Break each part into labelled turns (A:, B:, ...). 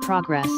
A: progress.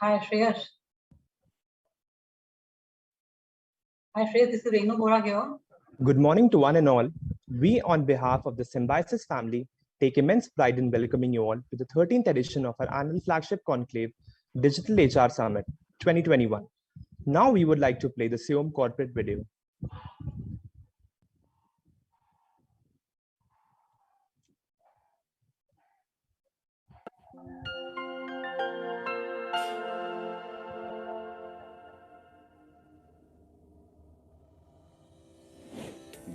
A: Hi, Shreyas. Hi, Shreyas. This is Renu Bora here.
B: Good morning to one and all. We, on behalf of the Symbiosis family, take immense pride in welcoming you all to the 13th edition of our annual flagship conclave, Digital HR Summit 2021. Now we would like to play the SIOM corporate video.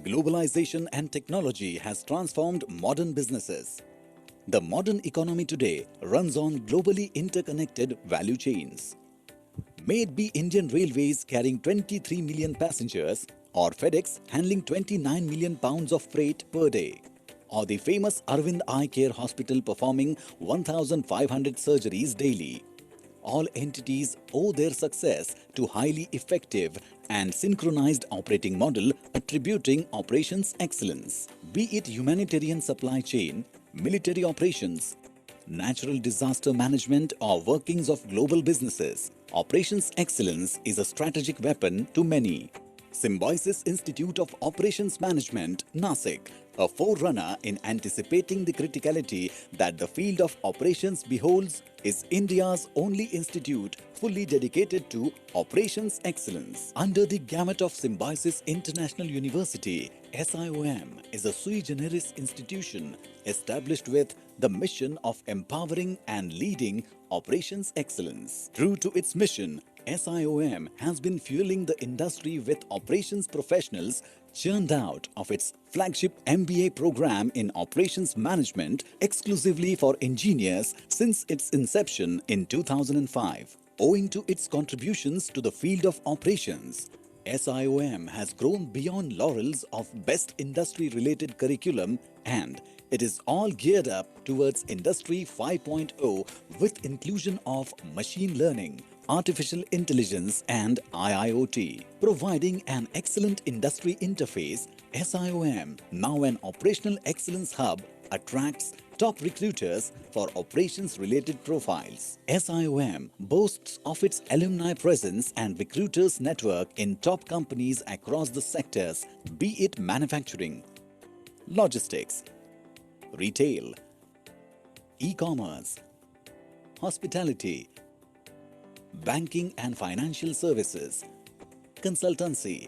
C: Globalization and technology has transformed modern businesses. The modern economy today runs on globally interconnected value chains. May it be Indian Railways carrying 23 million passengers, or FedEx handling 29 million pounds of freight per day, or the famous Arvind Eye Care Hospital performing 1,500 surgeries daily. All entities owe their success to highly effective and synchronized operating model attributing operations excellence. Be it humanitarian supply chain, military operations, natural disaster management or workings of global businesses, operations excellence is a strategic weapon to many. Symbiosis Institute of Operations Management, Nasik, a forerunner in anticipating the criticality that the field of operations beholds, is India's only institute fully dedicated to operations excellence. Under the gamut of Symbiosis International University, SIOM is a sui generis institution established with the mission of empowering and leading operations excellence. True to its mission, SIOM has been fueling the industry with operations professionals churned out of its flagship MBA program in operations management exclusively for engineers since its inception in 2005. Owing to its contributions to the field of operations, SIOM has grown beyond laurels of best industry-related curriculum, and it is all geared up towards Industry 5.0 with inclusion of machine learning, artificial intelligence and IIoT. Providing an excellent industry interface, SIOM, now an operational excellence hub, attracts top recruiters for operations-related profiles. SIOM boasts of its alumni presence and recruiters network in top companies across the sectors, be it manufacturing, logistics, retail, e-commerce, hospitality, banking and financial services, consultancy,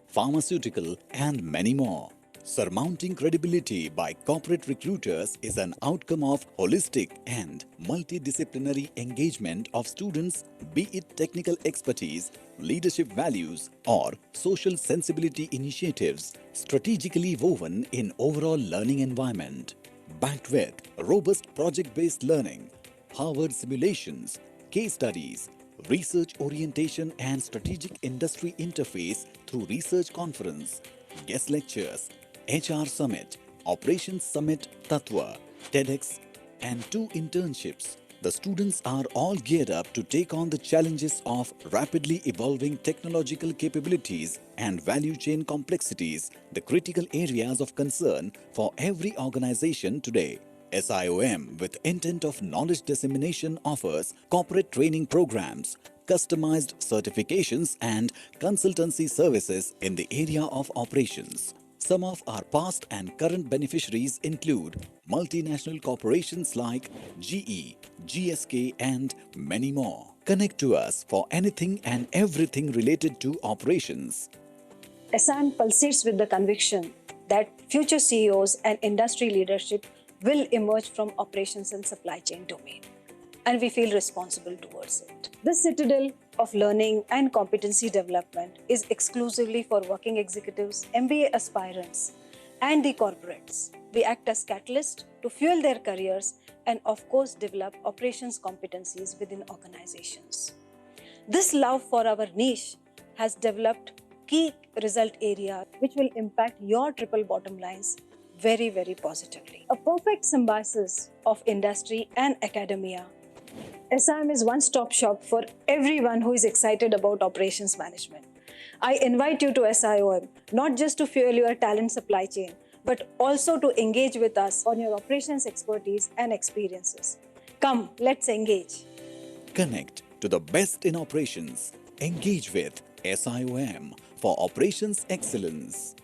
C: pharmaceutical, and many more. Surmounting credibility by corporate recruiters is an outcome of holistic and multidisciplinary engagement of students, be it technical expertise, leadership values, or social sensibility initiatives, strategically woven in overall learning environment. Backed with robust project-based learning, Harvard simulations, case studies, research orientation and strategic industry interface through research conference, guest lectures, hrsummit, Operations Summit Tattva, TEDx, and 2 internships. The students are all geared up to take on the challenges of rapidly evolving technological capabilities and value chain complexities, the critical areas of concern for every organization today. SIOM, with intent of knowledge dissemination, offers corporate training programs, customized certifications and consultancy services in the area of operations. Some of our past and current beneficiaries include multinational corporations like GE, GSK and many more. Connect to us for anything and everything related to operations.
D: SIOM pulsates with the conviction that future CEOs and industry leadership will emerge from operations and supply chain domain, and we feel responsible towards it. This citadel of learning and competency development is exclusively for working executives, MBA aspirants, and the corporates. We act as catalysts to fuel their careers and of course develop operations competencies within organizations. This love for our niche has developed key result areas which will impact your triple bottom lines very, very positively. A perfect symbiosis of industry and academia. SIOM is one-stop shop for everyone who is excited about operations management. I invite you to SIOM not just to fuel your talent supply chain, but also to engage with us on your operations expertise and experiences. Come, let's engage.
C: Connect to the best in operations. Engage with SIOM for operations excellence.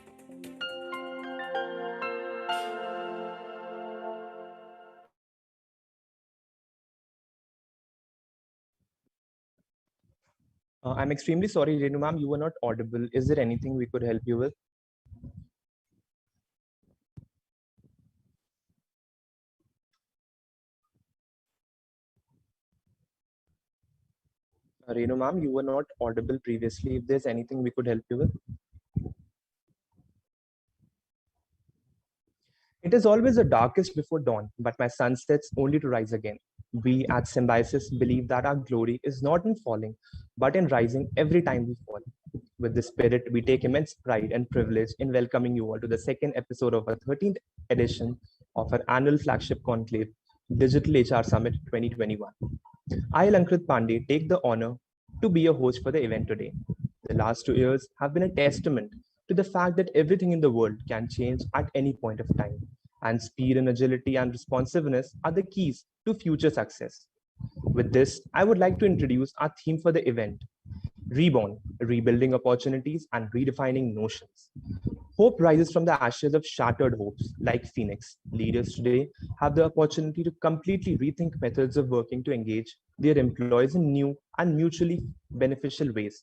B: I'm extremely sorry, Renu ma'am, you were not audible. Is there anything we could help you with? Renu ma'am, you were not audible previously. If there's anything we could help you with. It is always the darkest before dawn, but my sun sets only to rise again. We at Symbiosis believe that our glory is not in falling, but in rising every time we fall. With this spirit, we take immense pride and privilege in welcoming you all to the second episode of our 13th edition of our annual flagship conclave, Digital HR Summit 2021. I, Lankrit Pandey, take the honor to be your host for the event today. The last 2 years have been a testament to the fact that everything in the world can change at any point of time, and speed and agility and responsiveness are the keys to future success. With this, I would like to introduce our theme for the event: Reborn, Rebuilding Opportunities and Redefining Notions. Hope rises from the ashes of shattered hopes. Like Phoenix, leaders today have the opportunity to completely rethink methods of working to engage their employees in new and mutually beneficial ways,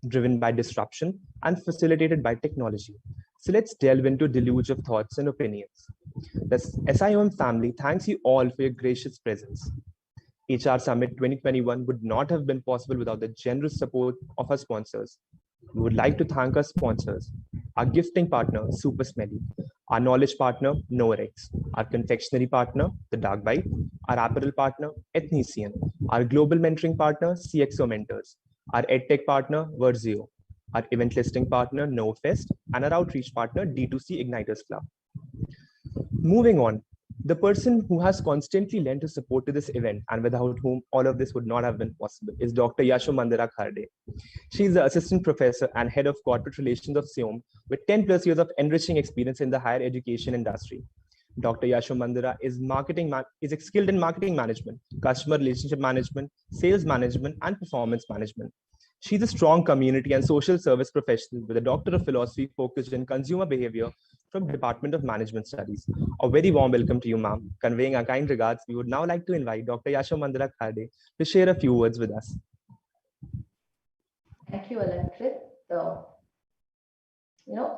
B: driven by disruption and facilitated by technology. So let's delve into a deluge of thoughts and opinions. The SIOM family thanks you all for your gracious presence. HR Summit 2021 would not have been possible without the generous support of our sponsors. We would like to thank our sponsors, our gifting partner, Super Smelly, our knowledge partner, Norex, our confectionery partner, The Dark Bite, our apparel partner, Ethnician, our global mentoring partner, CXO Mentors, our EdTech partner, Verzio, our event listing partner, NoFest, and our outreach partner, D2C Igniters Club. Moving on, the person who has constantly lent his support to this event and without whom all of this would not have been possible is Dr. Yashomandira Kharde. She is the assistant professor and head of corporate relations of SIOM with 10 plus years of enriching experience in the higher education industry. Dr. Yashomandira is skilled in marketing management, customer relationship management, sales management, and performance management. She's a strong community and social service professional with a Doctor of Philosophy focused in consumer behavior from Department of Management Studies. A very warm welcome to you, ma'am. Conveying our kind regards, we would now like to invite Dr. Yashomandira Kharde to share a few words with us.
E: Thank you, Alankrit.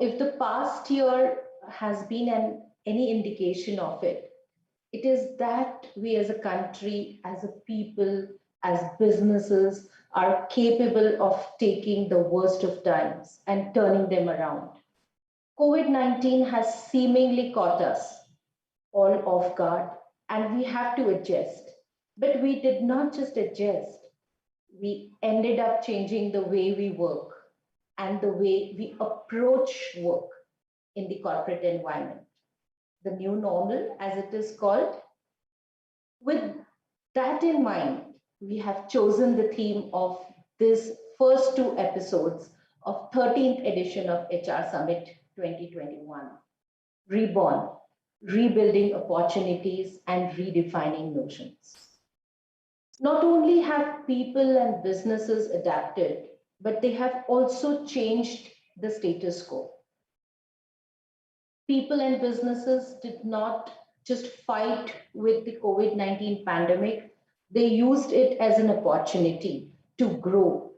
E: If the past year has been any indication of it, it is that we as a country, as a people, as businesses are capable of taking the worst of times and turning them around. COVID-19 has seemingly caught us all off guard, and we have to adjust. But we did not just adjust, we ended up changing the way we work and the way we approach work in the corporate environment. The new normal, as it is called. With that in mind, we have chosen the theme of this first 2 episodes of 13th edition of HR Summit 2021. Reborn, Rebuilding Opportunities and Redefining Notions. Not only have people and businesses adapted, but they have also changed the status quo. People and businesses did not just fight with the COVID-19 pandemic, they used it as an opportunity to grow,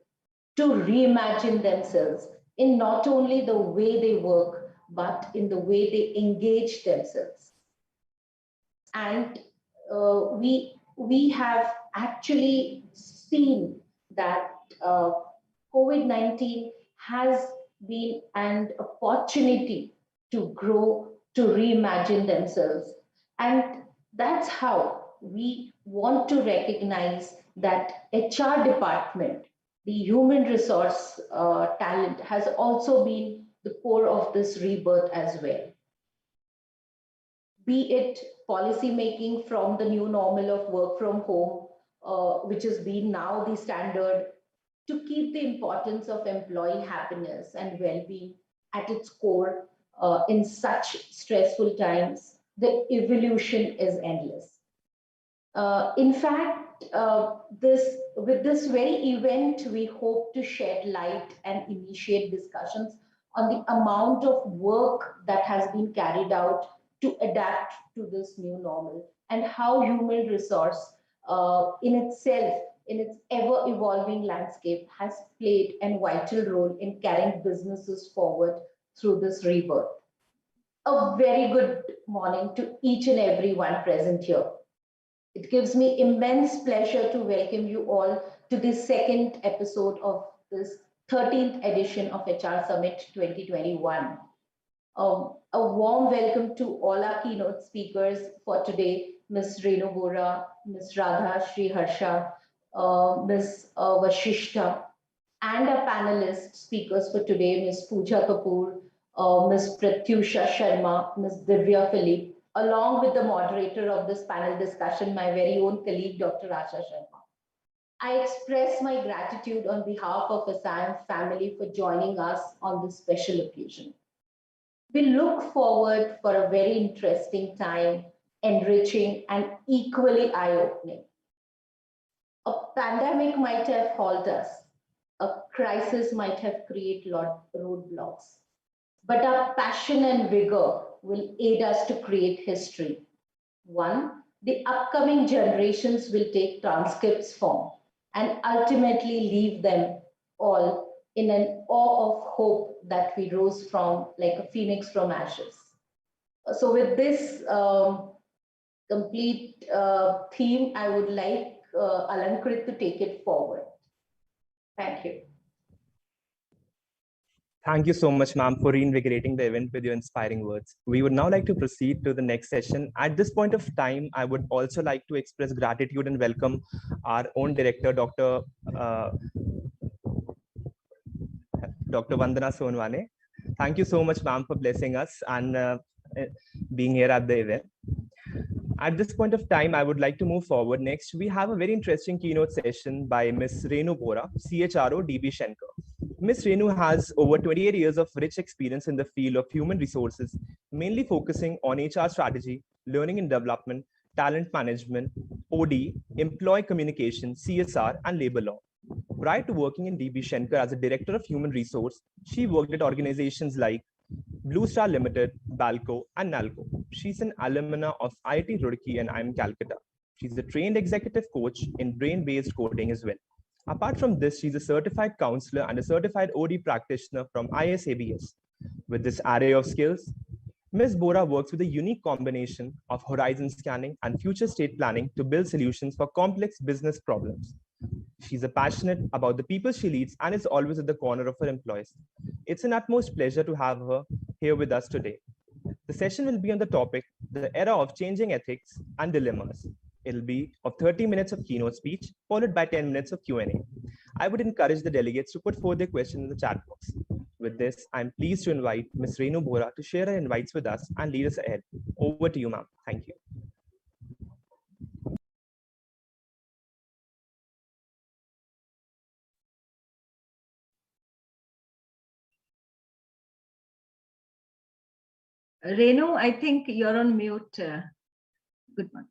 E: to reimagine themselves in not only the way they work, but in the way they engage themselves. And we have actually seen that COVID-19 has been an opportunity to grow, to reimagine themselves. And that's how we want to recognize that HR department, the human resource talent, has also been the core of this rebirth as well. Be it policy making from the new normal of work from home, which has been now the standard, to keep the importance of employee happiness and well-being at its core in such stressful times. The evolution is endless. In fact, with this very event, we hope to shed light and initiate discussions on the amount of work that has been carried out to adapt to this new normal, and how human resource in itself, in its ever evolving landscape, has played a vital role in carrying businesses forward through this rebirth. A very good morning to each and every one present here. It gives me immense pleasure to welcome you all to this second episode of this 13th edition of HR Summit 2021. A warm welcome to all our keynote speakers for today, Ms. Renu Bora, Ms. Radha Shri Harsha, Ms. Vashishta, and our panelist speakers for today, Ms. Pooja Kapoor, Ms. Pratyusha Sharma, Ms. Divya Philippe, along with the moderator of this panel discussion, my very own colleague, Dr. Asha Sharma. I express my gratitude on behalf of the SIOM family for joining us on this special occasion. We look forward for a very interesting time, enriching and equally eye-opening. A pandemic might have halted us. A crisis might have created roadblocks. But our passion and vigor will aid us to create history. One, the upcoming generations will take transcripts form and ultimately leave them all in an awe of hope that we rose from like a phoenix from ashes. So with this complete theme, I would like Alankrit to take it forward. Thank you.
B: Thank you so much, ma'am, for reinvigorating the event with your inspiring words. We would now like to proceed to the next session. At this point of time, I would also like to express gratitude and welcome our own director, Dr. Vandana Sonwane. Thank you so much, ma'am, for blessing us and being here at the event. At this point of time, I would like to move forward. Next, we have a very interesting keynote session by Ms. Renu Bora, CHRO, DB Schenker. Ms. Renu has over 28 years of rich experience in the field of human resources, mainly focusing on HR strategy, learning and development, talent management, OD, employee communication, CSR, and labor law. Prior to working in DB Schenker as a director of human resource, she worked at organizations like Blue Star Limited, Balco, and Nalco. She's an alumna of IIT Roorkee and IIM Calcutta. She's a trained executive coach in brain-based coding as well. Apart from this, she's a certified counselor and a certified OD practitioner from ISABS. With this array of skills, Ms. Bora works with a unique combination of horizon scanning and future state planning to build solutions for complex business problems. She's passionate about the people she leads and is always at the corner of her employees. It's an utmost pleasure to have her here with us today. The session will be on the topic, the era of changing ethics and dilemmas. It'll be of 30 minutes of keynote speech, followed by 10 minutes of Q&A. I would encourage the delegates to put forth their questions in the chat box. With this, I'm pleased to invite Ms. Renu Bora to share her invites with us and lead us ahead. Over to you, ma'am. Thank you.
F: Renu, I think you're on mute. Good morning.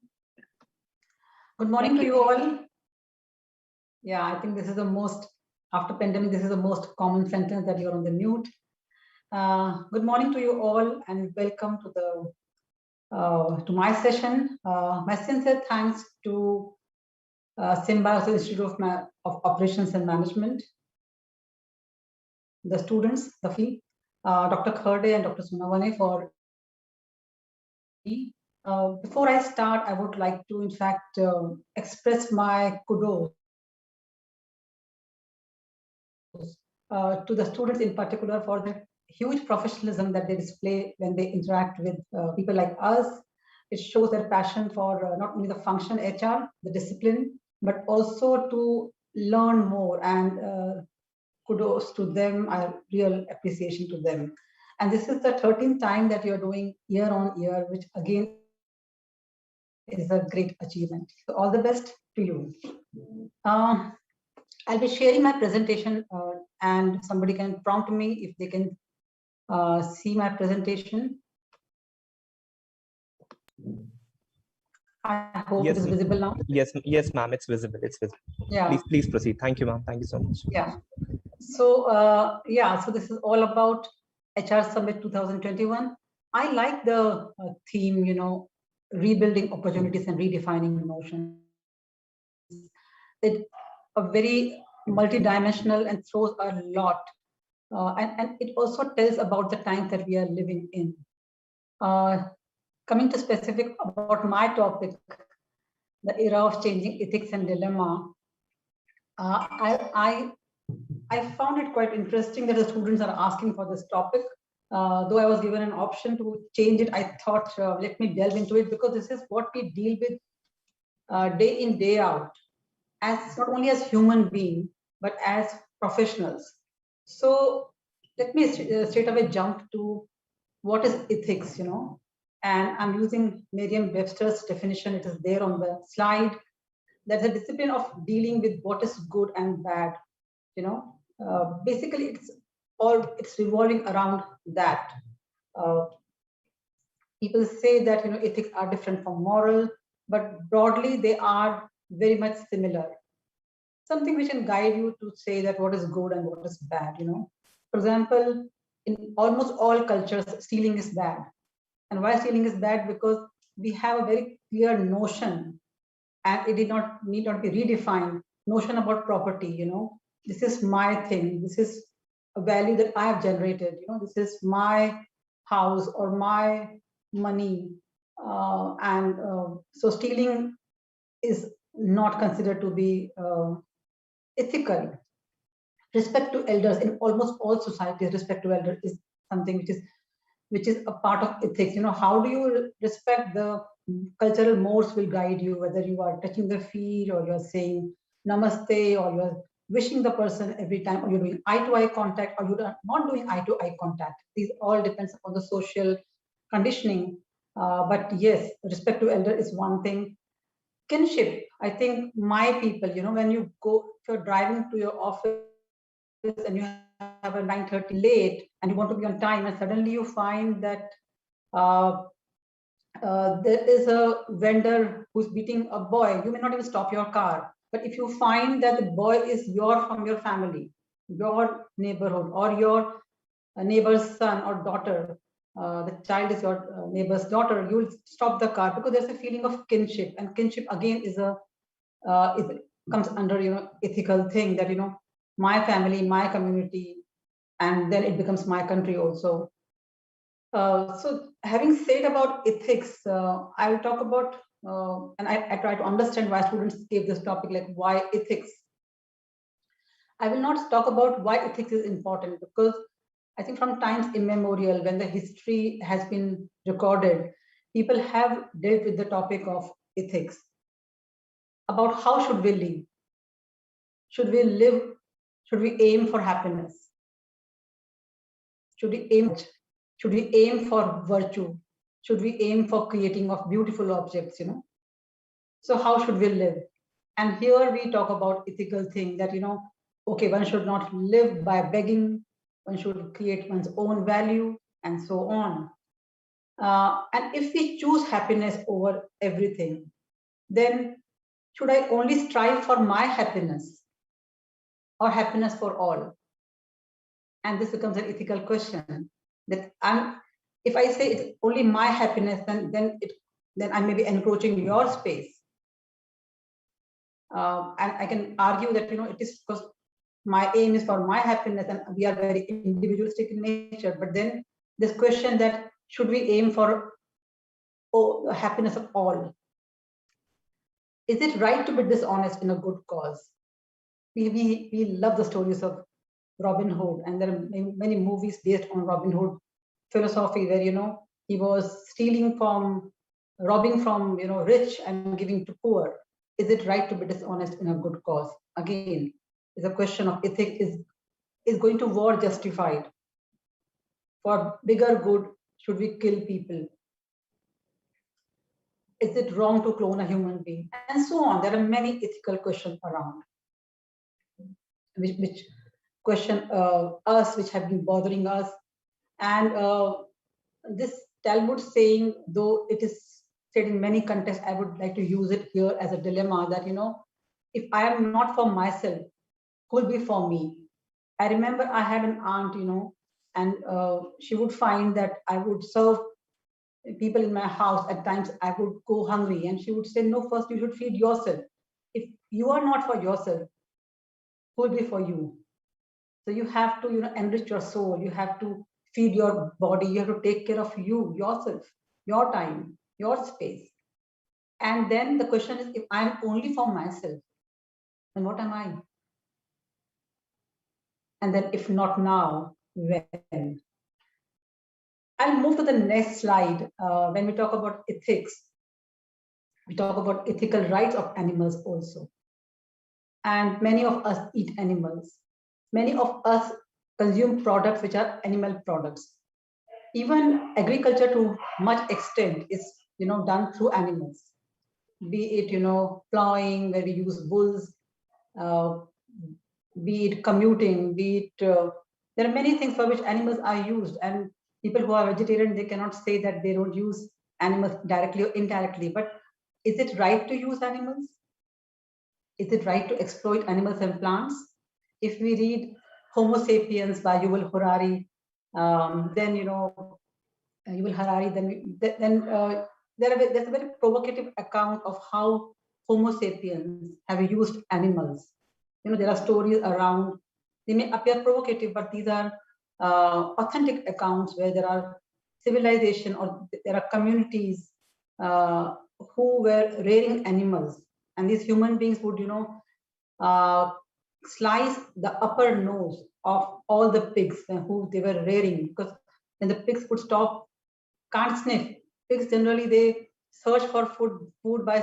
A: Good morning to you all. Yeah, I think this is the most, after pandemic, this is the most common sentence that you're on the mute. Good morning to you all and welcome to the my session. My sincere thanks to Symbiosis Institute of Operations and Management, the students, the field, Dr. Kherde and Dr. Sonwane for before I start, I would like to, in fact, express my kudos to the students in particular for the huge professionalism that they display when they interact with people like us. It shows their passion for not only the function HR, the discipline, but also to learn more, and kudos to them, real appreciation to them. And this is the 13th time that you're doing year on year, which again is a great achievement. So all the best to you. I'll be sharing my presentation and somebody can prompt me if they can see my presentation. I hope
B: Yes,
A: it is visible now.
B: yes, ma'am. It's visible. It's visible.
A: Yeah.
B: Please proceed. Thank you, ma'am. Thank you so much.
A: Yeah. So so this is all about HR Summit 2021. I like the theme, rebuilding opportunities and redefining emotions. It's a very multidimensional and throws a lot. And it also tells about the times that we are living in. Coming to specific about my topic, the era of changing ethics and dilemma, I found it quite interesting that the students are asking for this topic. Though I was given an option to change it, I thought, let me delve into it, because this is what we deal with day in, day out, as not only as human beings, but as professionals. So let me straight away jump to what is ethics, and I'm using Merriam-Webster's definition. It is there on the slide. That's a discipline of dealing with what is good and bad. Basically, it's revolving around that. People say that ethics are different from moral, but broadly they are very much similar. Something which can guide you to say that what is good and what is bad. For example, in almost all cultures, stealing is bad. And why stealing is bad? Because we have a very clear notion, and it need not be redefined, notion about property. This is my thing, this is a value that I have generated, this is my house or my money, and so stealing is not considered to be ethical. Respect to elders in almost all societies, respect to elders is something which is a part of ethics. How do you respect? The cultural modes will guide you, whether you are touching their feet, or you're saying namaste, or you're wishing the person every time, or you're doing eye-to-eye contact, or you're not doing eye-to-eye contact. These all depends upon the social conditioning. But yes, respect to elder is one thing. Kinship, I think my people, when you go, if you're driving to your office and you have a 9:30 late and you want to be on time, and suddenly you find that there is a vendor who's beating a boy, you may not even stop your car. But if you find that the boy is from your family, your neighborhood, or your neighbor's son or daughter, the child is your neighbor's daughter, you will stop the car, because there's a feeling of kinship. And kinship again is comes under ethical thing, that my family, my community, and then it becomes my country also. So having said about ethics, I will talk about, and I try to understand why students gave this topic, like why ethics. I will not talk about why ethics is important, because I think from times immemorial, when the history has been recorded, people have dealt with the topic of ethics. About how should we live? Should we live? Should we aim for happiness? Should we aim for virtue? Should we aim for creating of beautiful objects? So how should we live? And here we talk about ethical thing, that okay, one should not live by begging, one should create one's own value, and so on. And if we choose happiness over everything, then should I only strive for my happiness, or happiness for all? And this becomes an ethical question, that if I say it's only my happiness, then I may be encroaching your space. And I can argue that it is because my aim is for my happiness, and we are very individualistic in nature. But then this question, that should we aim for the happiness of all? Is it right to be dishonest in a good cause? We love the stories of Robin Hood, and there are many movies based on Robin Hood philosophy, where he was robbing from rich and giving to poor. Is it right to be dishonest in a good cause? Again, is a question of ethics. Is going to war justified? For bigger good, should we kill people? Is it wrong to clone a human being? And so on. There are many ethical questions around, which question us, which have been bothering us. And this Talmud saying, though it is said in many contexts, I would like to use it here as a dilemma that, if I am not for myself, who will be for me? I remember I had an aunt, and she would find that I would serve people in my house. At times I would go hungry and she would say, no, first you should feed yourself. If you are not for yourself, who will be for you? So you have to, enrich your soul. You have to feed your body. You have to take care of you, yourself, your time, your space. And then the question is, if I'm only for myself, then what am I? And then if not now, when? I'll move to the next slide. When we talk about ethics, we talk about ethical rights of animals also. And many of us eat animals. Many of us consume products which are animal products. Even agriculture to much extent is done through animals. Be it plowing where we use bulls, be it commuting, be it there are many things for which animals are used, and people who are vegetarian, they cannot say that they don't use animals directly or indirectly. But is it right to use animals? Is it right to exploit animals and plants? If we read Homo sapiens by Yuval Harari, then Yuval Harari, there's a very provocative account of how Homo sapiens have used animals. There are stories around, they may appear provocative, but these are authentic accounts where there are civilization or there are communities who were rearing animals, and these human beings would slice the upper nose of all the pigs who they were rearing, because then the pigs would stop, can't sniff. Pigs generally, they search for food by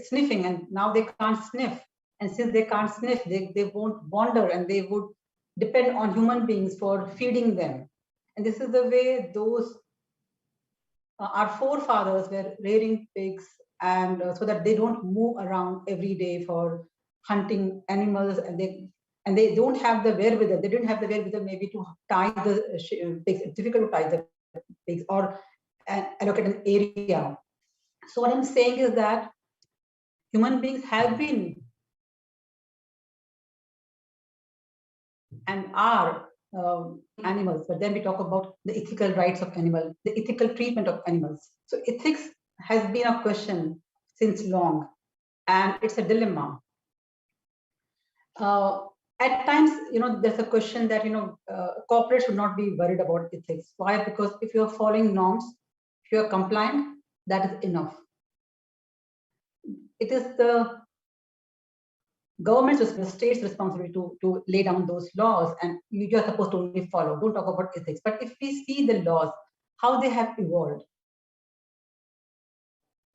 A: sniffing, and now they can't sniff. And since they can't sniff, they won't wander, and they would depend on human beings for feeding them. And this is the way those our forefathers were rearing pigs, and so that they don't move around every day for hunting animals, and they don't have the wherewithal. They didn't have the wherewithal maybe to tie the pigs. It's difficult to tie the pigs or allocate an area. So what I'm saying is that human beings have been and are animals, but then we talk about the ethical rights of animals, the ethical treatment of animals. So ethics has been a question since long, and it's a dilemma. At times, there's a question that, corporates should not be worried about ethics. Why? Because if you're following norms, if you're compliant, that is enough. It is the government's, the state's responsibility to lay down those laws, and you're supposed to only follow. Don't talk about ethics. But if we see the laws, how they have evolved.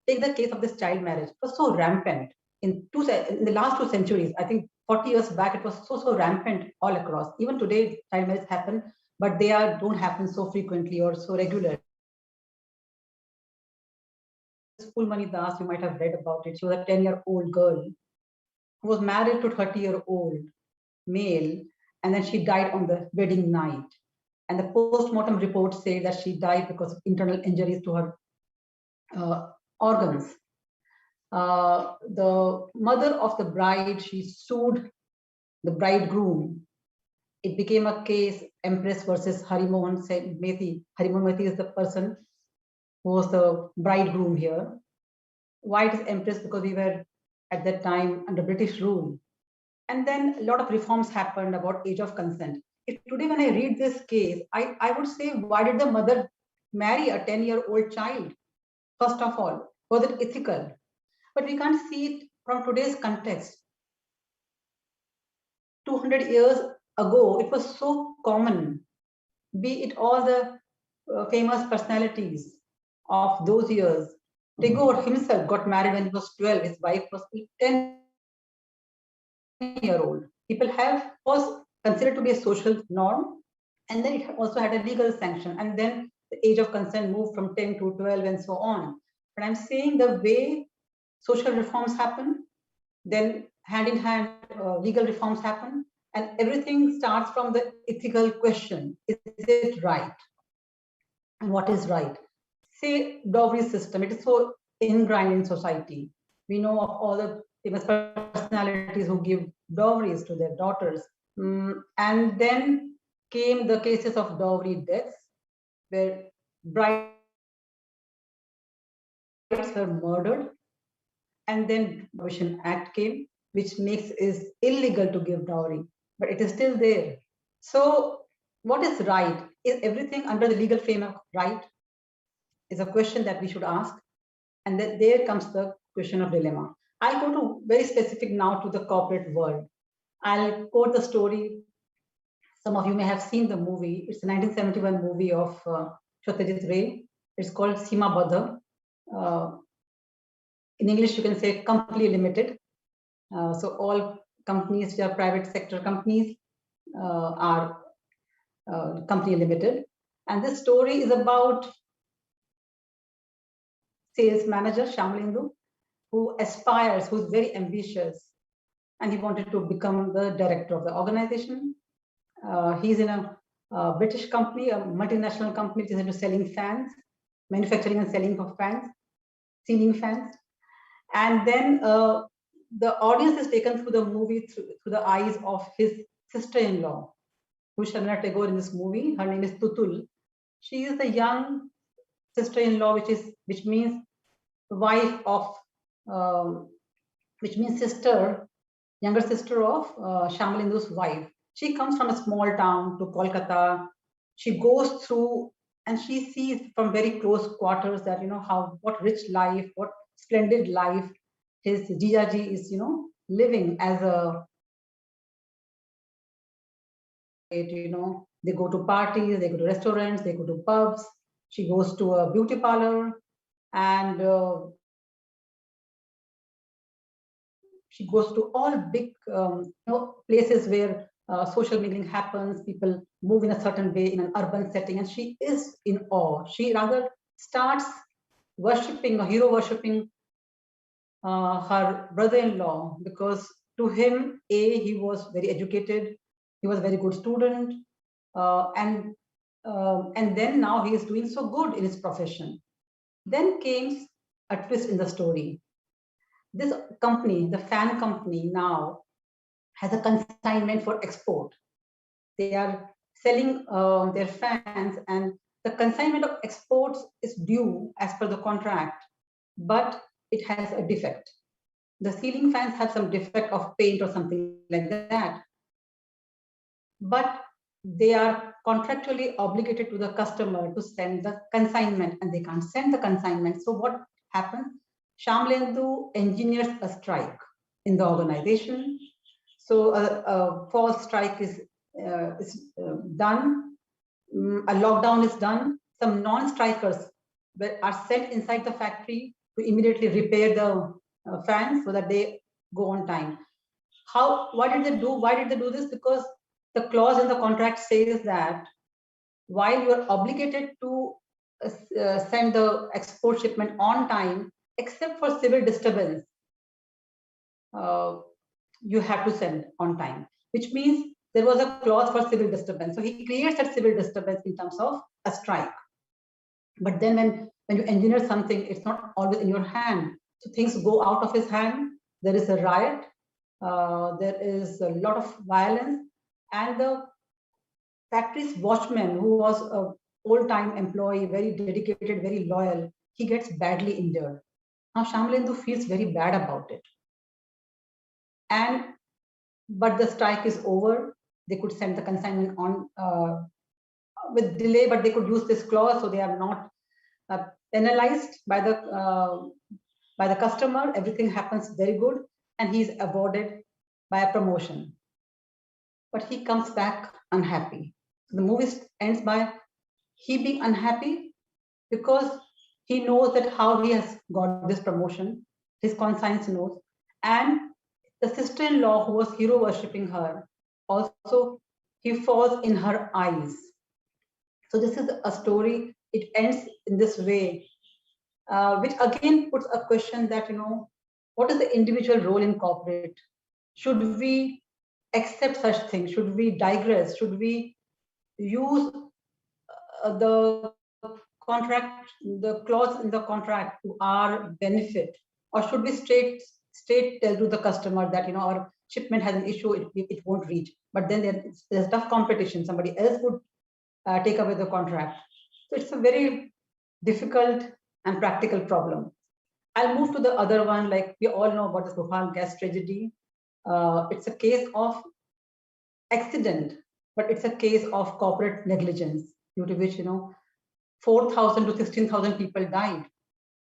A: Take the case of this child marriage. It was so rampant in the last 2 centuries. I think 40 years back, it was so rampant all across. Even today, child marriage happen, but they don't happen so frequently or so regularly. Phulmani Das, you might have read about it. She was a 10-year-old girl who was married to a 30-year-old male, and then she died on the wedding night. And the post-mortem report said that she died because of internal injuries to her organs. The mother of the bride, she sued the bridegroom. It became a case, Empress versus Harimohan Methi. Harimohan Methi is the person who was the bridegroom here. Why it is Empress? Because we were at that time under British rule. And then a lot of reforms happened about age of consent. If today when I read this case, I would say, why did the mother marry a 10-year-old child? First of all, was it ethical? But we can't see it from today's context. 200 years ago, it was so common, be it all the famous personalities of those years. Tagore himself got married when he was 12. His wife was 10-year-old. People was considered to be a social norm, and then it also had a legal sanction. And then the age of consent moved from 10 to 12 and so on. But I'm saying the way social reforms happen, then hand in hand legal reforms happen, and everything starts from the ethical question: is it right? And what is right? Say dowry system. It is so ingrained in society. We know of all the famous personalities who give dowries to their daughters. And then came the cases of dowry deaths, where brides were murdered, and then Prohibition Act came, which makes it illegal to give dowry, but it is still there. So what is right? Is everything under the legal framework right? Is a question that we should ask. And then there comes the question of dilemma. I'll go to very specific now to the corporate world. I'll quote the story. Some of you may have seen the movie. It's a 1971 movie of Satyajit Ray. It's called Seema Badha. In English, you can say Company Limited. So all companies which are private sector companies are Company Limited. And this story is about sales manager Shamalindu, who aspires, who's very ambitious, and he wanted to become the director of the organization. He's in a British company, a multinational company which is into selling fans, manufacturing and selling of fans, ceiling fans. And then the audience is taken through the movie through the eyes of his sister-in-law, who is Sharmila Tagore in this movie. Her name is Tutul. She is the young sister-in-law, which means wife of, which means sister, younger sister of Shamalindu's wife. She comes from a small town to Kolkata. She goes through and she sees from very close quarters that, what rich life, what splendid life his Jijaji is, living as a, they go to parties, they go to restaurants, they go to pubs. She goes to a beauty parlor, and she goes to all big places where social mingling happens. People move in a certain way in an urban setting, and she is in awe. She rather starts worshipping, or hero worshipping her brother-in-law, because to him, he was very educated, he was a very good student, and then now he is doing so good in his profession. Then came a twist in the story. This company, the fan company, now has a consignment for export. They are selling their fans, and the consignment of exports is due as per the contract, but it has a defect. The ceiling fans have some defect of paint or something like that, but they are contractually obligated to the customer to send the consignment, and they can't send the consignment. So what happens? Shamalindu engineers a strike in the organization. So a false strike is done. A lockdown is done. Some non-strikers are sent inside the factory to immediately repair the fans so that they go on time. What did they do? Why did they do this? Because the clause in the contract says that while you are obligated to send the export shipment on time, except for civil disturbance, you have to send on time, which means there was a clause for civil disturbance. So he creates that civil disturbance in terms of a strike. But then when you engineer something, it's not always in your hand. So things go out of his hand. There is a riot. There is a lot of violence. And the factory's watchman, who was an old-time employee, very dedicated, very loyal, he gets badly injured. Now Shamalindu feels very bad about it. But the strike is over. They could send the consignment on with delay, but they could use this clause, so they are not penalized by the customer. Everything happens very good, and he's awarded by a promotion. But he comes back unhappy. So the movie ends by he being unhappy because he knows that how he has got this promotion. His conscience knows, and the sister-in-law who was hero worshipping her, also he falls in her eyes. So this is a story. It ends in this way, which again puts a question that, what is the individual role in corporate? Should we accept such things? Should we digress? Should we use the the clause in the contract to our benefit, or should we straight tell to the customer that our shipment has an issue, it won't reach, but then there's tough competition, somebody else would take away the contract. So it's a very difficult and practical problem. I'll move to the other one. Like we all know about the Bhopal gas tragedy. It's a case of accident, but it's a case of corporate negligence, due to which 4,000 to 16,000 people died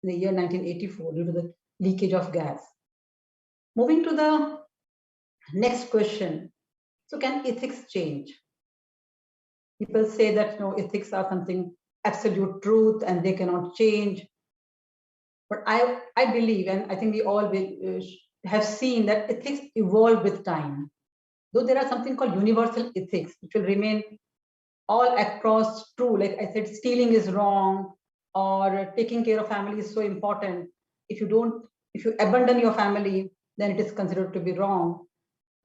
A: in the year 1984 due to the leakage of gas. Moving to the next question. So can ethics change? People say that ethics are something absolute truth and they cannot change. But I believe, and I think we all have seen that ethics evolve with time. Though there are something called universal ethics, which will remain all across true. Like I said, stealing is wrong, or taking care of family is so important. If you abandon your family, then it is considered to be wrong.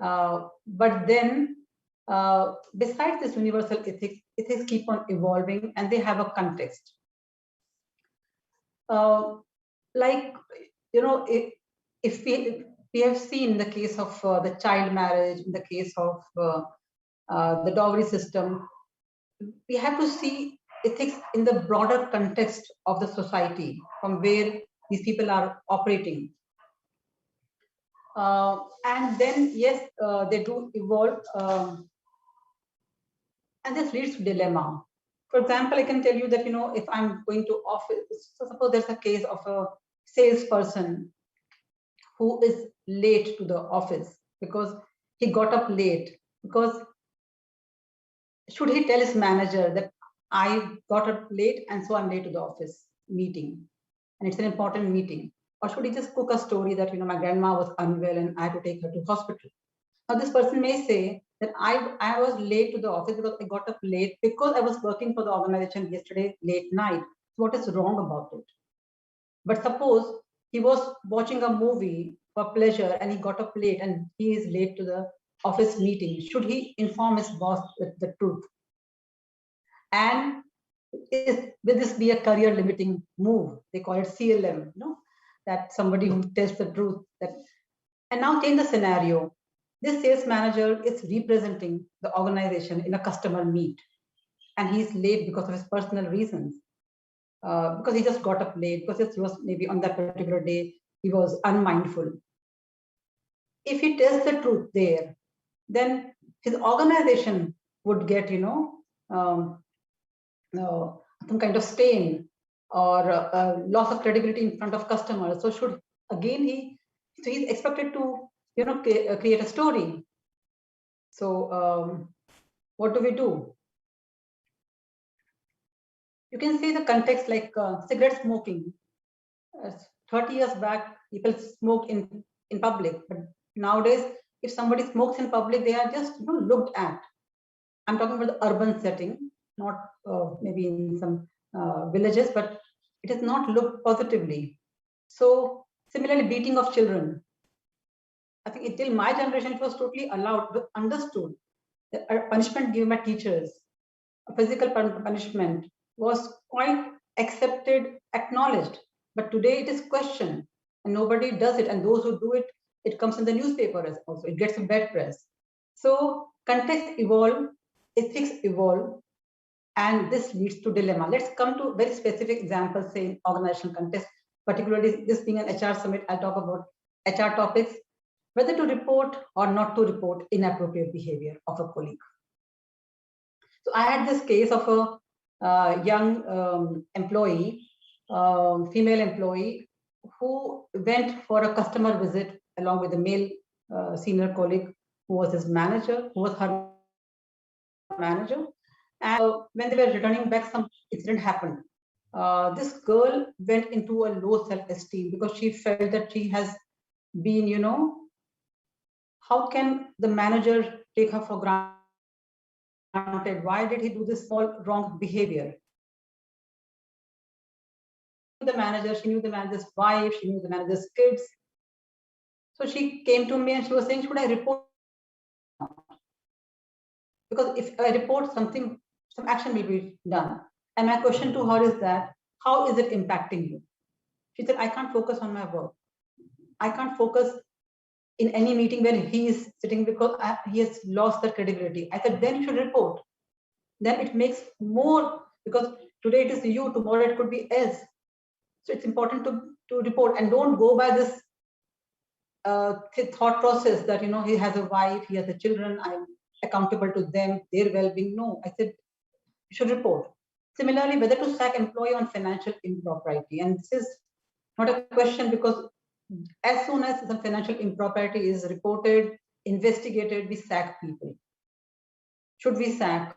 A: But then, besides this universal ethics keep on evolving, and they have a context. If we have seen in the case of the child marriage, in the case of the dowry system, we have to see ethics in the broader context of the society from where these people are operating. And then, yes, they do evolve, and this leads to dilemma. For example, I can tell you that, if I'm going to office, so suppose there's a case of a salesperson who is late to the office because he got up late. Because should he tell his manager that I got up late and so I'm late to the office meeting, and it's an important meeting? Or should he just cook a story that, my grandma was unwell and I had to take her to hospital? Now, this person may say that I was late to the office because I got up late because I was working for the organization yesterday late night. So what is wrong about it? But suppose he was watching a movie for pleasure and he got up late and he is late to the office meeting. Should he inform his boss the truth? And will this be a career limiting move? They call it CLM, that somebody who tells the truth. And now change the scenario. This sales manager is representing the organization in a customer meet, and he's late because of his personal reasons, because he just got up late, because he was maybe on that particular day, he was unmindful. If he tells the truth there, then his organization would get, some kind of stain or loss of credibility in front of customers. So he's expected to create a story. So what do we do? You can see the context, like cigarette smoking. 30 years back, people smoked in public, but nowadays, if somebody smokes in public, they are just looked at. I'm talking about the urban setting, not maybe in some villages, but it is not looked positively. So similarly, beating of children. I think until my generation, it was totally allowed, but understood that a punishment given by teachers, a physical punishment, was quite accepted, acknowledged. But today it is questioned and nobody does it. And those who do it, it comes in the newspaper also. It gets a bad press. So context evolve, ethics evolve, and this leads to dilemma. Let's come to very specific examples, say in organizational context, particularly this being an HR summit, I'll talk about HR topics, whether to report or not to report inappropriate behavior of a colleague. So I had this case of a young employee, female employee, who went for a customer visit along with a male senior colleague who was his manager, who was her manager. And when they were returning back, some incident happened. This girl went into a low self-esteem because she felt that she has been, how can the manager take her for granted? Why did he do this all wrong behavior? The manager, she knew the manager's wife, she knew the manager's kids. So she came to me and she was saying, should I report? Because if I report something, some action will be done. And my question to her is that, how is it impacting you? She said, I can't focus on my work. I can't focus in any meeting where he is sitting because he has lost the credibility. I said, then you should report. Then it makes more, because today it is you, tomorrow it could be else. So it's important to report, and don't go by this thought process that, he has a wife, he has a children, I'm accountable to them, their well-being. No, I said, you should report. Similarly, whether to sack employee on financial impropriety. And this is not a question, because as soon as the financial impropriety is reported, investigated, we sack people. Should we sack?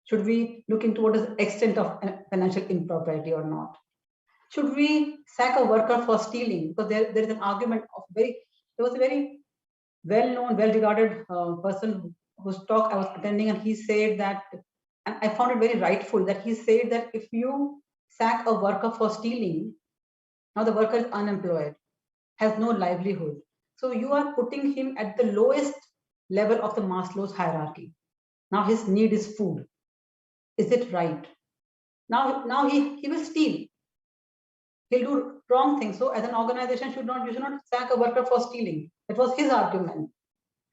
A: Should we look into what is the extent of financial impropriety or not? Should we sack a worker for stealing? Because there is an argument of there was a very well-known, well-regarded person whose talk I was attending, and he said that, and I found it very rightful, that he said that if you sack a worker for stealing, now the worker is unemployed, has no livelihood. So you are putting him at the lowest level of the Maslow's hierarchy. Now his need is food. Is it right? Now he will steal. He'll do wrong things. So as an organization, you should not sack a worker for stealing. That was his argument.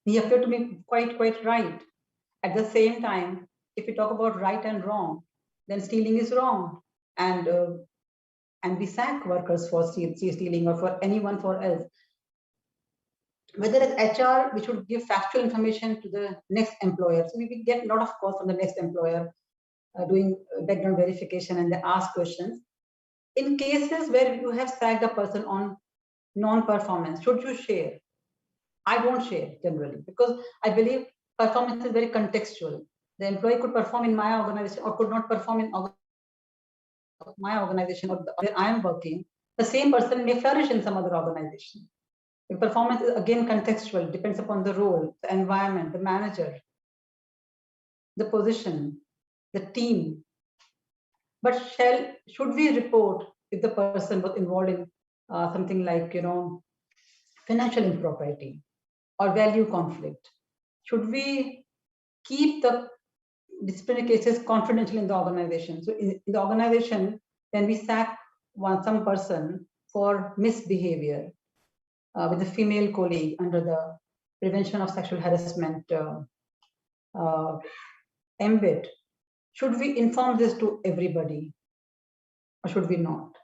A: He appeared to me quite right. At the same time, if we talk about right and wrong, then stealing is wrong, and we sack workers for stealing, or for anyone for else. Whether it's HR, we should give factual information to the next employer. So we get a lot of calls from the next employer doing background verification, and they ask questions. In cases where you have sacked a person on non-performance, should you share? I don't share generally, because I believe performance is very contextual. The employee could perform in my organization or could not perform in my organization or where I am working. The same person may flourish in some other organization. The performance is again contextual, depends upon the role, the environment, the manager, the position, the team. But should we report if the person was involved in something like, financial impropriety or value conflict? Should we keep the disciplinary cases confidential in the organization? So in the organization, when we sack some person for misbehavior with a female colleague under the Prevention of Sexual Harassment ambit, should we inform this to everybody or should we not?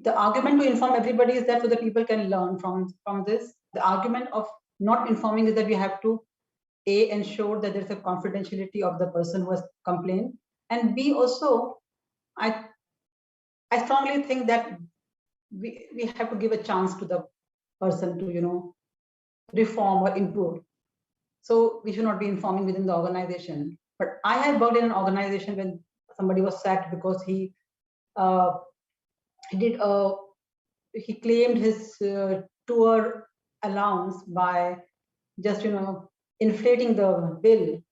A: The argument to inform everybody is that so that people can learn from this. The argument of not informing is that we have to A, ensure that there's a confidentiality of the person who has complained, and B, also, I strongly think that we have to give a chance to the person to, reform or improve. So we should not be informing within the organization. But I have worked in an organization when somebody was sacked because he claimed his tour allowance by just inflating the bill,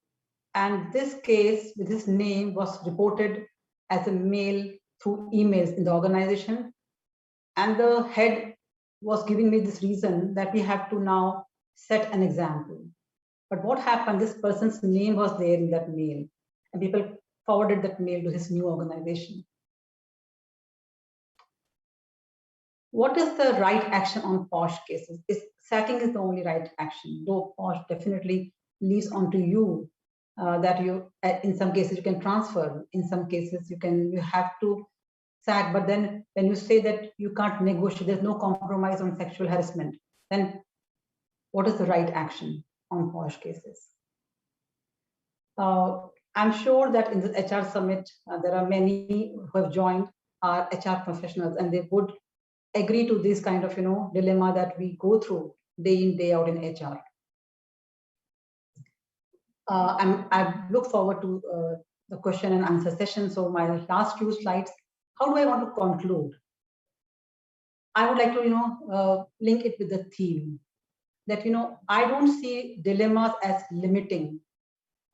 A: and this case with his name was reported as a mail through emails in the organization, and the head was giving me this reason that we have to now set an example. But what happened, this person's name was there in that mail, and people forwarded that mail to his new organization. What is the right action on POSH cases? Sacking is the only right action, though POSH definitely leaves onto you that you, in some cases you can transfer, in some cases you have to sack, but then when you say that you can't negotiate, there's no compromise on sexual harassment, then what is the right action on POSH cases? I'm sure that in the HR Summit, there are many who have joined our HR professionals, and they would agree to this kind of dilemma that we go through day in, day out in HR. I look forward to the question and answer session. So my last few slides, how do I want to conclude? I would like to link it with the theme that I don't see dilemmas as limiting,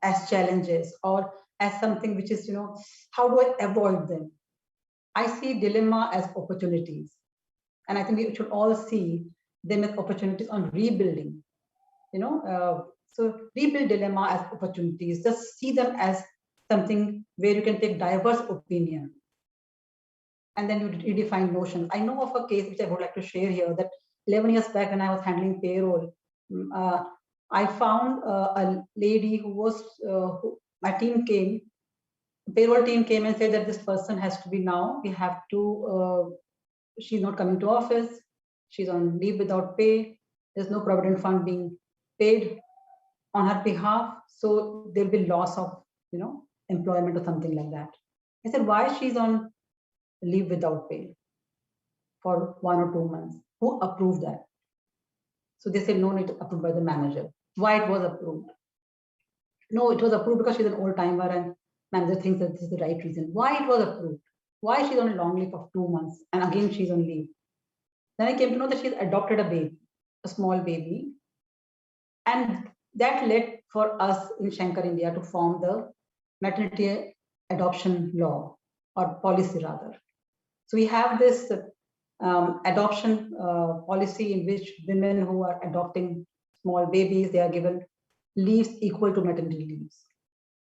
A: as challenges, or as something which is how do I avoid them? I see dilemma as opportunities. And I think we should all see them as opportunities on rebuilding, so rebuild dilemma as opportunities, just see them as something where you can take diverse opinion, and then you redefine notions. I know of a case which I would like to share here, that 11 years back when I was handling payroll, I found a lady who was, my team came, payroll team came and said that this person has to be now, we have to, she's not coming to office, she's on leave without pay, there's no provident fund being paid on her behalf, so there'll be loss of, employment or something like that. I said, why she's on leave without pay for 1 or 2 months? Who approved that? So they said, no, it's approved by the manager. Why it was approved? No, it was approved because she's an old timer and manager thinks that this is the right reason. Why it was approved? Why she's on a long leave of 2 months and again she's on leave? Then I came to know that she's adopted a baby, a small baby. And that led for us in Shankar, India to form the maternity adoption law, or policy rather. So we have this adoption policy in which women who are adopting small babies, they are given leaves equal to maternity leaves.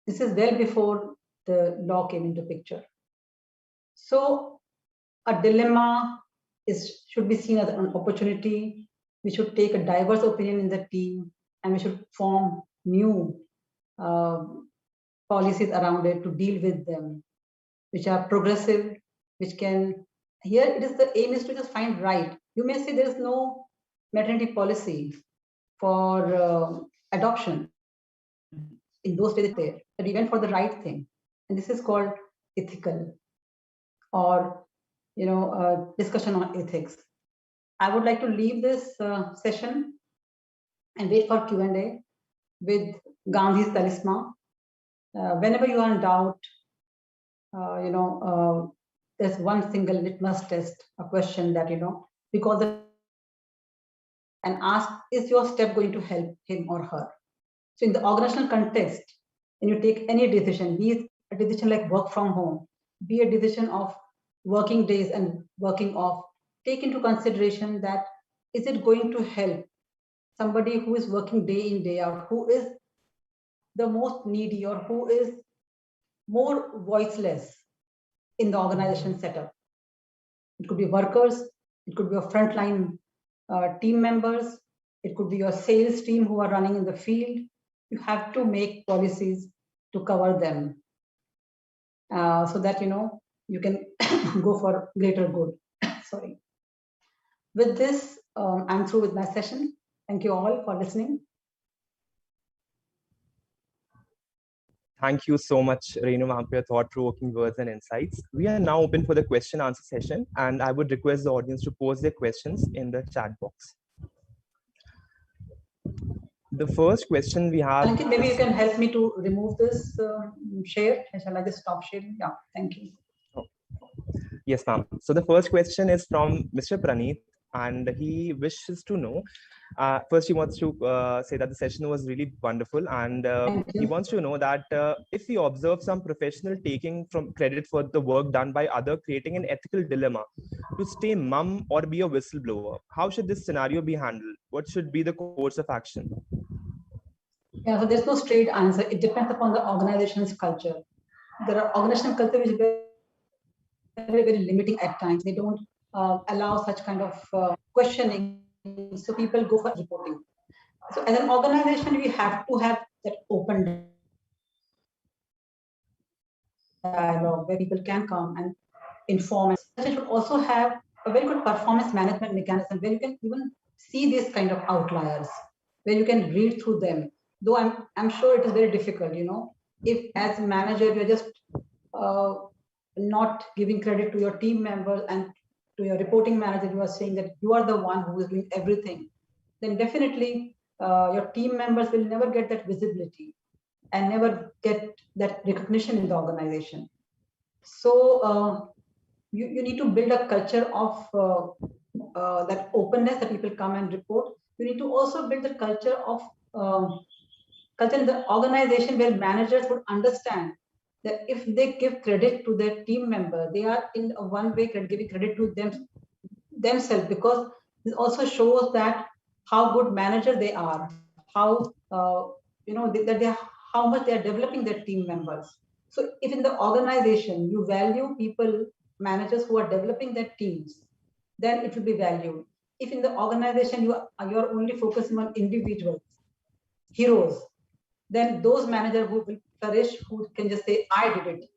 A: This is well before the law came into picture. So a dilemma should be seen as an opportunity. We should take a diverse opinion in the team, and we should form new policies around it to deal with them, which are progressive, which can, here it is, the aim is to just find right. You may say there is no maternity policy for adoption in those days there, but we went for the right thing. And this is called ethical, or, discussion on ethics. I would like to leave this session and wait for Q&A with Gandhi's talisman. Whenever you are in doubt, there's one single litmus test, a question that, because and ask, is your step going to help him or her? So in the organizational context, when you take any decision, be it a decision like work from home, be a decision of working days and working off, take into consideration that, is it going to help somebody who is working day in, day out, who is the most needy or who is more voiceless in the organization setup? It could be workers, it could be your frontline team members, it could be your sales team who are running in the field. You have to make policies to cover them so that, you can go for greater good. Sorry. With this, I'm through with my session. Thank you all for listening.
B: Thank you so much, Renu ma'am, for your thought-provoking words and insights. We are now open for the question-answer session, and I would request the audience to post their questions in the chat box. The first question we have...
A: Ankit, maybe you can help me to remove this share. Shall I just stop sharing? Yeah, thank you.
B: Oh. Yes, ma'am. So the first question is from Mr. Praneeth, and he wishes to know, first he wants to say that the session was really wonderful, and he wants to know that if we observe some professional taking from credit for the work done by other, creating an ethical dilemma to stay mum or be a whistleblower, how should this scenario be handled? What should be the course of action?
A: Yeah, so there's no straight answer. It depends upon the organization's culture. There are organizational culture which is very, very limiting at times. They don't allow such kind of questioning, so people go for reporting. So as an organization, we have to have that open dialogue where people can come and inform. It should also have a very good performance management mechanism where you can even see these kind of outliers, where you can read through them. Though I'm sure it is very difficult, if as a manager you're just not giving credit to your team members and to your reporting manager, you are saying that you are the one who is doing everything, then definitely your team members will never get that visibility and never get that recognition in the organization. So you need to build a culture of that openness, that people come and report. You need to also build the culture of culture in the organization where managers would understand that if they give credit to their team member, they are in a one way giving credit to themselves, because this also shows that how good manager they are, how how much they are developing their team members. So if in the organization you value people, managers who are developing their teams, then it will be valued. If in the organization you are only focusing on individuals, heroes, then those managers who will flourish, who can just say, I did it.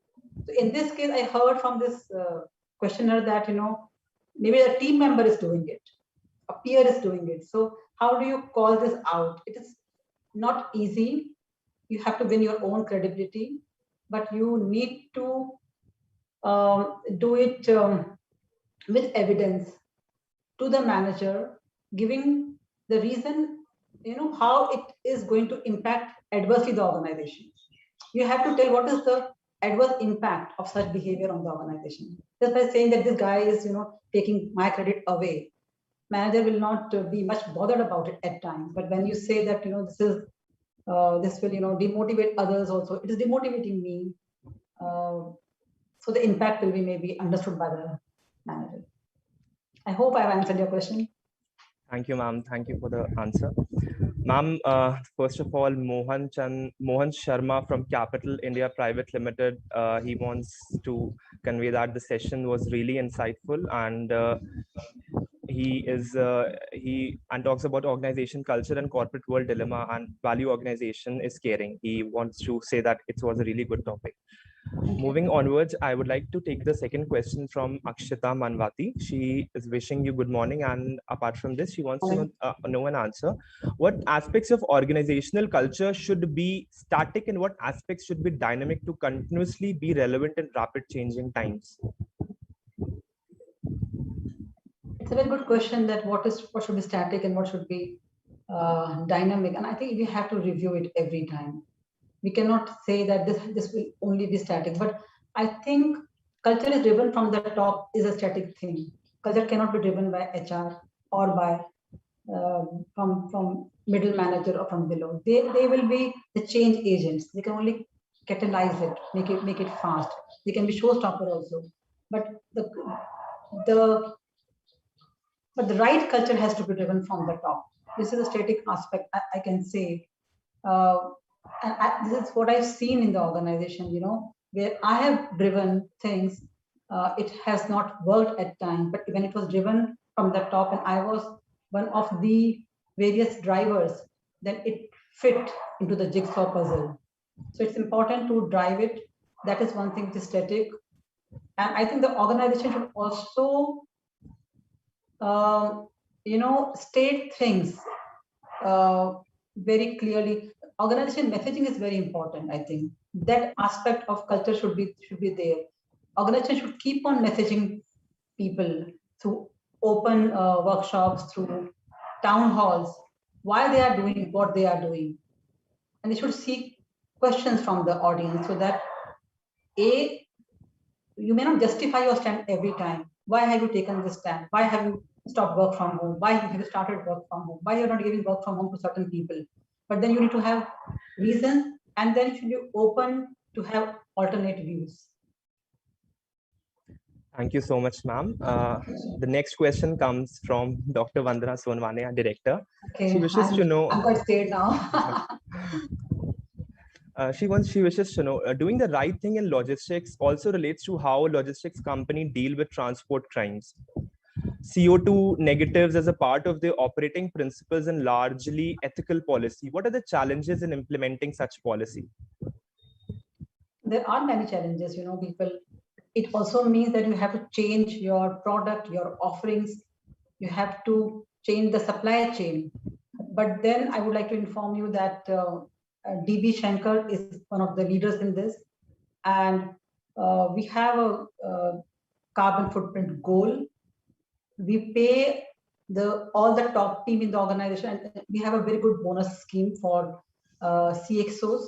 A: So in this case, I heard from this questioner that, maybe a team member is doing it, a peer is doing it. So how do you call this out? It is not easy. You have to win your own credibility, but you need to do it with evidence to the manager, giving the reason, how it is going to impact adversely the organization. You have to tell what is the adverse impact of such behavior on the organization. Just by saying that this guy is, taking my credit away, manager will not be much bothered about it at times. But when you say that, this will, demotivate others also, it is demotivating me. So the impact will be maybe understood by the manager. I hope I've answered your question.
B: Thank you, ma'am. Thank you for the answer. Ma'am, first of all, Mohan Sharma from Capital India Private Limited, he wants to convey that the session was really insightful, and he talks about organization culture and corporate world dilemma and value organization is caring. He wants to say that it was a really good topic. Moving onwards, I would like to take the second question from Akshita Manvati. She is wishing you good morning, and apart from this, she wants to know an answer. What aspects of organizational culture should be static and what aspects should be dynamic to continuously be relevant in rapid changing times?
A: It's a very good question, that what should be static and what should be dynamic. And I think we have to review it every time. We cannot say that this will only be static, but I think culture is driven from the top is a static thing. Culture cannot be driven by HR or by from middle manager or from below. They will be the change agents. They can only catalyze it, make it fast. They can be showstopper also, but the right culture has to be driven from the top. This is a static aspect, I can say. And this is what I've seen in the organization, where I have driven things, it has not worked at times, but when it was driven from the top and I was one of the various drivers, then it fit into the jigsaw puzzle. So it's important to drive it. That is one thing which is static. And I think the organization should also, state things very clearly. Organization messaging is very important. I think that aspect of culture should be there. Organization should keep on messaging people through open workshops, through town halls, why they are doing what they are doing, and they should seek questions from the audience so that you may not justify your stand every time. Why have you taken this stand? Why have you stopped work from home? Why have you started work from home? Why you're not giving work from home to certain people? But then you need to have reasons, and then you should be open to have alternate views.
B: Thank you so much, ma'am. The next question comes from Dr. Vandana Sonwane, our director.
A: Okay,
B: she wishes to know.
A: I'm quite scared now.
B: She wishes to know, doing the right thing in logistics also relates to how logistics company deal with transport crimes. CO2 negatives as a part of their operating principles and largely ethical policy. What are the challenges in implementing such policy?
A: There are many challenges, people. It also means that you have to change your product, your offerings. You have to change the supply chain. But then I would like to inform you that DB Shankar is one of the leaders in this. And we have a carbon footprint goal. We pay all the top team in the organization, and we have a very good bonus scheme for CXOs.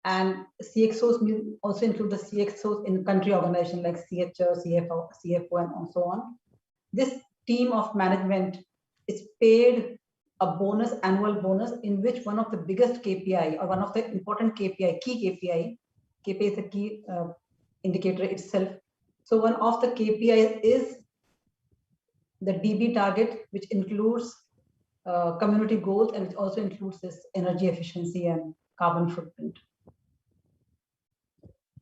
A: And CXOs also include the CXOs in country organization like CHO, CFO, and so on. This team of management is paid a bonus, annual bonus, in which one of the biggest KPI or one of the important KPI is a key indicator itself. So one of the KPIs is the DB target, which includes community goals, and which also includes this energy efficiency and carbon footprint.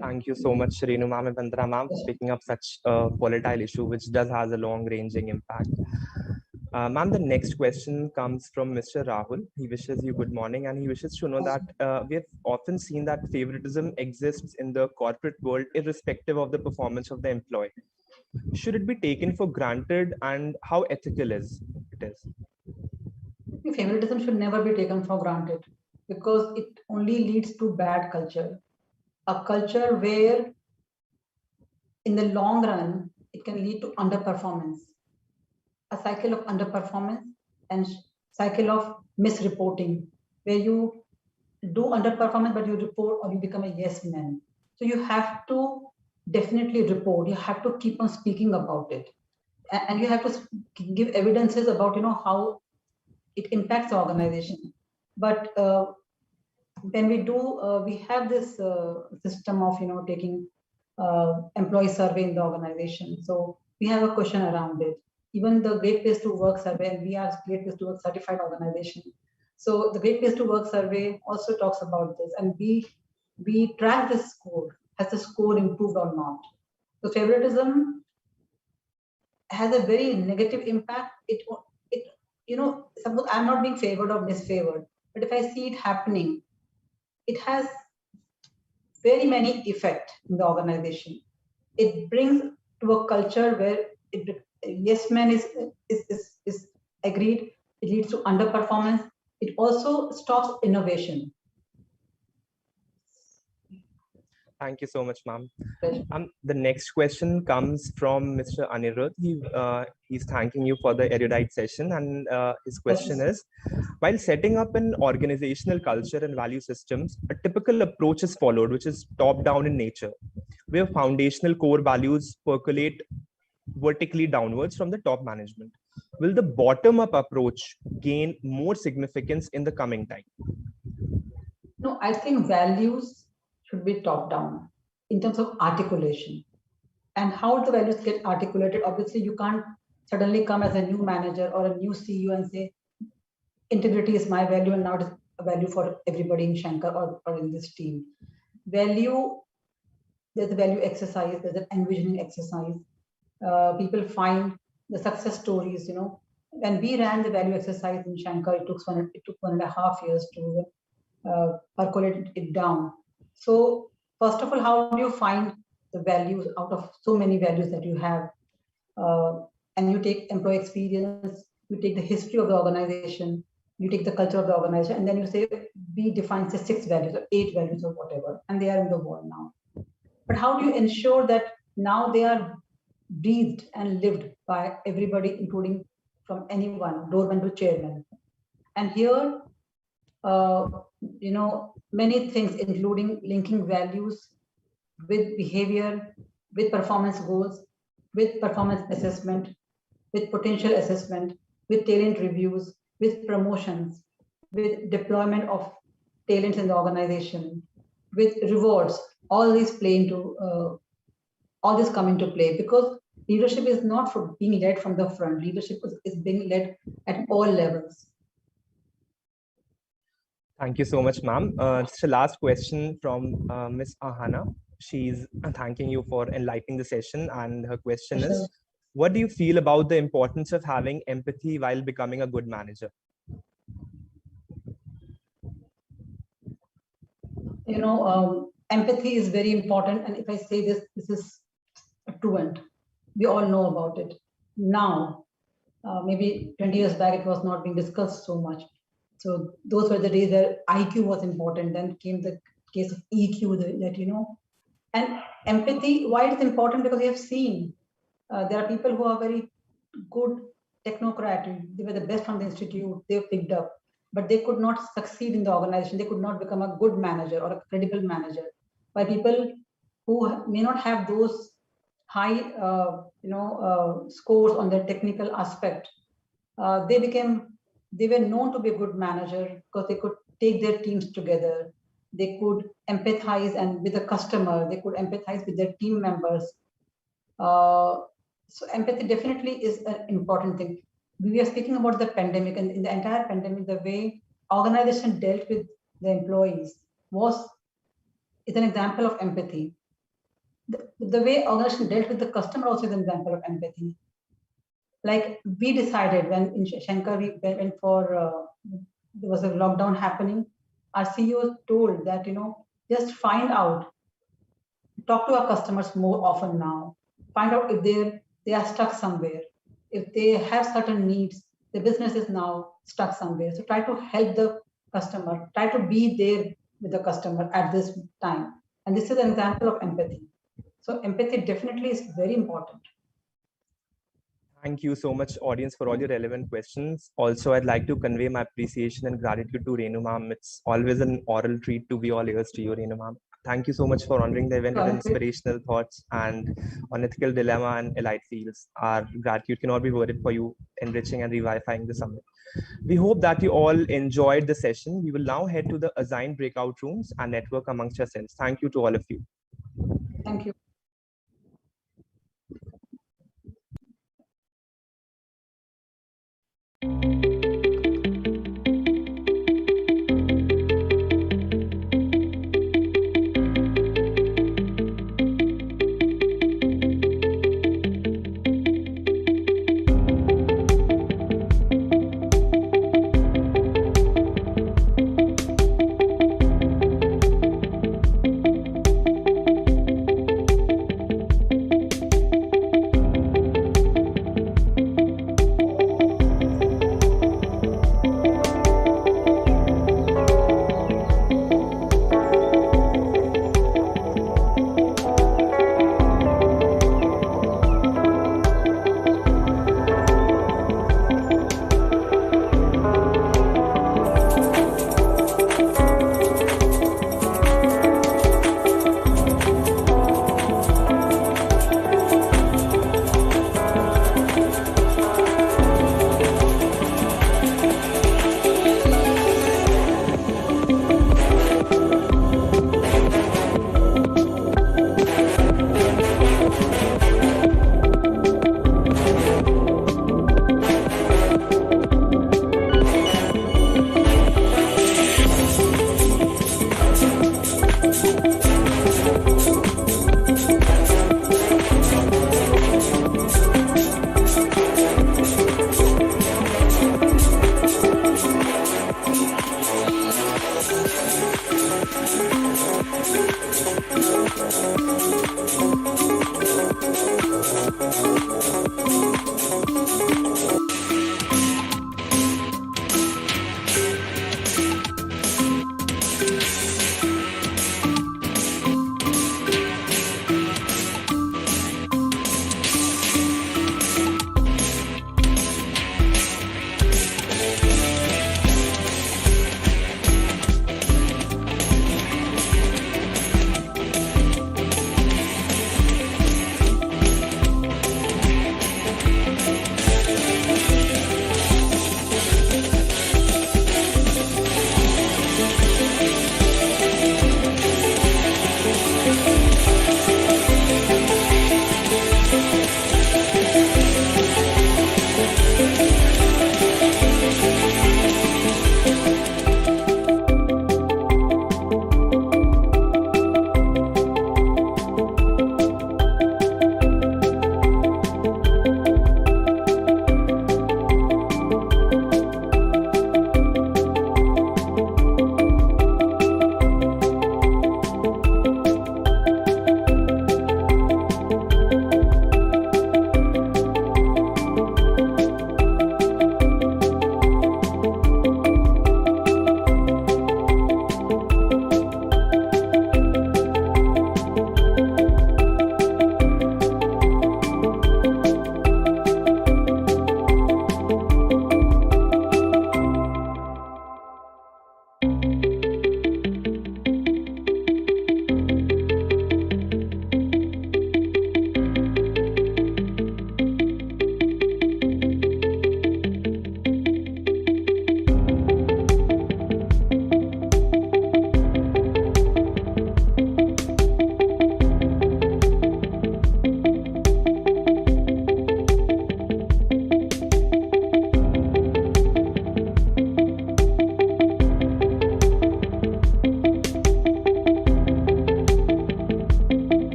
B: Thank you so much, Renu ma'am and Vandana ma'am, for picking up such a volatile issue, which does has a long-ranging impact. Ma'am, the next question comes from Mr. Rahul. He wishes you good morning, and he wishes to know that we have often seen that favoritism exists in the corporate world, irrespective of the performance of the employee. Should it be taken for granted, and how ethical is it?
A: Favoritism should never be taken for granted because it only leads to bad culture. A culture where in the long run, it can lead to underperformance, a cycle of underperformance and cycle of misreporting, where you do underperformance, but you report or you become a yes man. So you have to definitely report. You have to keep on speaking about it. And you have to give evidences about, how it impacts the organization. But when we do, we have this system of, taking employee survey in the organization. So we have a question around it. Even the Great Place to Work survey, and we are Great Place to Work certified organization. So the Great Place to Work survey also talks about this, and we track this score. Has the score improved or not? So favoritism has a very negative impact. Suppose I'm not being favored or misfavored, but if I see it happening, it has very many effect in the organization. It brings to a culture where yes man is agreed. It leads to underperformance. It also stops innovation.
B: Thank you so much, ma'am. The next question comes from Mr. Anirudh. He's thanking you for the erudite session, and his question is, while setting up an organizational culture and value systems, a typical approach is followed, which is top-down in nature, where foundational core values percolate vertically downwards from the top management. Will the bottom-up approach gain more significance in the coming time?
A: No, I think values should be top down in terms of articulation. And how the values get articulated, obviously you can't suddenly come as a new manager or a new CEO and say, integrity is my value and now it's a value for everybody in Shankar or in this team. Value, there's a value exercise, there's an envisioning exercise. People find the success stories, When we ran the value exercise in Shankar, it took 1.5 years to percolate it down. So first of all, how do you find the values out of so many values that you have? And you take employee experience, you take the history of the organization, you take the culture of the organization, and then you say, we define say 6 values or 8 values or whatever, and they are in the wall now. But how do you ensure that now they are breathed and lived by everybody, including from anyone, doorman to chairman? And here, many things, including linking values with behavior, with performance goals, with performance assessment, with potential assessment, with talent reviews, with promotions, with deployment of talents in the organization, with rewards. All these play into, all this come into play, because leadership is not for being led from the front. Leadership is being led at all levels.
B: Thank you so much, ma'am. Just a last question from Ms. Ahana. She's thanking you for enlightening the session, and her question is, what do you feel about the importance of having empathy while becoming a good manager?
A: Empathy is very important, and if I say this is truant. We all know about it. Now, maybe 20 years back, it was not being discussed so much. So those were the days where IQ was important. Then came the case of EQ, And empathy, why it's important? Because we have seen there are people who are very good technocrat. They were the best from the institute. They picked up, but they could not succeed in the organization. They could not become a good manager or a credible manager. By people who may not have those high, scores on their technical aspect, they were known to be a good manager because they could take their teams together. They could empathize and with the customer, they could empathize with their team members. So empathy definitely is an important thing. We are speaking about the pandemic, and in the entire pandemic, the way organization dealt with the employees is an example of empathy. the way organization dealt with the customer also is an example of empathy. Like we decided when in Shankar we went for there was a lockdown happening. Our CEO told that just find out, talk to our customers more often now. Find out if they are stuck somewhere, if they have certain needs. The business is now stuck somewhere. So try to help the customer. Try to be there with the customer at this time. And this is an example of empathy. So empathy definitely is very important.
B: Thank you so much, audience, for all your relevant questions. Also, I'd like to convey my appreciation and gratitude to Renu ma'am. It's always an oral treat to be all ears to you, Renu ma'am. Thank you so much for honoring the event with inspirational thoughts and on ethical dilemma and allied fields. Our gratitude cannot be worded for you enriching and revivifying the summit. We hope that you all enjoyed the session. We will now head to the assigned breakout rooms and network amongst yourselves. Thank you to all of you.
A: Thank you.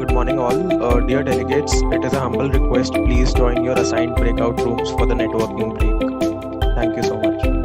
G: Good morning, all. Dear delegates, it is a humble request. Please join your assigned breakout rooms for the networking break. Thank you so much.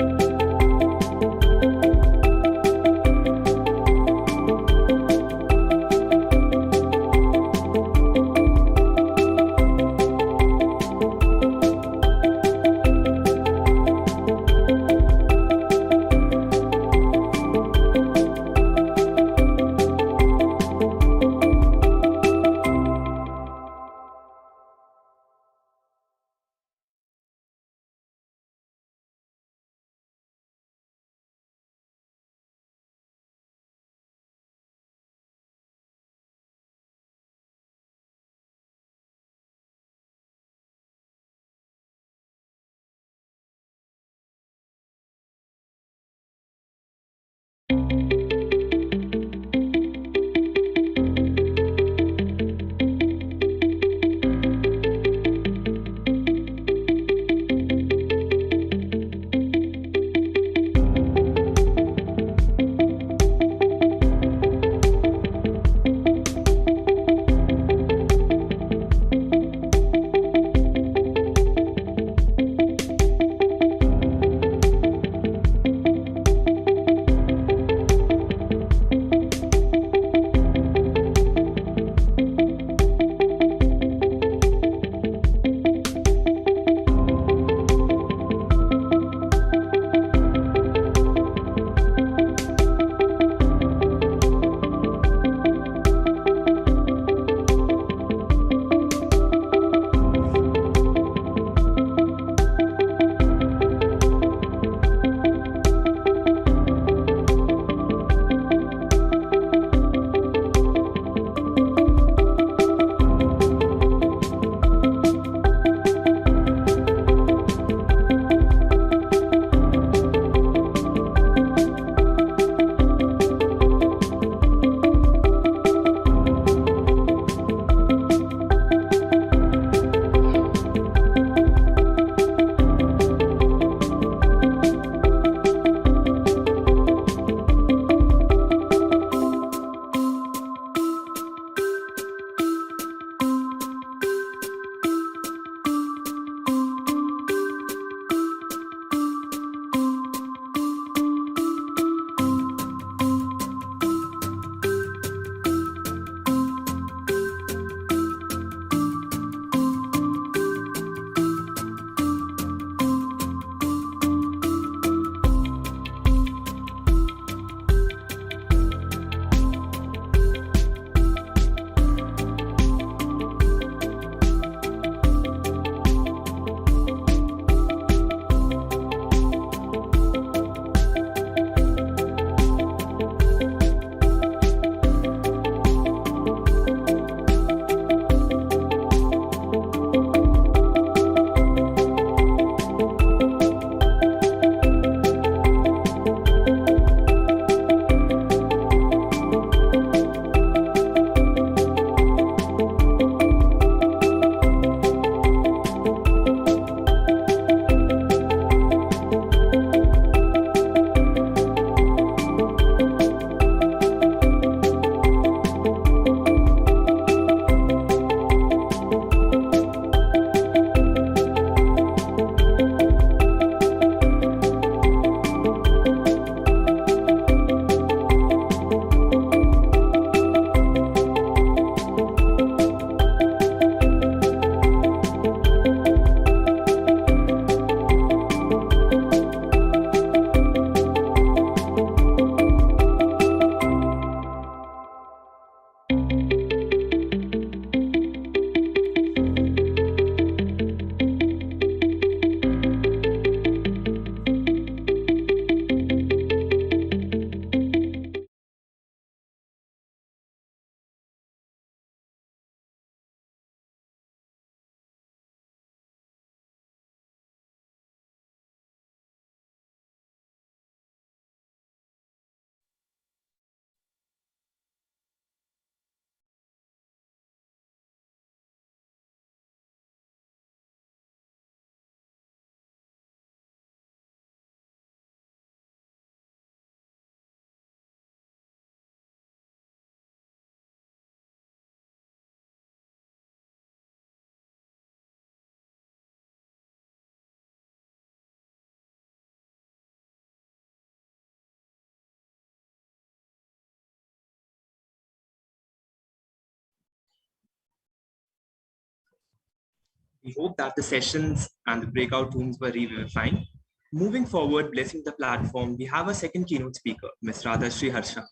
B: We hope that the sessions and the breakout rooms were revivifying. Moving forward, blessing the platform, we have a second keynote speaker, Ms. Radha Sriharsha,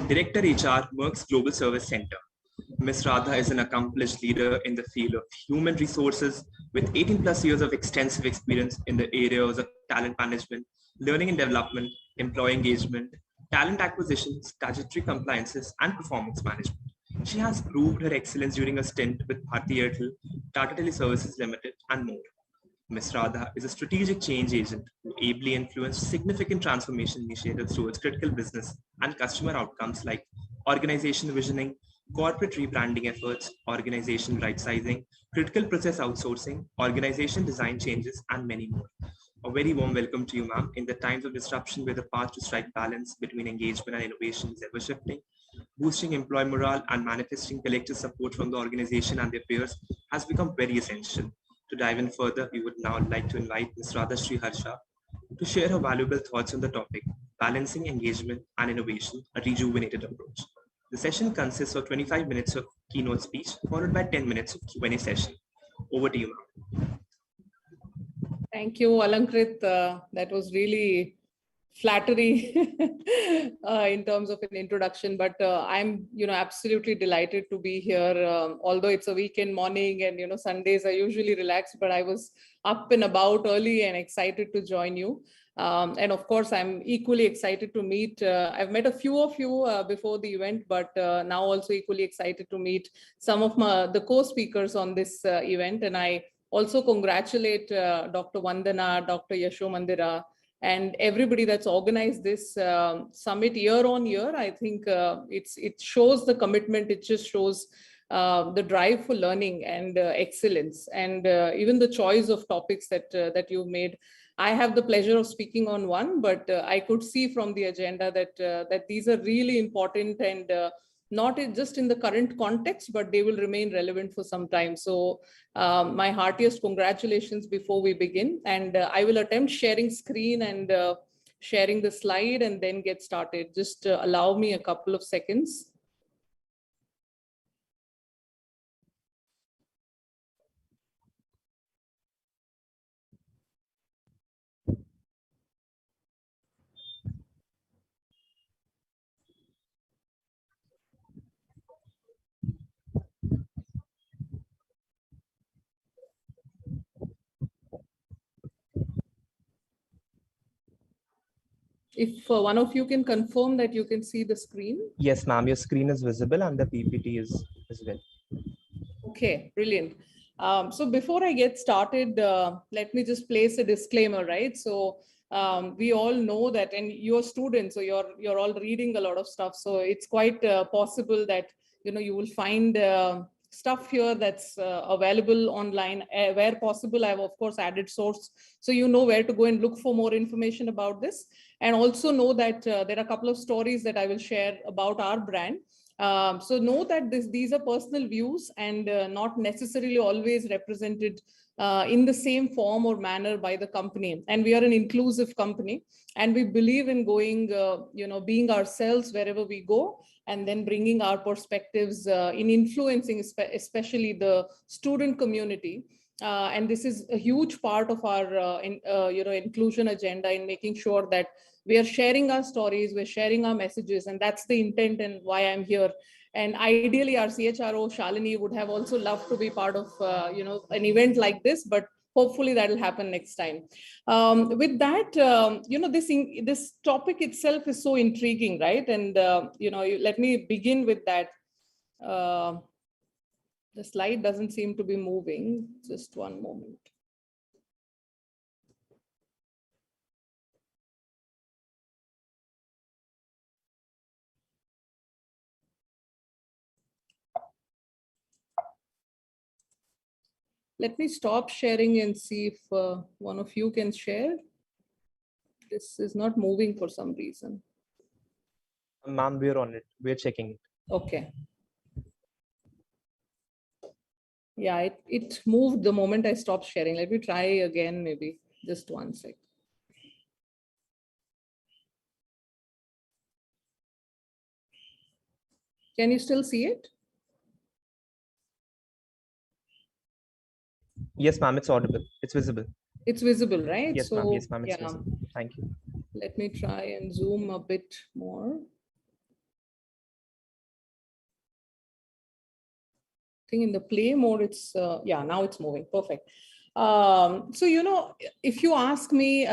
B: Director HR, Merck's Global Service Center. Ms. Radha is an accomplished leader in the field of human resources with 18 plus years of extensive experience in the areas of talent management, learning and development, employee engagement, talent acquisition, statutory compliances, and performance management. She has proved her excellence during a stint with Bharti Airtel, Tata Teleservices Limited, and more. Ms. Radha is a strategic change agent who ably influenced significant transformation initiatives towards critical business and customer outcomes like organization visioning, corporate rebranding efforts, organization right-sizing, critical process outsourcing, organization design changes, and many more. A very warm welcome to you, ma'am. In the times of disruption where the path to strike balance between engagement and innovation is ever shifting, boosting employee morale and manifesting collective support from the organization and their peers has become very essential. To dive in further, we would now like to invite Ms. Radha Sriharsha to share her valuable thoughts on the topic, balancing engagement and innovation, a rejuvenated approach. The session consists of 25 minutes of keynote speech, followed by 10 minutes of Q&A session. Over to you, ma'am.
H: Thank you, Alankrit. That was really flattery in terms of an introduction, but I'm absolutely delighted to be here. Although it's a weekend morning and Sundays are usually relaxed, but I was up and about early and excited to join you. And of course, I'm equally excited to meet. I've met a few of you before the event, but now also equally excited to meet some of the co-speakers on this event. And I also congratulate Dr. Vandana, Dr. Yashomandira, and everybody that's organized this summit year on year. I think it shows the commitment. It just shows the drive for learning and excellence, and even the choice of topics that you've made. I have the pleasure of speaking on one, but I could see from the agenda that these are really important and not just in the current context, but they will remain relevant for some time. So my heartiest congratulations before we begin. And I will attempt sharing screen and sharing the slide and then get started. Just allow me a couple of seconds. If one of you can confirm that you can see the screen.
B: Yes, ma'am, your screen is visible and the PPT is as well.
H: Okay, brilliant. So before I get started, let me just place a disclaimer, right? So we all know that, and you're students, so you're all reading a lot of stuff. So it's quite possible that you will find stuff here that's available online. Where possible, I've of course added source, so you know where to go and look for more information about this. And also know that there are a couple of stories that I will share about our brand. So know that these are personal views and not necessarily always represented in the same form or manner by the company. And we are an inclusive company, and we believe in going, being ourselves wherever we go, and then bringing our perspectives in influencing, especially the student community. And this is a huge part of our, inclusion agenda, in making sure that we are sharing our stories, we're sharing our messages, and that's the intent and why I'm here. And ideally, our CHRO, Shalini, would have also loved to be part of, an event like this, but hopefully that'll happen next time. With that, this topic itself is so intriguing, right? And, let me begin with that. The slide doesn't seem to be moving. Just one moment. Let me stop sharing and see if one of you can share. This is not moving for some reason.
B: Ma'am, we're on it. We're checking it.
H: Okay. Yeah, it moved the moment I stopped sharing. Let me try again, maybe. Just one sec. Can you still see it?
B: Yes, ma'am, it's audible. It's visible.
H: It's visible, right?
B: Yes, ma'am. Yes, ma'am, it's
H: yeah.
B: visible. Thank you.
H: Let me try and zoom a bit more. I think in the play mode, it's, yeah, now it's moving. Perfect. So, you know, if you ask me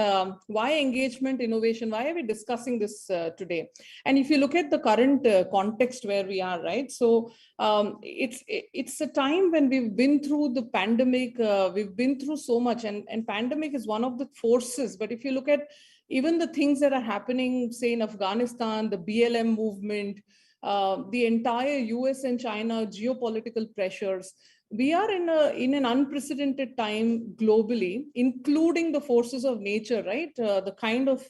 H: why engagement innovation, why are we discussing this today? And if you look at the current context where we are, right? So it's a time when we've been through the pandemic, we've been through so much, and pandemic is one of the forces. But if you look at even the things that are happening, say in Afghanistan, the BLM movement, the entire US and China geopolitical pressures, we are in an unprecedented time globally, including the forces of nature, right? The kind of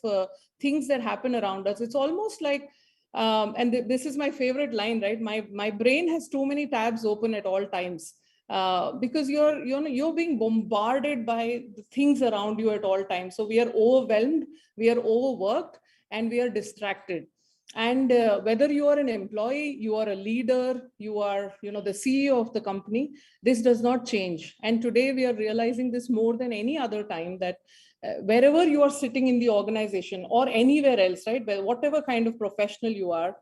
H: things that happen around us. It's almost like, and this is my favorite line, right? My brain has too many tabs open at all times. Because you're being bombarded by the things around you at all times. So we are overwhelmed, we are overworked, and we are distracted. And whether you are an employee, you are a leader, you are, you know, the CEO of the company, this does not change. And today we are realizing this more than any other time, that wherever you are sitting in the organization or anywhere else, right, whatever kind of professional you are,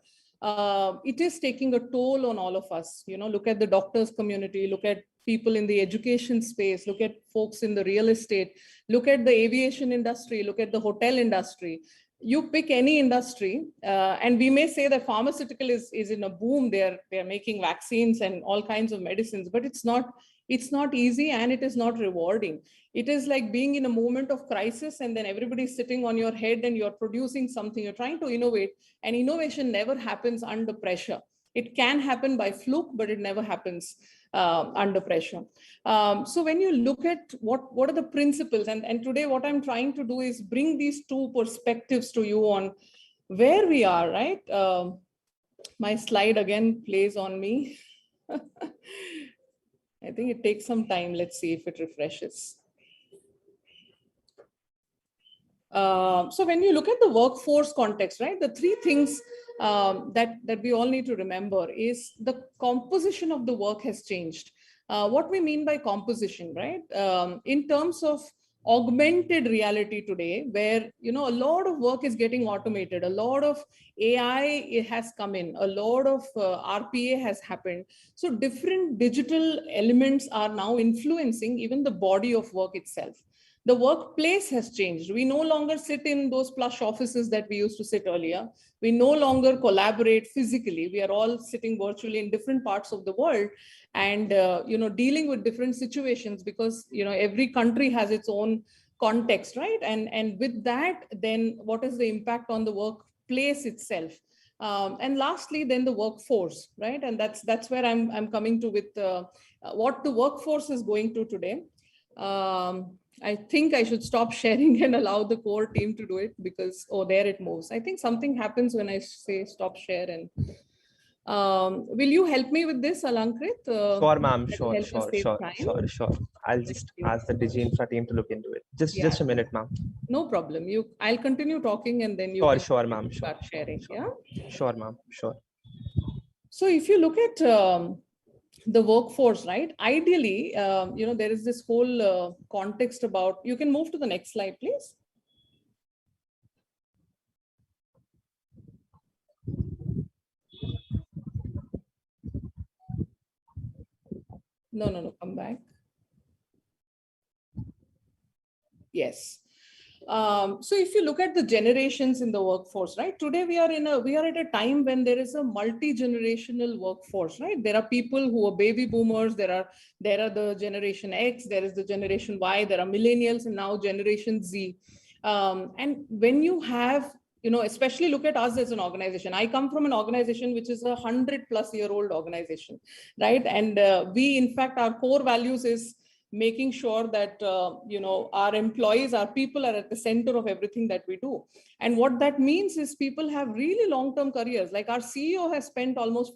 H: it is taking a toll on all of us. You know, look at the doctors community, look at people in the education space, look at folks in the real estate, look at the aviation industry, look at the hotel industry. You pick any industry, and we may say that pharmaceutical is in a boom. They're making vaccines and all kinds of medicines, but it's not easy, and it is not rewarding. It is like being in a moment of crisis, and then everybody's sitting on your head and you're producing something, you're trying to innovate, and innovation never happens under pressure. It can happen by fluke, but it never happens under pressure. So when you look at what are the principles, and today what I'm trying to do is bring these two perspectives to you on where we are, right? My slide again plays on me. I think it takes some time. Let's see if it refreshes. So when you look at the workforce context, right, the three things that we all need to remember is the composition of the work has changed. What we mean by composition, right? In terms of augmented reality today, where, you know, a lot of work is getting automated, a lot of AI has come in, a lot of RPA has happened. So different digital elements are now influencing even the body of work itself. The workplace has changed. We no longer sit in those plush offices that we used to sit earlier. We no longer collaborate physically. We are all sitting virtually in different parts of the world, and you know, dealing with different situations, because, you know, every country has its own context, right? And with that, then what is the impact on the workplace itself? And lastly, then the workforce, right? And that's where I'm coming to with what the workforce is going to today. I think I should stop sharing and allow the core team to do it, because, oh, there it moves. I think something happens when I say stop share. And will you help me with this, Alankrit?
B: Sure, ma'am. Sure. I'll just ask the Digi Infra team to look into it. Just a minute, ma'am.
H: No problem. I'll continue talking, and then you
B: sure, ma'am.
H: Start sharing. Yeah.
B: Sure, ma'am. Sure.
H: So if you look at the workforce, right? Ideally, you know, there is this whole context about, you can move to the next slide, please. No, come back. Yes. So if you look at the generations in the workforce, right? Today we are at a time when there is a multi-generational workforce, right? There are people who are baby boomers, there are the generation X, there is the generation Y, there are millennials, and now generation Z. And when you have, you know, especially look at us as an organization. I come from an organization which is 100-plus-year-old organization, right? And we, in fact, our core values is making sure that, you know, our employees, our people are at the center of everything that we do. And what that means is people have really long-term careers. Like our CEO has spent almost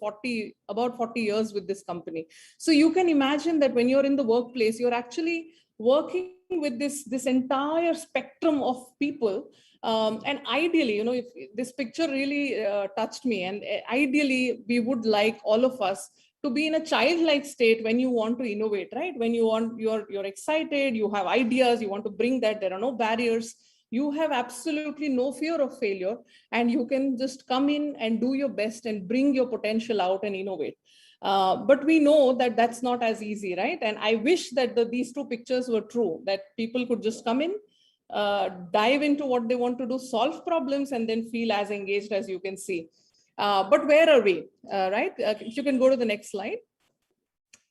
H: about 40 years with this company. So you can imagine that when you're in the workplace, you're actually working with this entire spectrum of people. And ideally, you know, if this picture really touched me, and ideally we would like all of us to be in a childlike state when you want to innovate, right? When you're excited, you have ideas, you want to bring that, there are no barriers, you have absolutely no fear of failure, and you can just come in and do your best and bring your potential out and innovate. But we know that that's not as easy, right? And I wish that these two pictures were true, that people could just come in, dive into what they want to do, solve problems, and then feel as engaged as you can see. But where are we, right? If you can go to the next slide.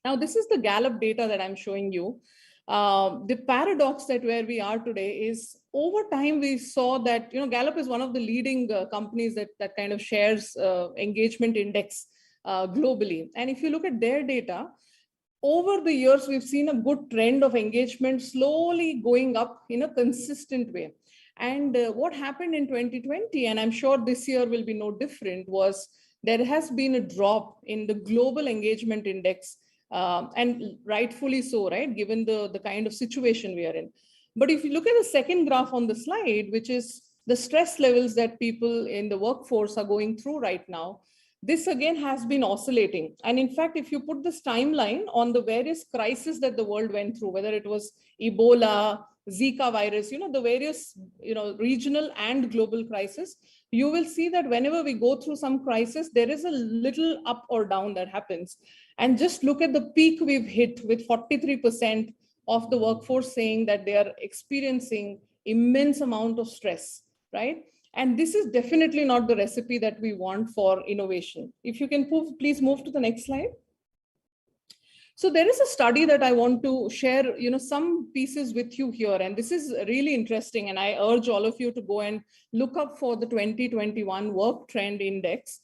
H: Now, this is the Gallup data that I'm showing you. The paradox that where we are today is, over time we saw that, Gallup is one of the leading companies that kind of shares engagement index globally. And if you look at their data, over the years, we've seen a good trend of engagement slowly going up in a consistent way. And what happened in 2020, and I'm sure this year will be no different, was there has been a drop in the global engagement index, and rightfully so, right, given the kind of situation we are in. But if you look at the second graph on the slide, which is the stress levels that people in the workforce are going through right now, this again has been oscillating. And in fact, if you put this timeline on the various crises that the world went through, whether it was Ebola, Zika virus, the various, regional and global crisis, you will see that whenever we go through some crisis, there is a little up or down that happens. And just look at the peak we've hit, with 43% of the workforce saying that they are experiencing immense amount of stress, right? And this is definitely not the recipe that we want for innovation. If you can please move to the next slide. So there is a study that I want to share, some pieces with you here. And this is really interesting. And I urge all of you to go and look up for the 2021 Work Trend Index.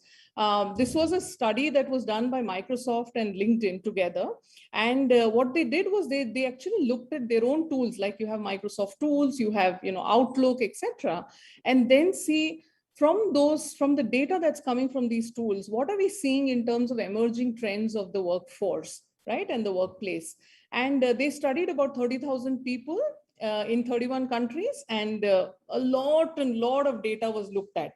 H: This was a study that was done by Microsoft and LinkedIn together. And what they did was they actually looked at their own tools, like you have Microsoft tools, you have, Outlook, etc. And then see from the data that's coming from these tools, what are we seeing in terms of emerging trends of the workforce, right, and the workplace. And they studied about 30,000 people in 31 countries, and a lot of data was looked at.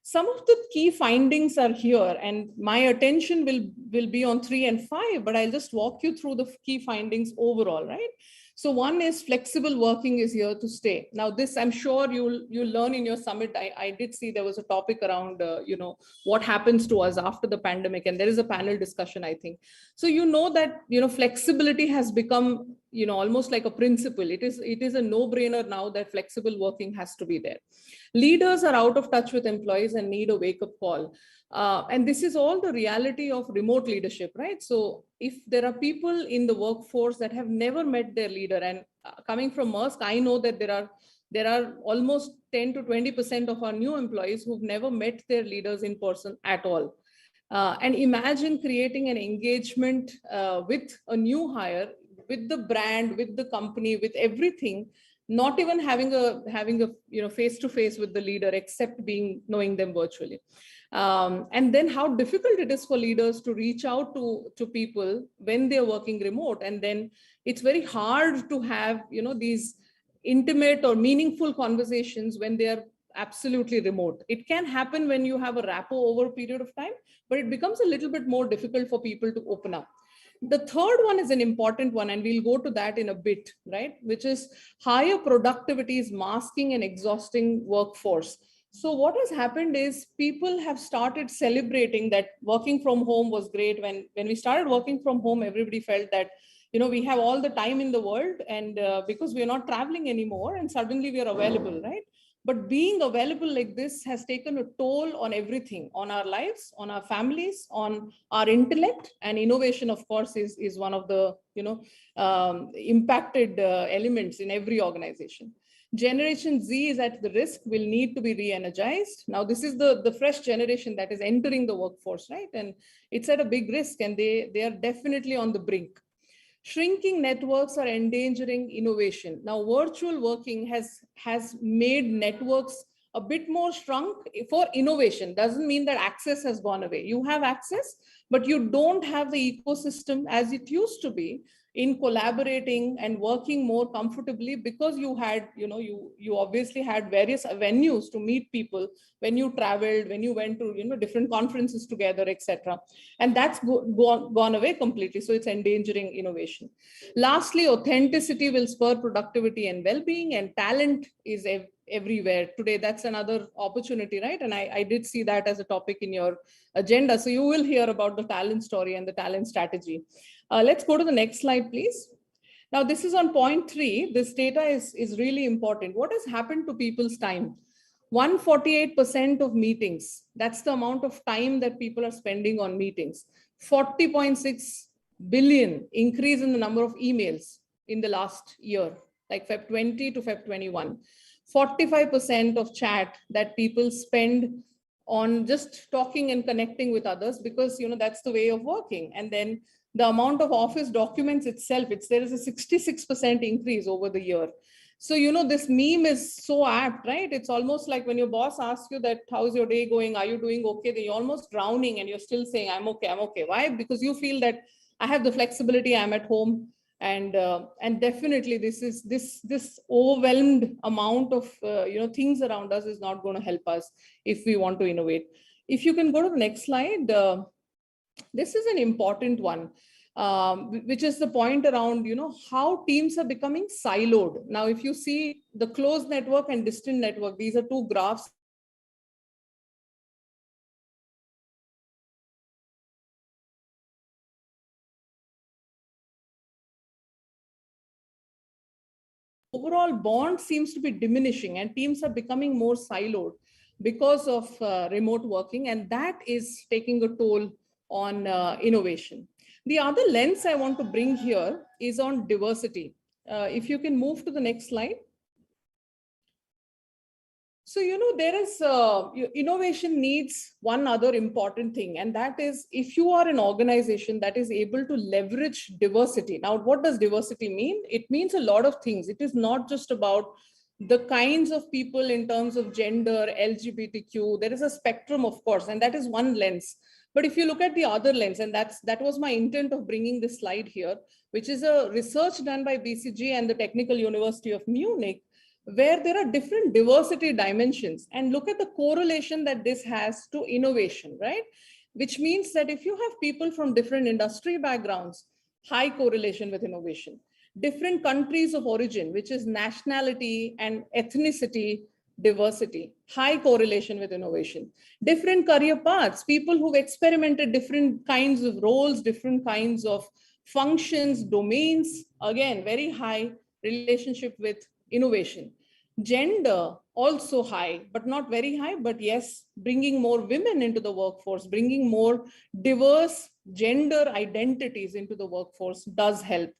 H: Some of the key findings are here, and my attention will be on 3 and 5, but I'll just walk you through the key findings overall, right? So one is flexible working is here to stay. Now this, I'm sure you'll learn in your summit. I did see there was a topic around, what happens to us after the pandemic, and there is a panel discussion, I think. So that, flexibility has become, almost like a principle. It is a no-brainer now that flexible working has to be there. Leaders are out of touch with employees and need a wake-up call. And this is all the reality of remote leadership, right? So if there are people in the workforce that have never met their leader, and coming from Maersk, I know that there are almost 10 to 20% of our new employees who've never met their leaders in person at all. And imagine creating an engagement with a new hire, with the brand, with the company, with everything, not even having a face-to-face with the leader, except knowing them virtually. And then how difficult it is for leaders to reach out to people when they're working remote. And then it's very hard to have, these intimate or meaningful conversations when they are absolutely remote. It can happen when you have a rapport over a period of time, but it becomes a little bit more difficult for people to open up. The third one is an important one, and we'll go to that in a bit, right? Which is higher productivity is masking an exhausting workforce. So what has happened is people have started celebrating that working from home was great. When we started working from home, everybody felt that, we have all the time in the world, and because we're not traveling anymore, and suddenly we are available, right? But being available like this has taken a toll on everything, on our lives, on our families, on our intellect, and innovation, of course, is one of the, impacted elements in every organization. Generation Z is at the risk, will need to be re-energized. Now, this is the fresh generation that is entering the workforce, right? And it's at a big risk, and they are definitely on the brink. Shrinking networks are endangering innovation. Now, virtual working has made networks a bit more shrunk for innovation. Doesn't mean that access has gone away. You have access, but you don't have the ecosystem as it used to be in collaborating and working more comfortably, because you had, you obviously had various venues to meet people when you traveled, when you went to, different conferences together, etc. And that's gone away completely. So it's endangering innovation. Lastly, authenticity will spur productivity and well-being, and talent is everywhere today. That's another opportunity, right? And I did see that as a topic in your agenda. So you will hear about the talent story and the talent strategy. Let's go to the next slide, please. Now, this is on point 3. This data is really important. What has happened to people's time? 148% of meetings. That's the amount of time that people are spending on meetings. 40.6 billion increase in the number of emails in the last year, like Feb 20 to Feb 21. 45% of chat that people spend on just talking and connecting with others, because that's the way of working. And then the amount of office documents itself, there is a 66% increase over the year. So, this meme is so apt, right? It's almost like when your boss asks you that, how's your day going? Are you doing okay? Then you're almost drowning and you're still saying, I'm okay, I'm okay. Why? Because you feel that I have the flexibility, I'm at home. And definitely this overwhelmed amount of, things around us is not going to help us if we want to innovate. If you can go to the next slide. This is an important one, which is the point around, how teams are becoming siloed. Now, if you see the closed network and distant network, these are two graphs. Overall bond seems to be diminishing and teams are becoming more siloed because of remote working, and that is taking a toll on innovation. The other lens I want to bring here is on diversity. If you can move to the next slide. So, there is innovation needs one other important thing, and that is if you are an organization that is able to leverage diversity. Now, what does diversity mean? It means a lot of things. It is not just about the kinds of people in terms of gender, LGBTQ. There is a spectrum, of course, and that is one lens. But if you look at the other lens, and that was my intent of bringing this slide here, which is a research done by BCG and the Technical University of Munich, where there are different diversity dimensions, and look at the correlation that this has to innovation, right? Which means that if you have people from different industry backgrounds, high correlation with innovation. Different countries of origin, which is nationality and ethnicity diversity, high correlation with innovation. Different career paths, people who've experimented different kinds of roles, different kinds of functions, domains, again, very high relationship with innovation. Gender, also high, but not very high, but yes, bringing more women into the workforce, bringing more diverse gender identities into the workforce does help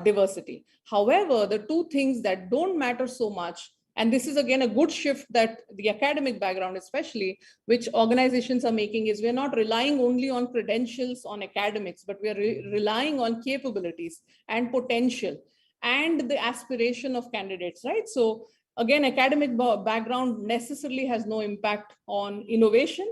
H: diversity. However, the two things that don't matter so much, and this is again a good shift that the academic background especially, which organizations are making, is we're not relying only on credentials, on academics, but we're relying on capabilities and potential and the aspiration of candidates, right? So again, academic background necessarily has no impact on innovation.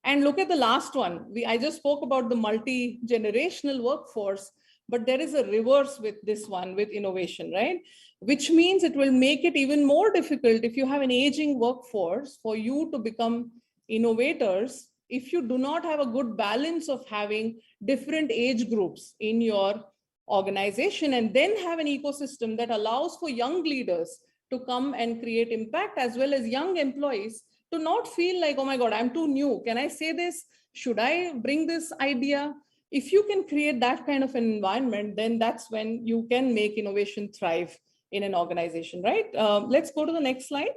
H: And look at the last one. I just spoke about the multi-generational workforce, but there is a reverse with this one, with innovation, right? Which means it will make it even more difficult if you have an aging workforce for you to become innovators, if you do not have a good balance of having different age groups in your organization, and then have an ecosystem that allows for young leaders to come and create impact, as well as young employees to not feel like, oh my God, I'm too new. Can I say this? Should I bring this idea? If you can create that kind of an environment, then that's when you can make innovation thrive in an organization, right? Let's go to the next slide.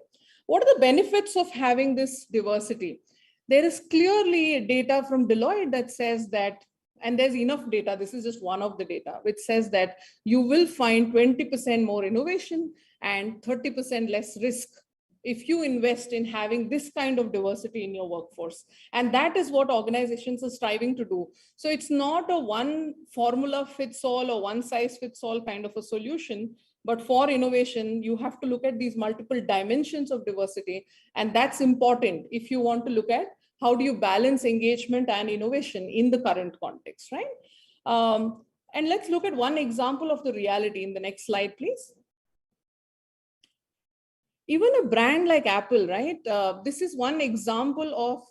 H: What are the benefits of having this diversity? There is clearly data from Deloitte that says that, and there's enough data, this is just one of the data, which says that you will find 20% more innovation and 30% less risk if you invest in having this kind of diversity in your workforce. And that is what organizations are striving to do. So it's not a one formula fits all or one size fits all kind of a solution, but for innovation, you have to look at these multiple dimensions of diversity. And that's important if you want to look at how do you balance engagement and innovation in the current context, right? And let's look at one example of the reality in the next slide, please. Even a brand like Apple, right? This is one example of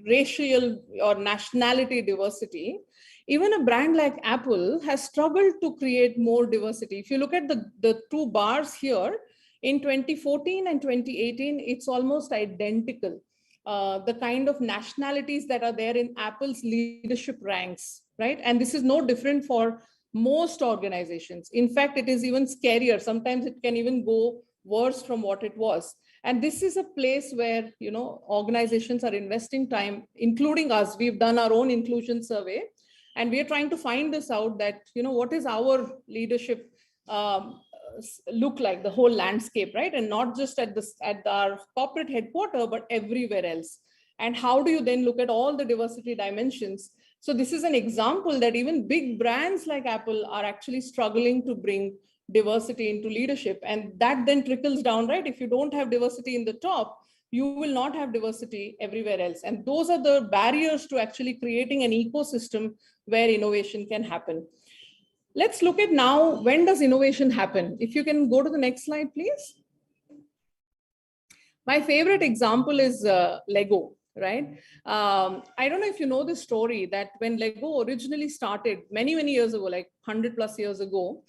H: racial or nationality diversity. Even a brand like Apple has struggled to create more diversity. If you look at the two bars here, in 2014 and 2018, it's almost identical. The kind of nationalities that are there in Apple's leadership ranks, right? And this is no different for most organizations. In fact, it is even scarier. Sometimes it can even go worse from what it was. And this is a place where, you know, organizations are investing time, including us. We've done our own inclusion survey, and we are trying to find this out, that, you know, what is our leadership look like, the whole landscape, right? And not just at our corporate headquarters, but everywhere else. And how do you then look at all the diversity dimensions? So this is an example that even big brands like Apple are actually struggling to bring diversity into leadership. And that then trickles down, right? If you don't have diversity in the top, you will not have diversity everywhere else. And those are the barriers to actually creating an ecosystem where innovation can happen. Let's look at now, when does innovation happen? If you can go to the next slide, please. My favorite example is Lego, right? I don't know if you know the story that when Lego originally started many, many years ago, like 100+ years ago,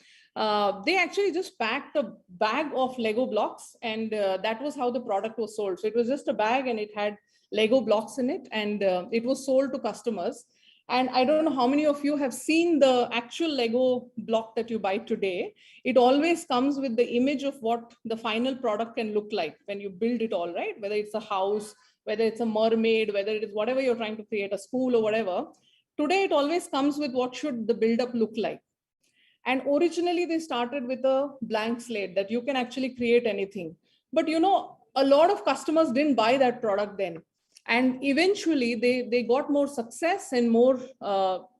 H: they actually just packed a bag of Lego blocks, and that was how the product was sold. So it was just a bag and it had Lego blocks in it, and it was sold to customers. And I don't know how many of you have seen the actual Lego block that you buy today. It always comes with the image of what the final product can look like when you build it all, right? Whether it's a house, whether it's a mermaid, whether it is whatever you're trying to create, a school or whatever. Today, it always comes with what should the build-up look like. And originally they started with a blank slate that you can actually create anything. But, you know, a lot of customers didn't buy that product then. And eventually they got more success and more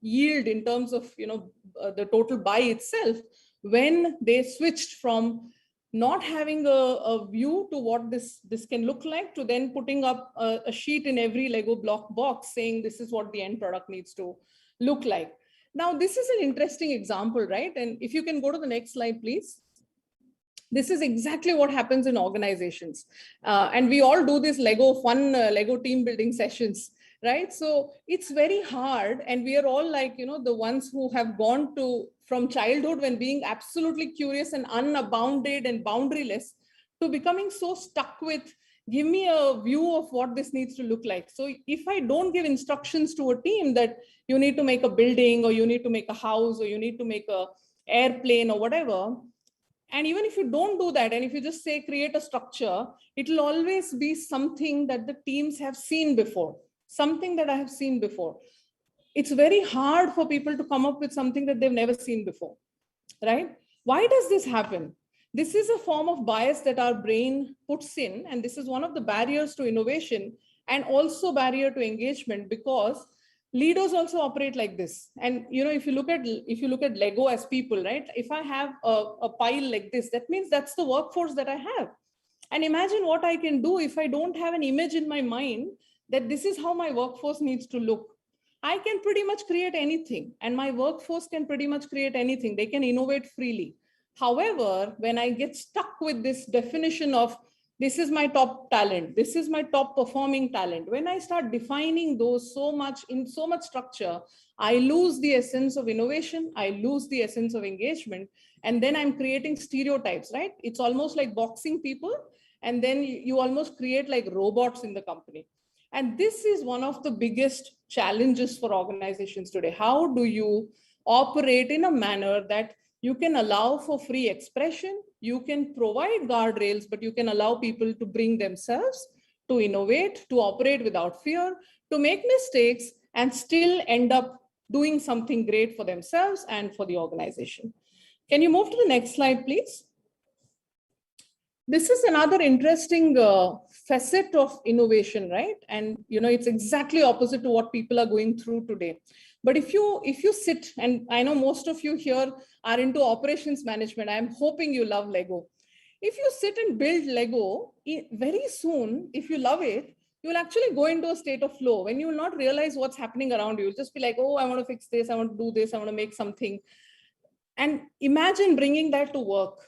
H: yield in terms of, you know, the total buy itself, when they switched from not having a view to what this can look like, to then putting up a sheet in every Lego block box saying this is what the end product needs to look like. Now, this is an interesting example, right? And if you can go to the next slide, please. This is exactly what happens in organizations. And we all do this fun Lego team building sessions, right? So it's very hard. And we are all like, you know, the ones who have gone from childhood when being absolutely curious and unbounded and boundaryless, to becoming so stuck with, give me a view of what this needs to look like. So if I don't give instructions to a team that you need to make a building, or you need to make a house, or you need to make a airplane or whatever, and even if you don't do that, and if you just say create a structure, it will always be something that the teams have seen before, something that I have seen before. It's very hard for people to come up with something that they've never seen before, right? Why does this happen? This is a form of bias that our brain puts in, and this is one of the barriers to innovation and also barrier to engagement, because leaders also operate like this. And, you know, if you look at Lego as people, right? If I have a pile like this, that means that's the workforce that I have. And imagine what I can do if I don't have an image in my mind that this is how my workforce needs to look. I can pretty much create anything, and my workforce can pretty much create anything. They can innovate freely. However, when I get stuck with this definition of this is my top talent, this is my top performing talent, when I start defining those so much structure, I lose the essence of innovation, I lose the essence of engagement, and then I'm creating stereotypes, right? It's almost like boxing people, and then you almost create like robots in the company. And this is one of the biggest challenges for organizations today. How do you operate in a manner that you can allow for free expression, you can provide guardrails, but you can allow people to bring themselves, to innovate, to operate without fear, to make mistakes, and still end up doing something great for themselves and for the organization. Can you move to the next slide, please? This is another interesting facet of innovation, right? And, you know, it's exactly opposite to what people are going through today. But if you sit, and I know most of you here are into operations management, I'm hoping you love Lego. If you sit and build Lego, very soon, if you love it, you will actually go into a state of flow when you will not realize what's happening around you. You'll just be like, oh, I want to fix this, I want to do this, I want to make something. And imagine bringing that to work.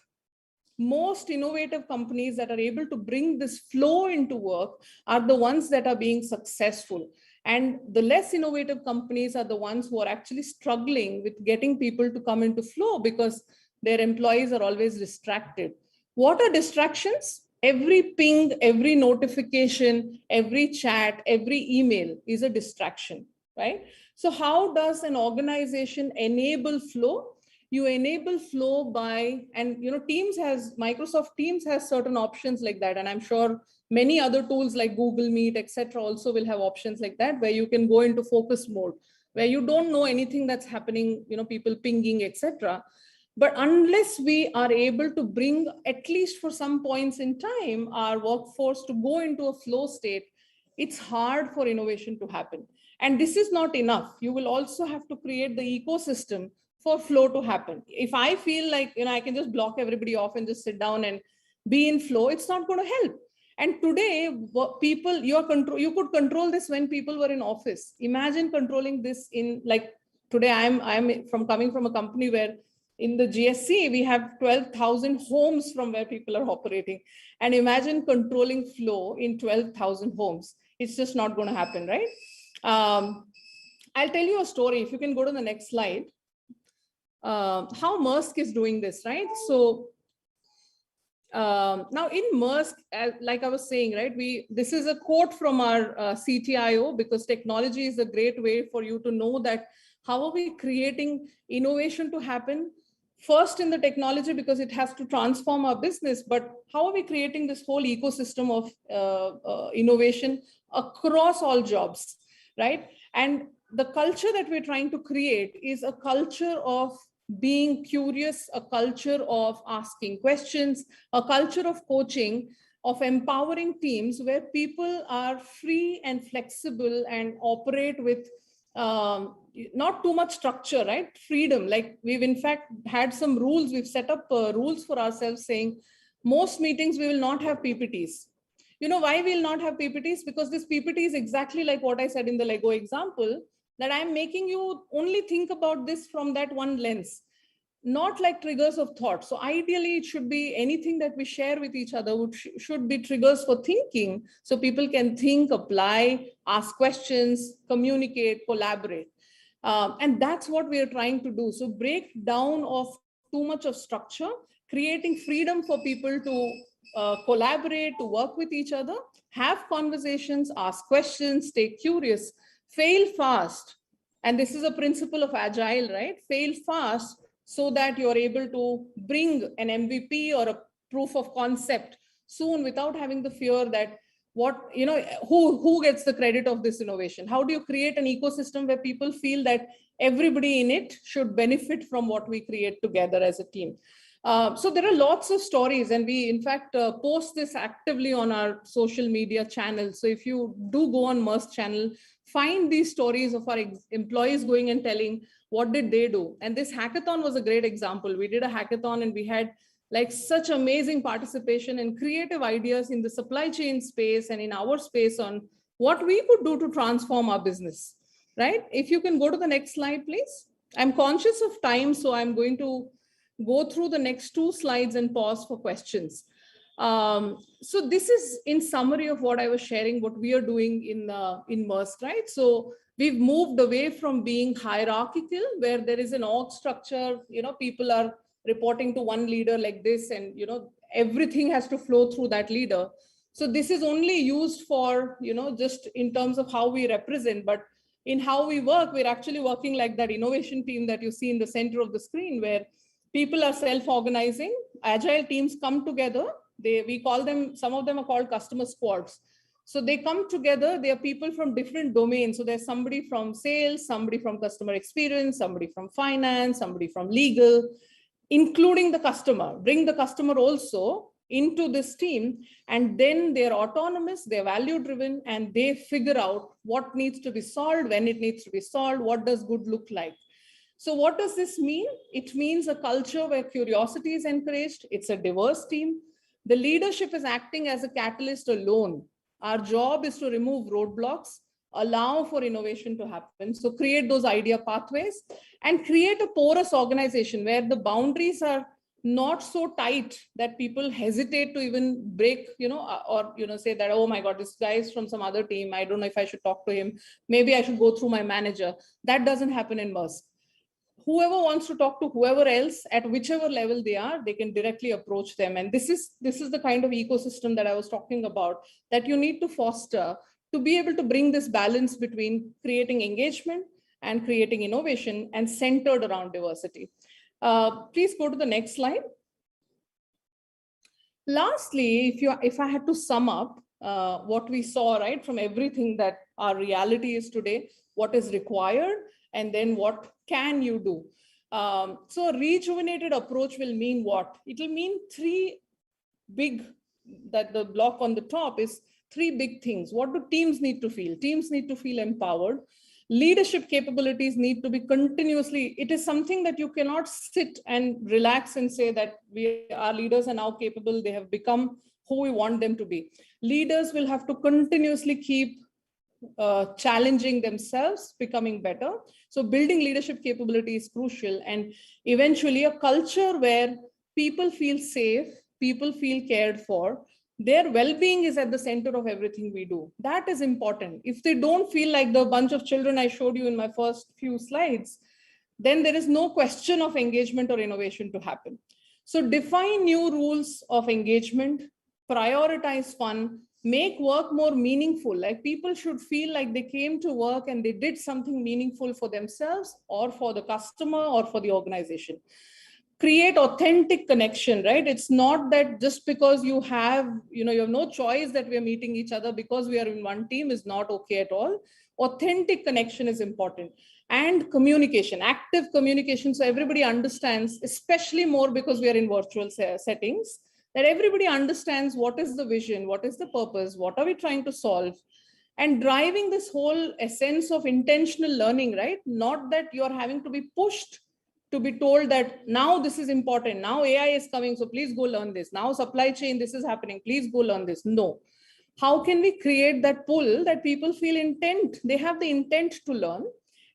H: Most innovative companies that are able to bring this flow into work are the ones that are being successful. And the less innovative companies are the ones who are actually struggling with getting people to come into flow because their employees are always distracted. What are distractions? Every ping, every notification, every chat, every email is a distraction, right? So how does an organization enable flow? You enable flow by, and Microsoft Teams has certain options like that. And I'm sure many other tools like Google Meet, etc., also will have options like that, where you can go into focus mode, where you don't know anything that's happening, people pinging, etc. But unless we are able to bring, at least for some points in time, our workforce to go into a flow state, it's hard for innovation to happen. And this is not enough. You will also have to create the ecosystem for flow to happen. If I feel like, I can just block everybody off and just sit down and be in flow, it's not going to help. And today, people, you could control this when people were in office. Imagine controlling this in, like, today I'm coming from a company where in the GSC, we have 12,000 homes from where people are operating. And imagine controlling flow in 12,000 homes. It's just not going to happen, right? I'll tell you a story. If you can go to the next slide. How Maersk is doing this, right? So now in Maersk, like I was saying, right, this is a quote from our CTIO, because technology is a great way for you to know that how are we creating innovation to happen first in the technology, because it has to transform our business, but how are we creating this whole ecosystem of innovation across all jobs, right? And the culture that we're trying to create is a culture of being curious, a culture of asking questions, a culture of coaching, of empowering teams where people are free and flexible and operate with not too much structure, right? Freedom. Like we've in fact had some rules. We've set up rules for ourselves saying most meetings we will not have PPTs. You know why we'll not have PPTs? Because this PPT is exactly like what I said in the Lego example, that I'm making you only think about this from that one lens, not like triggers of thought. So ideally, it should be anything that we share with each other should be triggers for thinking, so people can think, apply, ask questions, communicate, collaborate. And that's what we are trying to do. So break down of too much of structure, creating freedom for people to collaborate, to work with each other, have conversations, ask questions, stay curious, fail fast. And this is a principle of agile, right? Fail fast so that you're able to bring an MVP or a proof of concept soon without having the fear that who gets the credit of this innovation? How do you create an ecosystem where people feel that everybody in it should benefit from what we create together as a team? So there are lots of stories, and we in fact post this actively on our social media channels. So if you do go on Maersk channel, find these stories of our employees going and telling what did they do. And this hackathon was a great example. We did a hackathon and we had like such amazing participation and creative ideas in the supply chain space and in our space on what we could do to transform our business, right? If you can go to the next slide, please. I'm conscious of time, so I'm going to go through the next 2 slides and pause for questions. So this is in summary of what I was sharing, what we are doing in Maersk, right? So we've moved away from being hierarchical, where there is an org structure, people are reporting to one leader like this, and everything has to flow through that leader. So this is only used for, just in terms of how we represent, but in how we work, we're actually working like that innovation team that you see in the center of the screen, where people are self-organizing. Agile teams come together. We call them, some of them are called customer squads. So they come together, they are people from different domains. So there's somebody from sales, somebody from customer experience, somebody from finance, somebody from legal, including the customer. Bring the customer also into this team, and then they're autonomous, they're value driven, and they figure out what needs to be solved, when it needs to be solved, what does good look like. So what does this mean? It means a culture where curiosity is encouraged. It's a diverse team. The leadership is acting as a catalyst alone. Our job is to remove roadblocks, allow for innovation to happen. So create those idea pathways and create a porous organization where the boundaries are not so tight that people hesitate to even break, or, say that, oh my God, this guy is from some other team. I don't know if I should talk to him. Maybe I should go through my manager. That doesn't happen in Maersk. Whoever wants to talk to whoever else at whichever level they are, they can directly approach them. And this is the kind of ecosystem that I was talking about, that you need to foster to be able to bring this balance between creating engagement and creating innovation and centered around diversity. Please go to the next slide. Lastly, if I had to sum up what we saw, right, from everything that our reality is today, what is required, and then what can you do? So a rejuvenated approach will mean what? It will mean three big, that the block on the top is three big things. What do teams need to feel? Teams need to feel empowered. Leadership capabilities need to be continuously, it is something that you cannot sit and relax and say that our leaders are now capable, they have become who we want them to be. Leaders will have to continuously keep challenging themselves, becoming better. So building leadership capability is crucial, and eventually a culture where people feel safe, people feel cared for, their well-being is at the center of everything we do. That is important. If they don't feel like the bunch of children I showed you in my first few slides, then there is no question of engagement or innovation to happen. So define new rules of engagement, prioritize fun, make work more meaningful. Like people should feel like they came to work and they did something meaningful for themselves or for the customer or for the organization. Create authentic connection, right? It's not that just because you have no choice that we are meeting each other because we are in one team is not okay at all. Authentic connection is important. And communication, active communication. So everybody understands, especially more because we are in virtual settings, that everybody understands what is the vision, what is the purpose, what are we trying to solve, and driving this whole essence of intentional learning, right? Not that you're having to be pushed to be told that now this is important, now AI is coming, so please go learn this. Now supply chain, this is happening, please go learn this. No. How can we create that pull that people feel intent? They have the intent to learn.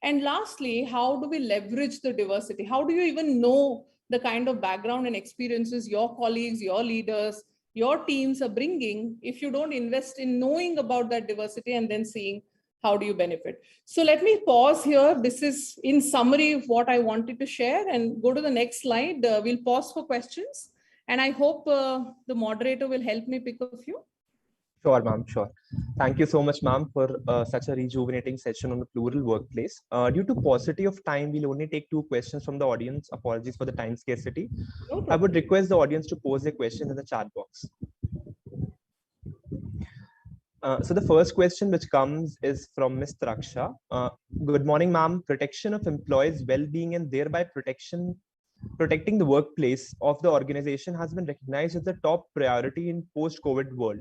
H: And lastly, how do we leverage the diversity? How do you even know the kind of background and experiences your colleagues, your leaders, your teams are bringing if you don't invest in knowing about that diversity and then seeing how do you benefit? So let me pause here. This is in summary of what I wanted to share, and go to the next slide. We'll pause for questions. And I hope the moderator will help me pick a few.
B: Sure, ma'am, sure. Thank you so much, ma'am, for such a rejuvenating session on the plural workplace. Due to paucity of time, we'll only take 2 questions from the audience. Apologies for the time scarcity. No, I would request the audience to pose their questions in the chat box. So the first question which comes is from Ms. Traksha. Good morning, ma'am. Protection of employees' well-being and thereby protecting the workplace of the organization has been recognized as the top priority in post-COVID world.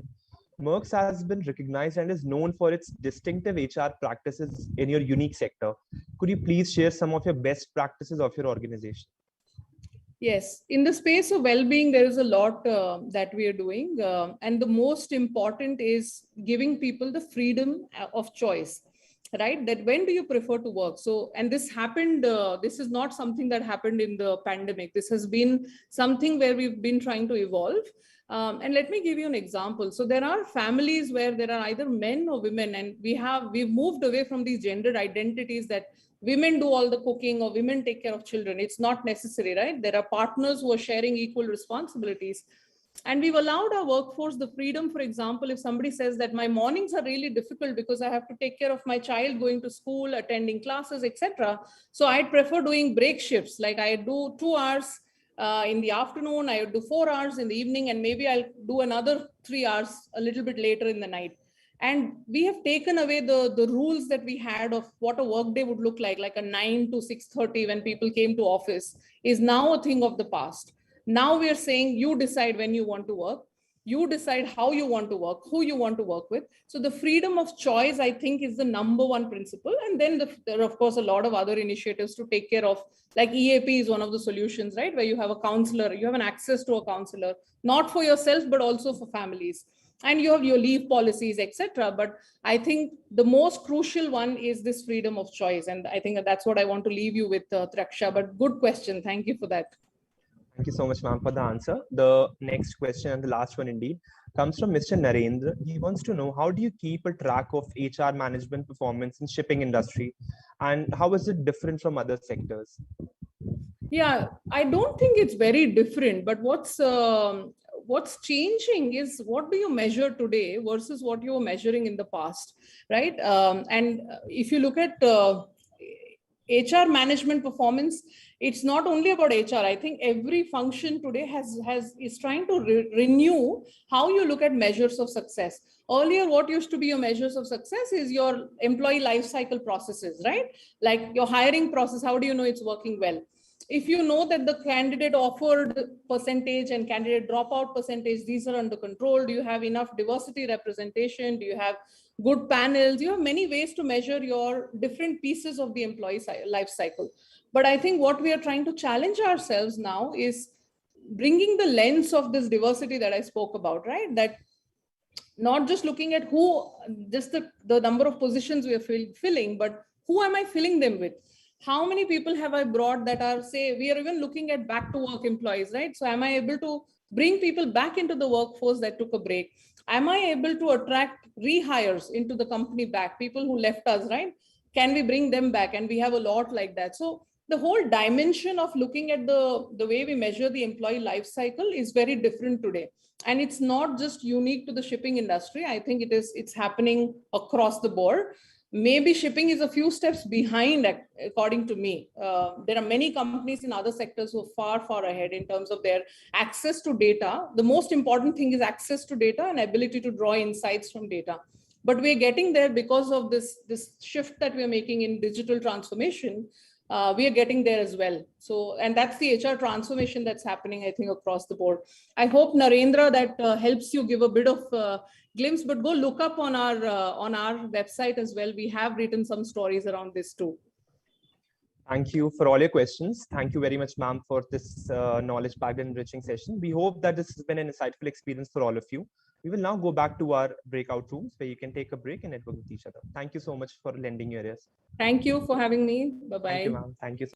B: Maersk has been recognized and is known for its distinctive HR practices in your unique sector. Could you please share some of your best practices of your organization?
H: Yes, in the space of well-being, there is a lot that we are doing. And the most important is giving people the freedom of choice, right? That when do you prefer to work? So, and this happened, this is not something that happened in the pandemic. This has been something where we've been trying to evolve. And let me give you an example. So there are families where there are either men or women, and we've moved away from these gendered identities that women do all the cooking or women take care of children. It's not necessary, right? There are partners who are sharing equal responsibilities. And we've allowed our workforce the freedom. For example, if somebody says that my mornings are really difficult because I have to take care of my child going to school, attending classes, etc. So I'd prefer doing break shifts. Like I do 2 hours in the afternoon, I would do 4 hours in the evening, and maybe I'll do another 3 hours a little bit later in the night. And we have taken away the rules that we had of what a workday would look like a 9 to 6:30 when people came to office is now a thing of the past. Now we are saying you decide when you want to work, you decide how you want to work, who you want to work with. So the freedom of choice, I think, is the #1 principle. And then there are, of course, a lot of other initiatives to take care of, like EAP is one of the solutions, right? Where you have a counselor, you have an access to a counselor, not for yourself, but also for families. and you have your leave policies, etc. But I think the most crucial one is this freedom of choice. And I think that's what I want to leave you with, Traksha. But good question. Thank you for that.
B: Thank you so much, ma'am, for the answer. The next question, and the last one indeed, comes from Mr. Narendra. He wants to know, how do you keep a track of HR management performance in shipping industry, and how is it different from other sectors?
H: Yeah, I don't think it's very different, but what's changing is what do you measure today versus what you were measuring in the past, right? And if you look at HR management performance, it's not only about HR. I think every function today is trying to renew how you look at measures of success. Earlier, what used to be your measures of success is your employee life cycle processes, right? Like your hiring process, how do you know it's working well? If you know that the candidate offered percentage and candidate dropout percentage, these are under control. Do you have enough diversity representation? Do you have good panels? You have many ways to measure your different pieces of the employee life cycle. But I think what we are trying to challenge ourselves now is bringing the lens of this diversity that I spoke about, right? That not just looking at just the number of positions we are filling, but who am I filling them with? How many people have I brought that are, say, we are even looking at back to work employees, right? So am I able to bring people back into the workforce that took a break? Am I able to attract rehires into the company back, people who left us, right? Can we bring them back? And we have a lot like that. So the whole dimension of looking at the way we measure the employee life cycle is very different today. And it's not just unique to the shipping industry. I think it's happening across the board. Maybe shipping is a few steps behind, according to me. There are many companies in other sectors who are far, far ahead in terms of their access to data. The most important thing is access to data and ability to draw insights from data. But we're getting there because of this shift that we're making in digital transformation. We are getting there as well. So, and that's the HR transformation that's happening, I think, across the board. I hope, Narendra, that helps you give a bit of glimpse, but go look up on our website as well. We have written some stories around this too.
B: Thank you for all your questions. Thank you very much, ma'am, for this knowledge-packed and enriching session. We hope that this has been an insightful experience for all of you. We will now go back to our breakout rooms where you can take a break and network with each other. Thank you so much for lending your ears.
H: Thank you for having me. Bye-bye.
B: Thank you, ma'am. Thank you.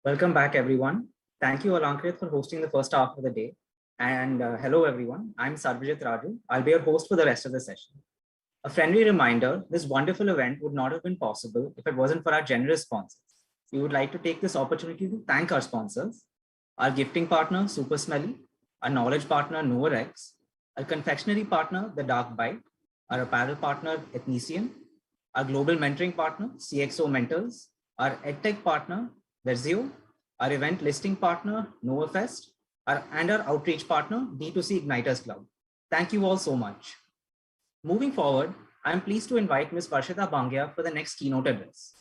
I: Welcome back, everyone. Thank you, Alankrit, for hosting the first half of the day. And hello, everyone. I'm Sarvajit Raju. I'll be your host for the rest of the session. A friendly reminder, this wonderful event would not have been possible if it wasn't for our generous sponsors. We would like to take this opportunity to thank our sponsors, our gifting partner, Super Smelly, our knowledge partner, NovaRex, our confectionery partner, The Dark Bite, our apparel partner, Ethnician, our global mentoring partner, CXO Mentors, our EdTech partner, Versio, our event listing partner, NovaFest, and our outreach partner, D2C Igniters Club. Thank you all so much. Moving forward, I am pleased to invite Ms. Varshita Bangia for the next keynote address.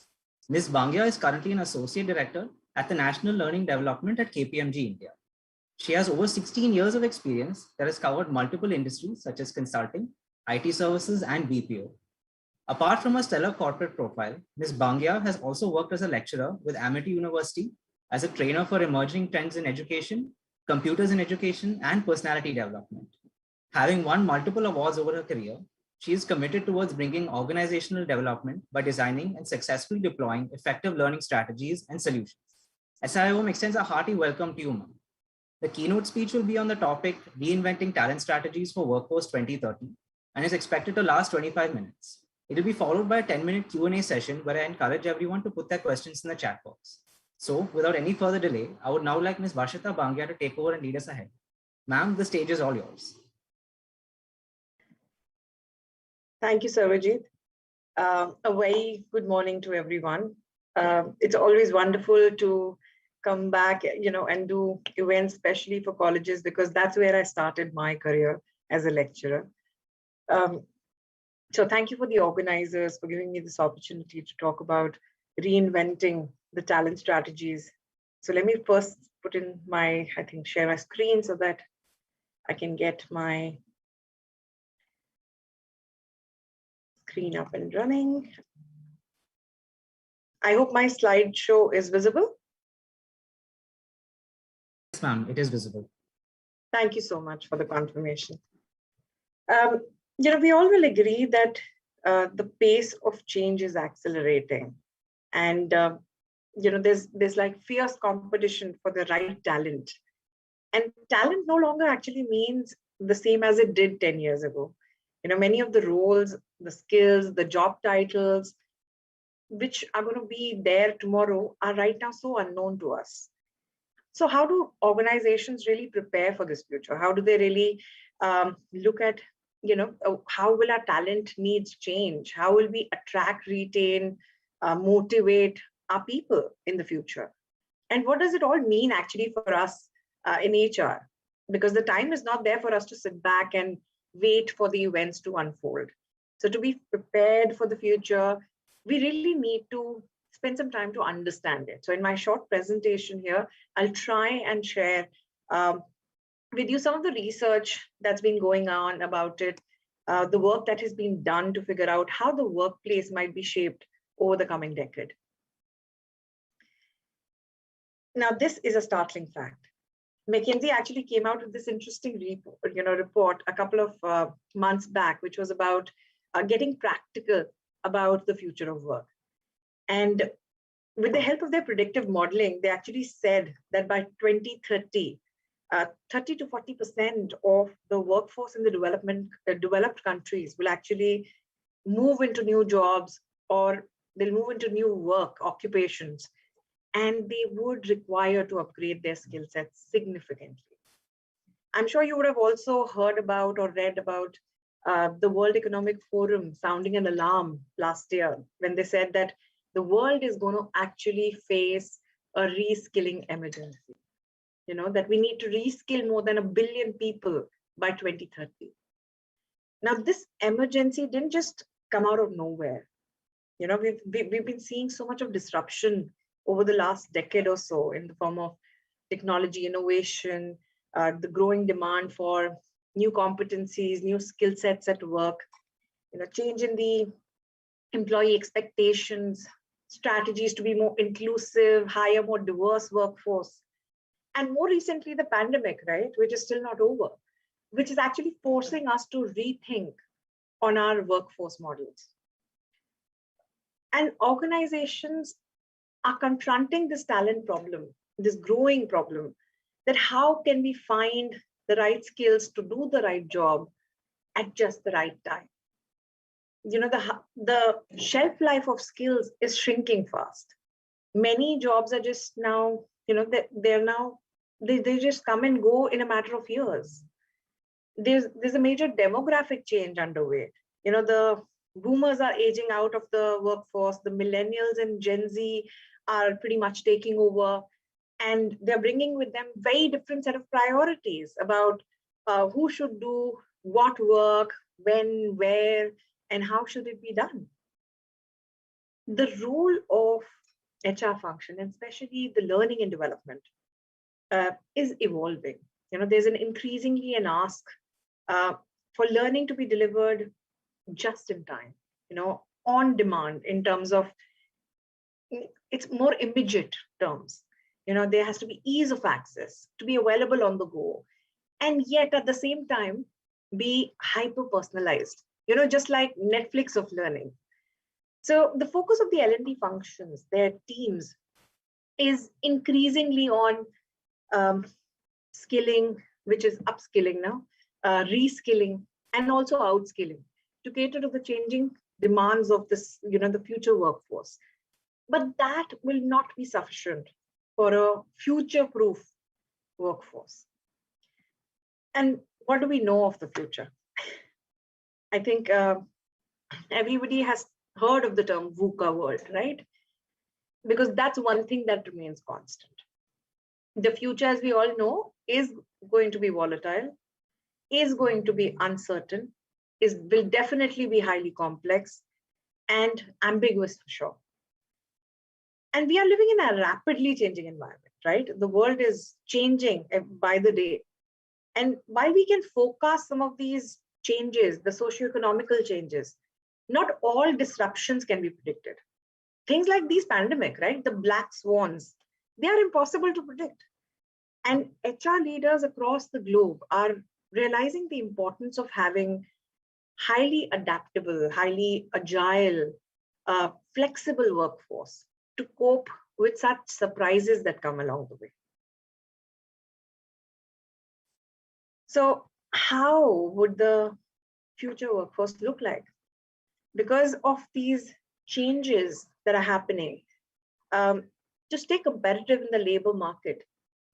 I: Ms. Bangia is currently an Associate Director at the National Learning Development at KPMG India. She has over 16 years of experience that has covered multiple industries such as consulting, IT services, and BPO. Apart from her stellar corporate profile, Ms. Bangia has also worked as a lecturer with Amity University, as a trainer for emerging trends in education, computers in education, and personality development. Having won multiple awards over her career, she is committed towards bringing organizational development by designing and successfully deploying effective learning strategies and solutions. SIOM extends a hearty welcome to you, ma'am. The keynote speech will be on the topic Reinventing Talent Strategies for Workforce 2030 and is expected to last 25 minutes. It will be followed by a 10-minute Q&A session where I encourage everyone to put their questions in the chat box. So without any further delay, I would now like Ms. Varshita Bangia to take over and lead us ahead. Ma'am, the stage is all yours.
J: Thank you, Sarvajit. A very good morning to everyone. It's always wonderful to come back, and do events, especially for colleges, because that's where I started my career as a lecturer. So thank you for the organizers for giving me this opportunity to talk about reinventing the talent strategies. So let me first put in my, share my screen so that I can get my screen up and running. I hope my slideshow is visible.
I: Yes, ma'am, it is visible.
J: Thank you so much for the confirmation. We all will agree that the pace of change is accelerating, and there's like fierce competition for the right talent, and talent no longer actually means the same as it did 10 years ago. Many of the roles, the skills, the job titles, which are going to be there tomorrow, are right now so unknown to us. So how do organizations really prepare for this future? How do they really look at, how will our talent needs change? How will we attract, retain, motivate our people in the future? And what does it all mean actually for us in HR? Because the time is not there for us to sit back and wait for the events to unfold. So to be prepared for the future, we really need to spend some time to understand it. So in my short presentation here, I'll try and share with you some of the research that's been going on about it, the work that has been done to figure out how the workplace might be shaped over the coming decade. Now, this is a startling fact. McKinsey actually came out with this interesting report a couple of months back, which was about getting practical about the future of work. And with the help of their predictive modeling, they actually said that by 2030, 30 to 40% of the workforce in the developed countries will actually move into new jobs, or they'll move into new work occupations, and they would require to upgrade their skill sets significantly. I'm sure you would have also heard about or read about the World Economic Forum sounding an alarm last year when they said that the world is going to actually face a reskilling emergency. That we need to reskill more than 1 billion people by 2030. Now, this emergency didn't just come out of nowhere. We've been seeing so much of disruption over the last decade or so in the form of technology innovation, the growing demand for new competencies, new skill sets at work, change in the employee expectations, strategies to be more inclusive, hire more diverse workforce. And more recently, the pandemic, right, which is still not over, which is actually forcing us to rethink on our workforce models. And organizations are confronting this talent problem, this growing problem, that how can we find the right skills to do the right job at just the right time. You know, the shelf life of skills is shrinking fast. Many jobs are just now, you know, they just come and go in a matter of years. There's a major demographic change underway. You know, the boomers are aging out of the workforce, the millennials and Gen Z are pretty much taking over, and they're bringing with them very different set of priorities about who should do what work, when, where, and how should it be done. The role of HR function, and especially the learning and development, is evolving. You know, there's an increasingly an ask for learning to be delivered just in time, you know, on demand, in terms of, it's more immediate terms. You know, there has to be ease of access, to be available on the go, and yet at the same time be hyper personalized, you know, just like Netflix of learning. So the focus of the L&D functions, their teams, is increasingly on skilling, which is upskilling now, reskilling, and also outskilling to cater to the changing demands of this, you know, the future workforce. But that will not be sufficient for a future-proof workforce. And what do we know of the future? I think everybody has heard of the term VUCA world, right? Because that's one thing that remains constant. The future, as we all know, is going to be volatile, is going to be uncertain, will definitely be highly complex and ambiguous for sure. And we are living in a rapidly changing environment, right? The world is changing by the day. And while we can forecast some of these changes, the socioeconomical changes, not all disruptions can be predicted. Things like these pandemic, right? The black swans, they are impossible to predict. And HR leaders across the globe are realizing the importance of having highly adaptable, highly agile, flexible workforce to cope with such surprises that come along the way. So how would the future workforce look like? Because of these changes that are happening, to stay competitive in the labor market,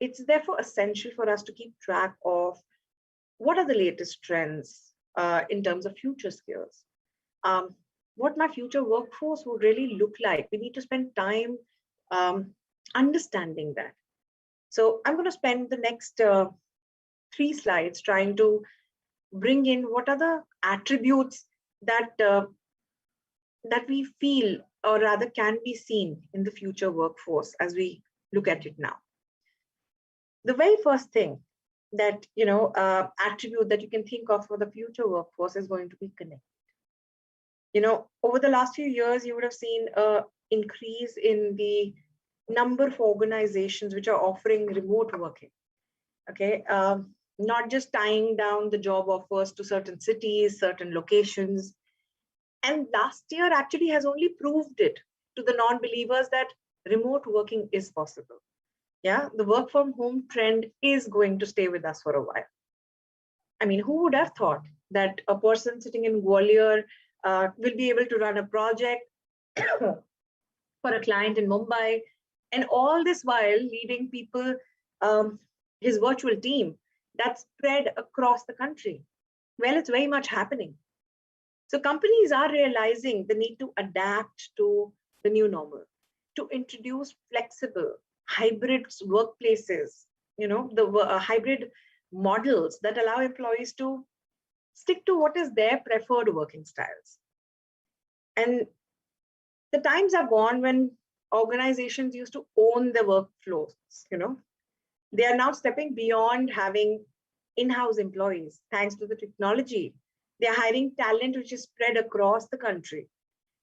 J: it's therefore essential for us to keep track of what are the latest trends in terms of future skills. What my future workforce would really look like. We need to spend time understanding that. So I'm going to spend the next 3 slides trying to bring in what are the attributes that that we feel, or rather can be seen in the future workforce as we look at it now. The very first thing that, you know, attribute that you can think of for the future workforce is going to be connected. You know, over the last few years, you would have seen an increase in the number of organizations which are offering remote working. Okay, not just tying down the job offers to certain cities, certain locations. And last year actually has only proved it to the non-believers that remote working is possible. Yeah, the work from home trend is going to stay with us for a while. I mean, who would have thought that a person sitting in Gwalior will be able to run a project for a client in Mumbai, and all this while leading people, his virtual team that's spread across the country. Well, it's very much happening. So companies are realizing the need to adapt to the new normal, to introduce flexible hybrid workplaces, you know, the hybrid models that allow employees to stick to what is their preferred working styles. And the times are gone when organizations used to own their workflows, you know. They are now stepping beyond having in-house employees. Thanks to the technology, they are hiring talent which is spread across the country,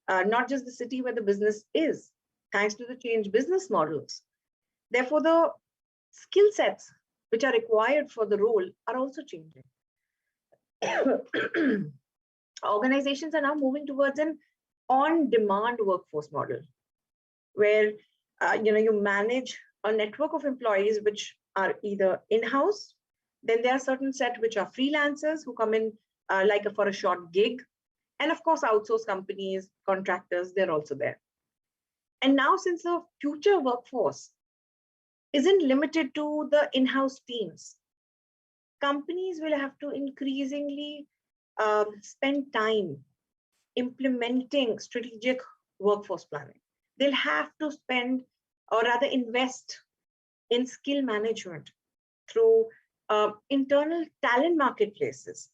J: not just the city where the business is, thanks to the changed business models. Therefore, the skill sets which are required for the role are also changing. Organizations are now moving towards an on-demand workforce model, where you manage a network of employees which are either in-house, then there are certain set which are freelancers who come in for a short gig. And of course, outsource companies, contractors, they're also there. And now, since the future workforce isn't limited to the in-house teams, companies will have to increasingly spend time implementing strategic workforce planning. They'll have to spend, or rather invest in skill management through internal talent marketplaces,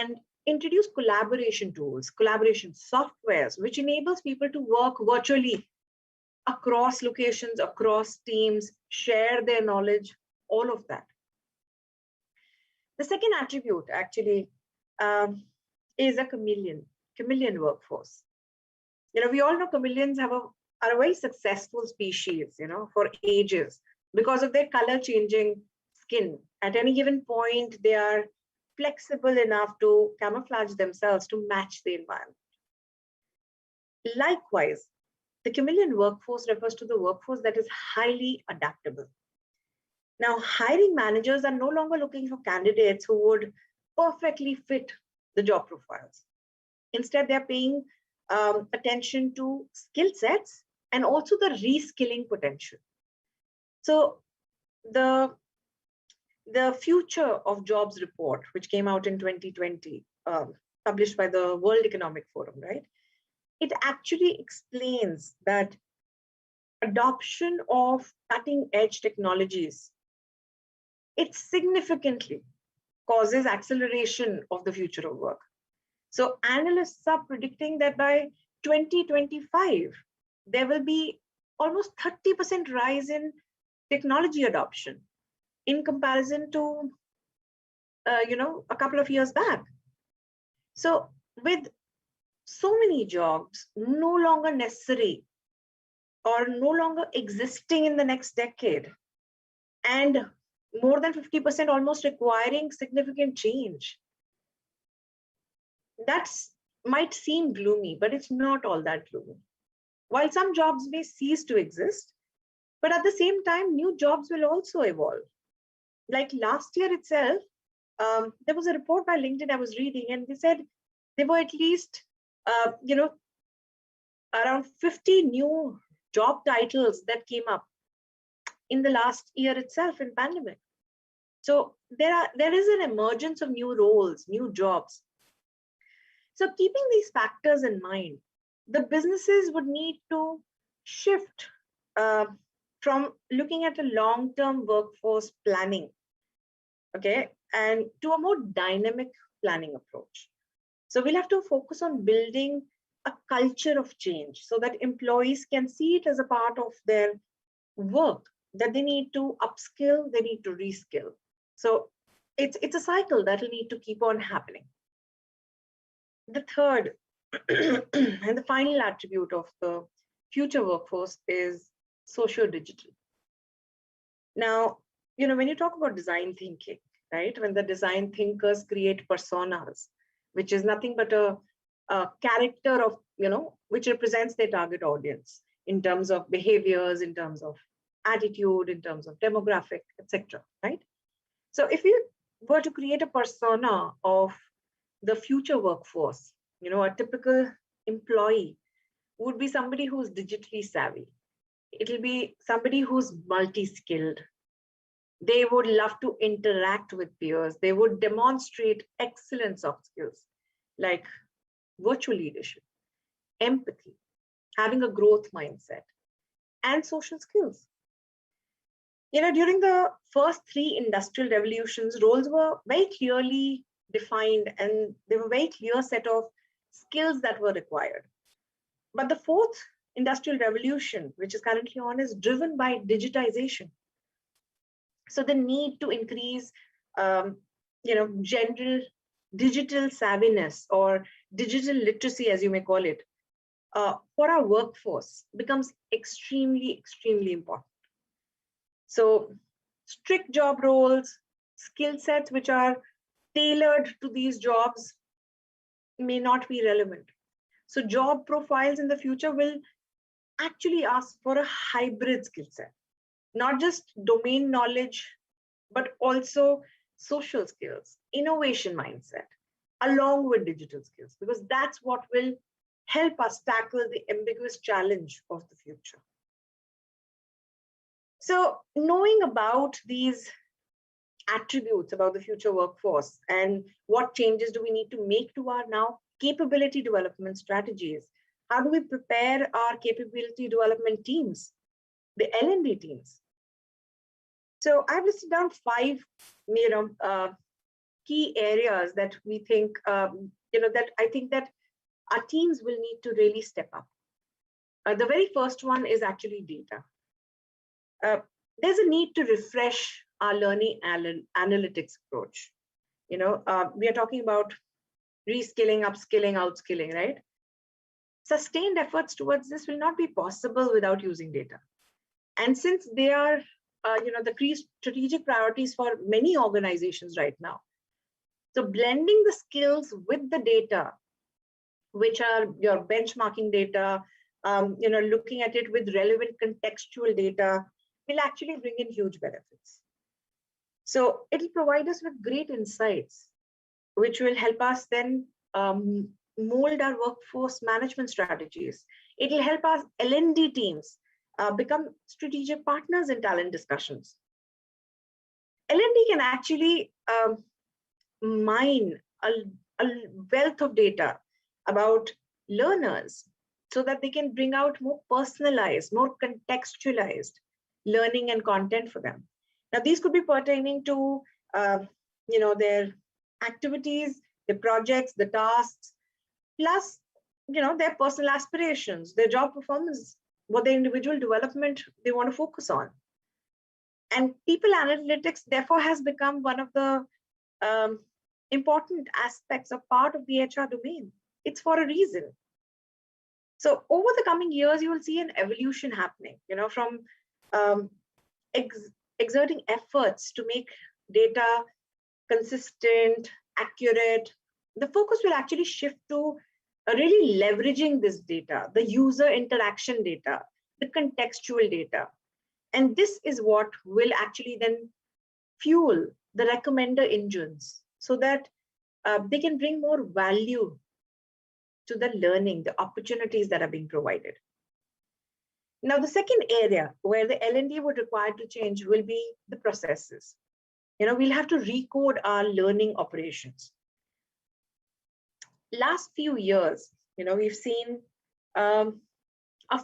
J: and introduce collaboration tools, collaboration softwares, which enables people to work virtually across locations, across teams, share their knowledge, all of that. The second attribute actually is a chameleon workforce. We all know chameleons are a very successful species, for ages, because of their color changing skin. At any given point, they are flexible enough to camouflage themselves to match the environment. Likewise, the chameleon workforce refers to the workforce that is highly adaptable. Now, hiring managers are no longer looking for candidates who would perfectly fit the job profiles. Instead, they're paying attention to skill sets and also the reskilling potential. So the Future of Jobs report, which came out in 2020, published by the World Economic Forum, right? It actually explains that adoption of cutting edge technologies, it significantly causes acceleration of the future of work. So analysts are predicting that by 2025, there will be almost 30% rise in technology adoption in comparison to, a couple of years back. So with so many jobs no longer necessary or no longer existing in the next decade, and more than 50% almost requiring significant change, that might seem gloomy, but it's not all that gloomy. While some jobs may cease to exist, but at the same time, new jobs will also evolve. Like last year itself, there was a report by LinkedIn I was reading, and they said there were at least, around 50 new job titles that came up in the last year itself in pandemic. So there is an emergence of new roles, new jobs. So keeping these factors in mind, the businesses would need to shift from looking at a long-term workforce planning, okay, and to a more dynamic planning approach. So we'll have to focus on building a culture of change so that employees can see it as a part of their work, that they need to upskill, they need to reskill. So it's a cycle that will need to keep on happening. The third and the final attribute of the future workforce is socio-digital. Now, when you talk about design thinking, right, when the design thinkers create personas, which is nothing but a character of, which represents their target audience in terms of behaviors, in terms of attitude, in terms of demographic, etc., right? So if you were to create a persona of the future workforce, a typical employee would be somebody who's digitally savvy. It'll be somebody who's multi-skilled. They would love to interact with peers. They would demonstrate excellent soft skills like virtual leadership, empathy, having a growth mindset, and social skills. During the first 3 industrial revolutions, roles were very clearly defined and there were a very clear set of skills that were required. But the 4th industrial revolution, which is currently on, is driven by digitization. So the need to increase, general digital savviness or digital literacy, as you may call it, for our workforce becomes extremely, extremely important. So strict job roles, skill sets which are tailored to these jobs may not be relevant. So job profiles in the future will actually asks for a hybrid skill set, not just domain knowledge, but also social skills, innovation mindset, along with digital skills, because that's what will help us tackle the ambiguous challenge of the future. So knowing about these attributes about the future workforce and what changes do we need to make to our now capability development strategies? How do we prepare our capability development teams, the L&D teams? So I've listed down 5 key areas that we think, that I think that our teams will need to really step up. The very first one is actually data. There's a need to refresh our learning analytics approach. We are talking about reskilling, upskilling, outskilling, right? Sustained efforts towards this will not be possible without using data. And since they are, the strategic priorities for many organizations right now, so blending the skills with the data, which are your benchmarking data, looking at it with relevant contextual data, will actually bring in huge benefits. So it'll provide us with great insights, which will help us then mold our workforce management strategies. It'll help our L&D teams become strategic partners in talent discussions. L&D can actually mine a wealth of data about learners so that they can bring out more personalized, more contextualized learning and content for them. Now, these could be pertaining to, their activities, the projects, the tasks, plus, their personal aspirations, their job performance, what their individual development they want to focus on. And people analytics, therefore, has become one of the important aspects of part of the HR domain. It's for a reason. So over the coming years, you will see an evolution happening, from exerting efforts to make data consistent, accurate. The focus will actually shift to really leveraging this data, the user interaction data, the contextual data. And this is what will actually then fuel the recommender engines so that they can bring more value to the learning, the opportunities that are being provided. Now, the second area where the L&D would require to change will be the processes. We'll have to recode our learning operations. Last few years, we've seen a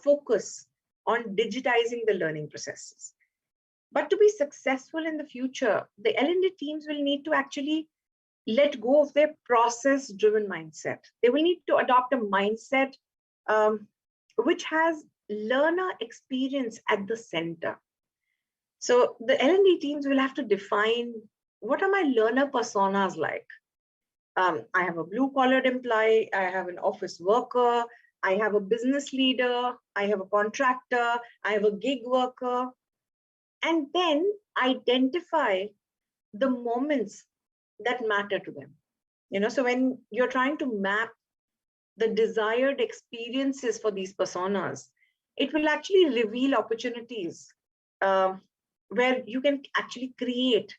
J: focus on digitizing the learning processes. But to be successful in the future, the L&D teams will need to actually let go of their process-driven mindset. They will need to adopt a mindset which has learner experience at the center. So the L&D teams will have to define, what are my learner personas like? I have a blue-collared employee, I have an office worker, I have a business leader, I have a contractor, I have a gig worker, and then identify the moments that matter to them. So when you're trying to map the desired experiences for these personas, it will actually reveal opportunities where you can actually create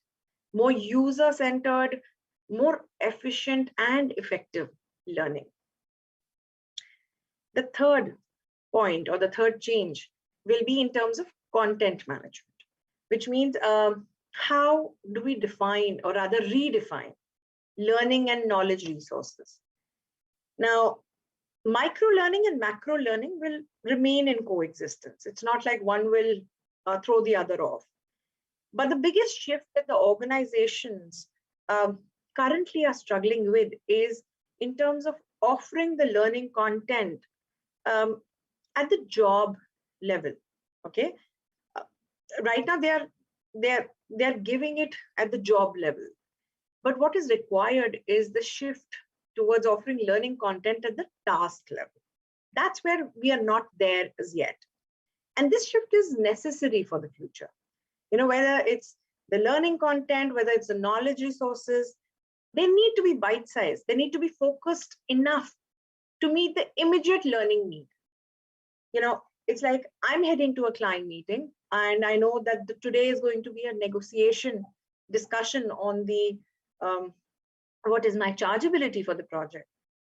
J: more user-centered, more efficient and effective learning. The third point or the third change will be in terms of content management, which means how do we define or rather redefine learning and knowledge resources? Now, micro learning and macro learning will remain in coexistence. It's not like one will throw the other off. But the biggest shift that the organizations currently are struggling with is in terms of offering the learning content at the job level. Okay, right now they're giving it at the job level, but what is required is the shift towards offering learning content at the task level. That's where we are not there as yet, and this shift is necessary for the future. Whether it's the learning content, whether it's the knowledge resources, they need to be bite-sized. They need to be focused enough to meet the immediate learning need. it's like I'm heading to a client meeting and I know that today is going to be a negotiation discussion on the what is my chargeability for the project.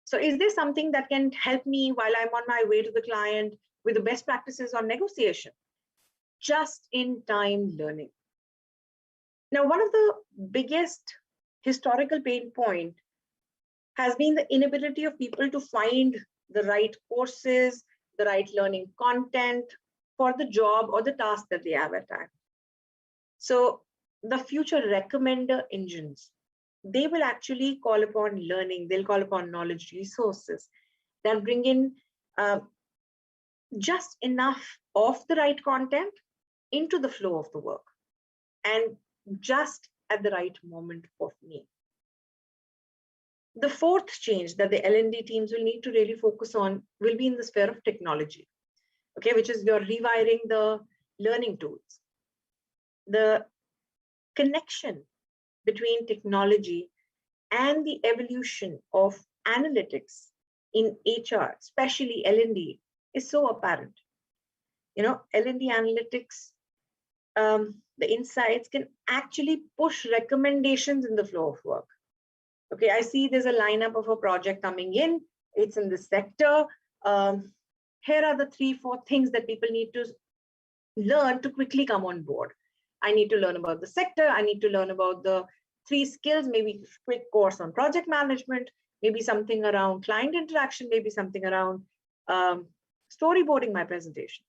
J: So is there something that can help me while I'm on my way to the client with the best practices on negotiation? Just in time learning. Now, one of the biggest historical pain point has been the inability of people to find the right courses, the right learning content for the job or the task that they have at hand. So the future recommender engines, they will actually call upon learning, they'll call upon knowledge resources that bring in just enough of the right content into the flow of the work and just at the right moment of need. The fourth change that the L&D teams will need to really focus on will be in the sphere of technology, okay, which is you're rewiring the learning tools. The connection between technology and the evolution of analytics in HR, especially L&D, is so apparent. You know, L&D analytics, the insights can actually push recommendations in the flow of work. Okay, I see there's a lineup of a project coming in. It's in the sector. Here are the 3-4 things that people need to learn to quickly come on board. I need to learn about the sector. I need to learn about the 3 skills, maybe quick course on project management, maybe something around client interaction, maybe something around storyboarding my presentation.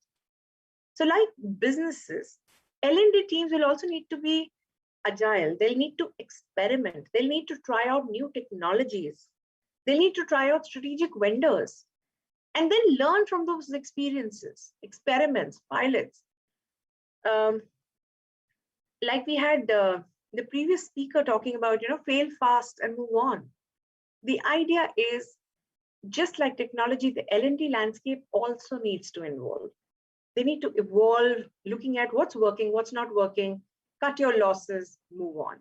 J: So like businesses, L&D teams will also need to be agile. They'll need to experiment. They'll need to try out new technologies. They'll need to try out strategic vendors and then learn from those experiences, experiments, pilots. Like we had the previous speaker talking about, you know, fail fast and move on. The idea is just like technology, the L&D landscape also needs to evolve. They need to evolve, looking at what's working, what's not working, cut your losses, move on.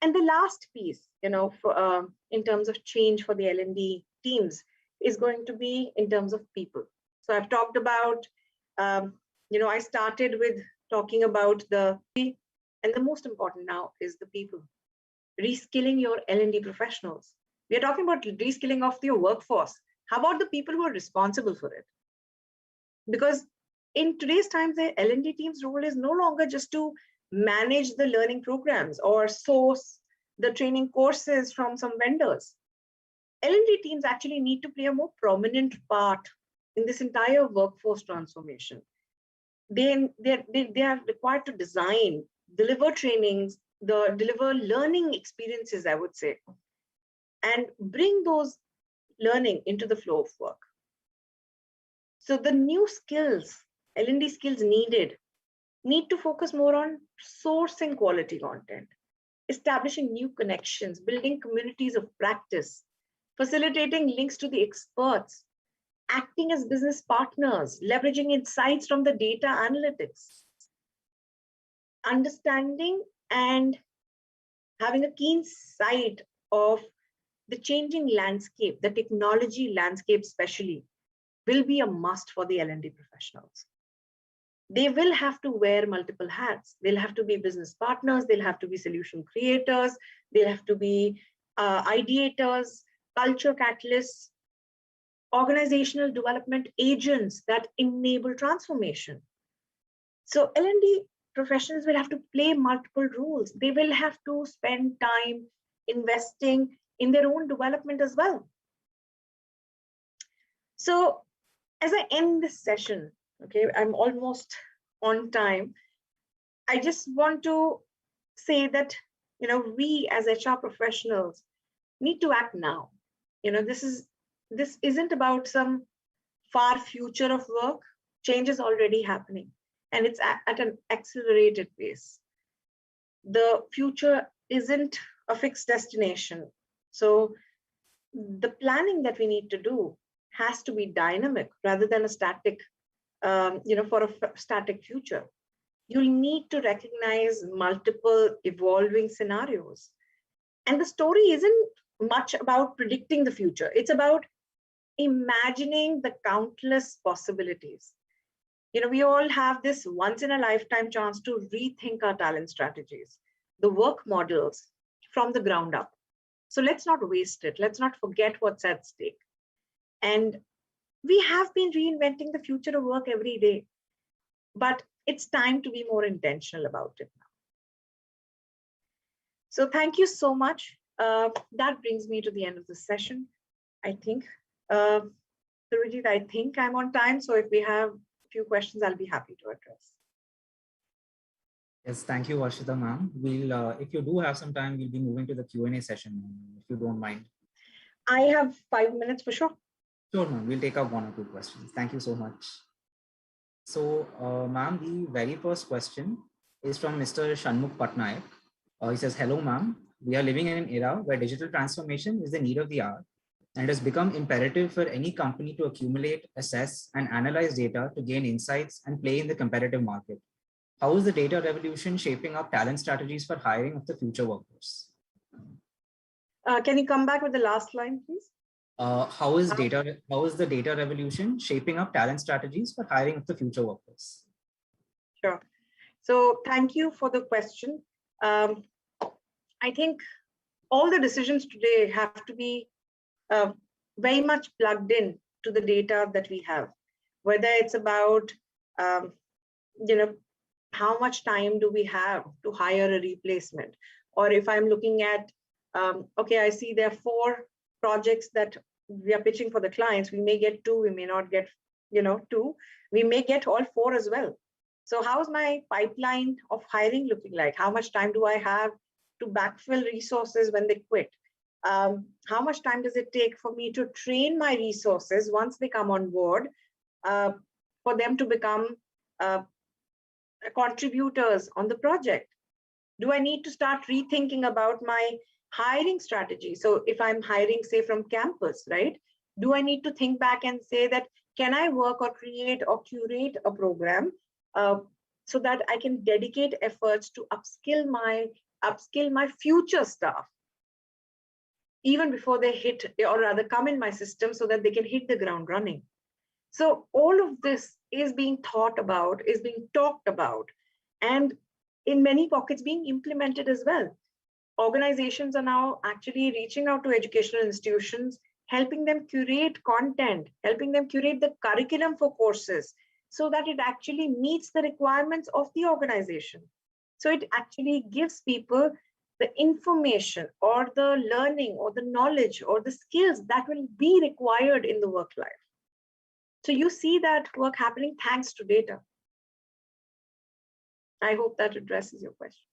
J: And the last piece, you know, for, in terms of change for the L&D teams is going to be in terms of people. So I've talked about, you know, I started with talking about and the most important now is the people. Reskilling your L&D professionals. We are talking about reskilling of your workforce. How about the people who are responsible for it? Because in today's times, the L&D team's role is no longer just to manage the learning programs or source the training courses from some vendors. L&D teams actually need to play a more prominent part in this entire workforce transformation. They are required to design, deliver trainings, deliver learning experiences, I would say, and bring those learning into the flow of work. So the new skills, L&D skills need to focus more on sourcing quality content, establishing new connections, building communities of practice, facilitating links to the experts, acting as business partners, leveraging insights from the data analytics, understanding and having a keen sight of the changing landscape, the technology landscape especially, will be a must for the L&D professionals. They will have to wear multiple hats. They'll have to be business partners. They'll have to be solution creators. They'll have to be ideators, culture catalysts, organizational development agents that enable transformation. So L&D professionals will have to play multiple roles. They will have to spend time investing in their own development as well. So as I end this session, okay, I'm almost on time. I just want to say that, you know, we as HR professionals need to act now. You know, this isn't about some far future of work. Change is already happening, and it's at an accelerated pace. The future isn't a fixed destination. So the planning that we need to do has to be dynamic rather than a static, for a static future. You'll need to recognize multiple evolving scenarios. And the story isn't much about predicting the future. It's about imagining the countless possibilities. We all have this once in a lifetime chance to rethink our talent strategies, the work models from the ground up. So let's not waste it. Let's not forget what's at stake. And we have been reinventing the future of work every day, but it's time to be more intentional about it now. So thank you so much. That brings me to the end of the session. I think, Surajit, I think I'm on time. So if we have a few questions, I'll be happy to address.
I: Yes, thank you, Varshita ma'am. We'll, if you do have some time, we'll be moving to the Q&A session, if you don't mind.
J: I have 5 minutes for sure.
I: Sure, ma'am. We'll take up 1 or 2 questions. Thank you so much. So, ma'am, the very first question is from Mr. Shanmukh Patnaik. He says, hello, ma'am. We are living in an era where digital transformation is the need of the hour, and it has become imperative for any company to accumulate, assess, and analyze data to gain insights and play in the competitive market. How is the data revolution shaping up talent strategies for hiring of the future workforce?
J: Can you come back with the last line, please?
I: How is the data revolution shaping up talent strategies for hiring of the future workforce?
J: Sure. So thank you for the question. I think all the decisions today have to be very much plugged in to the data that we have, whether it's about, how much time do we have to hire a replacement? Or if I'm looking at, okay, I see there are 4 projects that we are pitching for the clients, we may get 2, we may not get, 2, we may get all 4 as well. So how's my pipeline of hiring looking like? How much time do I have to backfill resources when they quit? How much time does it take for me to train my resources once they come on board for them to become contributors on the project? Do I need to start rethinking about my hiring strategy? So if I'm hiring, say, from campus, right? Do I need to think back and say that, can I work or create or curate a program so that I can dedicate efforts to upskill my future staff even before they hit, or rather come in my system so that they can hit the ground running? So all of this is being thought about, is being talked about, and in many pockets being implemented as well. Organizations are now actually reaching out to educational institutions, helping them curate content, helping them curate the curriculum for courses so that it actually meets the requirements of the organization. So it actually gives people the information or the learning or the knowledge or the skills that will be required in the work life. So you see that work happening thanks to data. I hope that addresses your question.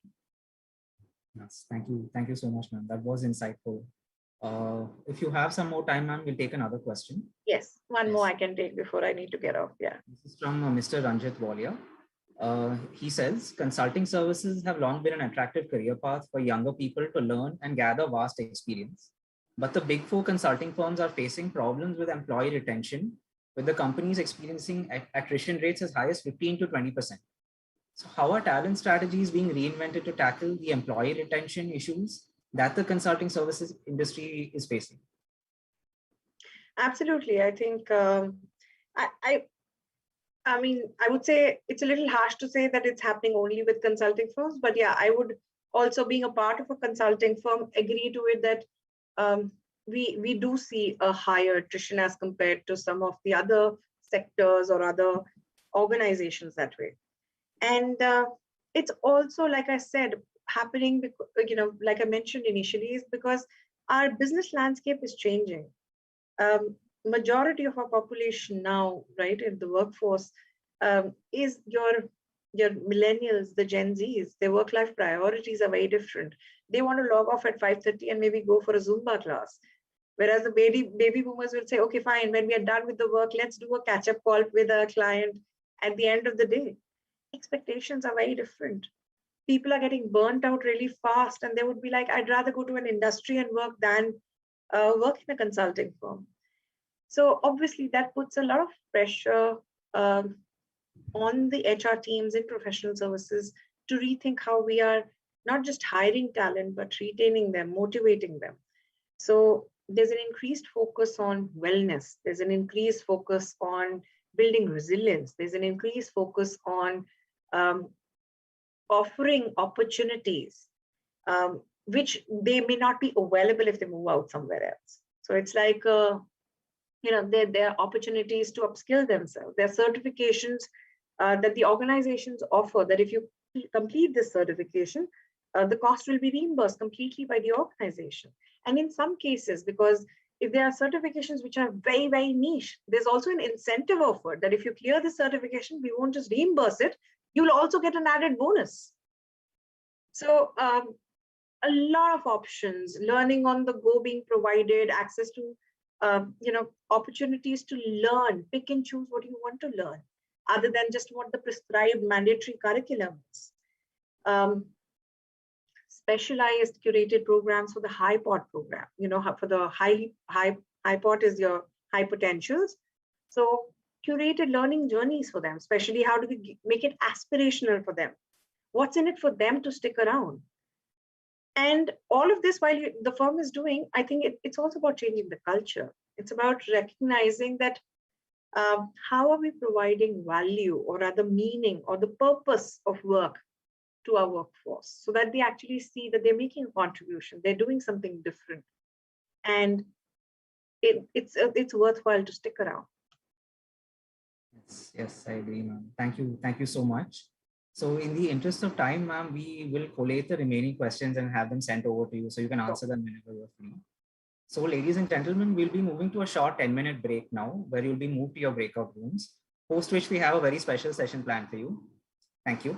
I: Yes, thank you. Thank you so much, ma'am. That was insightful. If you have some more time, ma'am, we'll take another question.
J: Yes, one more I can take before I need to get off. Yeah.
I: This is from Mr. Ranjit Walia. He says, consulting services have long been an attractive career path for younger people to learn and gather vast experience. But the big 4 consulting firms are facing problems with employee retention, with the companies experiencing attrition rates as high as 15 to 20%. So how are talent strategies being reinvented to tackle the employee retention issues that the consulting services industry is facing?
J: Absolutely. I think, I mean, I would say it's a little harsh to say that it's happening only with consulting firms, but yeah, I would also, being a part of a consulting firm, agree to it that we do see a higher attrition as compared to some of the other sectors or other organizations that way. And it's also, like I said, happening, like I mentioned initially, is because our business landscape is changing. Majority of our population now, right, in the workforce is your millennials, the Gen Zs. Their work-life priorities are very different. They want to log off at 5:30 and maybe go for a Zumba class. Whereas the baby boomers will say, okay, fine, when we are done with the work, let's do a catch-up call with a client at the end of the day. Expectations are very different. People are getting burnt out really fast, and they would be like, I'd rather go to an industry and work than work in a consulting firm. So obviously that puts a lot of pressure on the HR teams in professional services to rethink how we are not just hiring talent, but retaining them, motivating them. So there's an increased focus on wellness. There's an increased focus on building resilience. There's an increased focus on offering opportunities, which they may not be available if they move out somewhere else. So it's like, there are opportunities to upskill themselves. There are certifications that the organizations offer that if you complete this certification, the cost will be reimbursed completely by the organization. And in some cases, because if there are certifications which are very, very niche, there's also an incentive offered that if you clear the certification, we won't just reimburse it, you'll also get an added bonus. So a lot of options, learning on the go being provided, access to opportunities to learn, pick and choose what you want to learn, other than just what the prescribed mandatory curriculum is. Specialized curated programs for the high pot program, for the high pot is your high potentials. So curated learning journeys for them, especially how do we make it aspirational for them? What's in it for them to stick around? And all of this while the firm is doing, I think it's also about changing the culture. It's about recognizing that how are we providing value or rather meaning or the purpose of work to our workforce so that they actually see that they're making a contribution, they're doing something different. And it's worthwhile to stick around.
I: Yes, I agree, ma'am. Thank you so much. So in the interest of time, ma'am, we will collate the remaining questions and have them sent over to you so you can answer them whenever you're free. So ladies and gentlemen, we'll be moving to a short 10-minute break now where you'll be moved to your breakout rooms, post which we have a very special session planned for you. Thank you.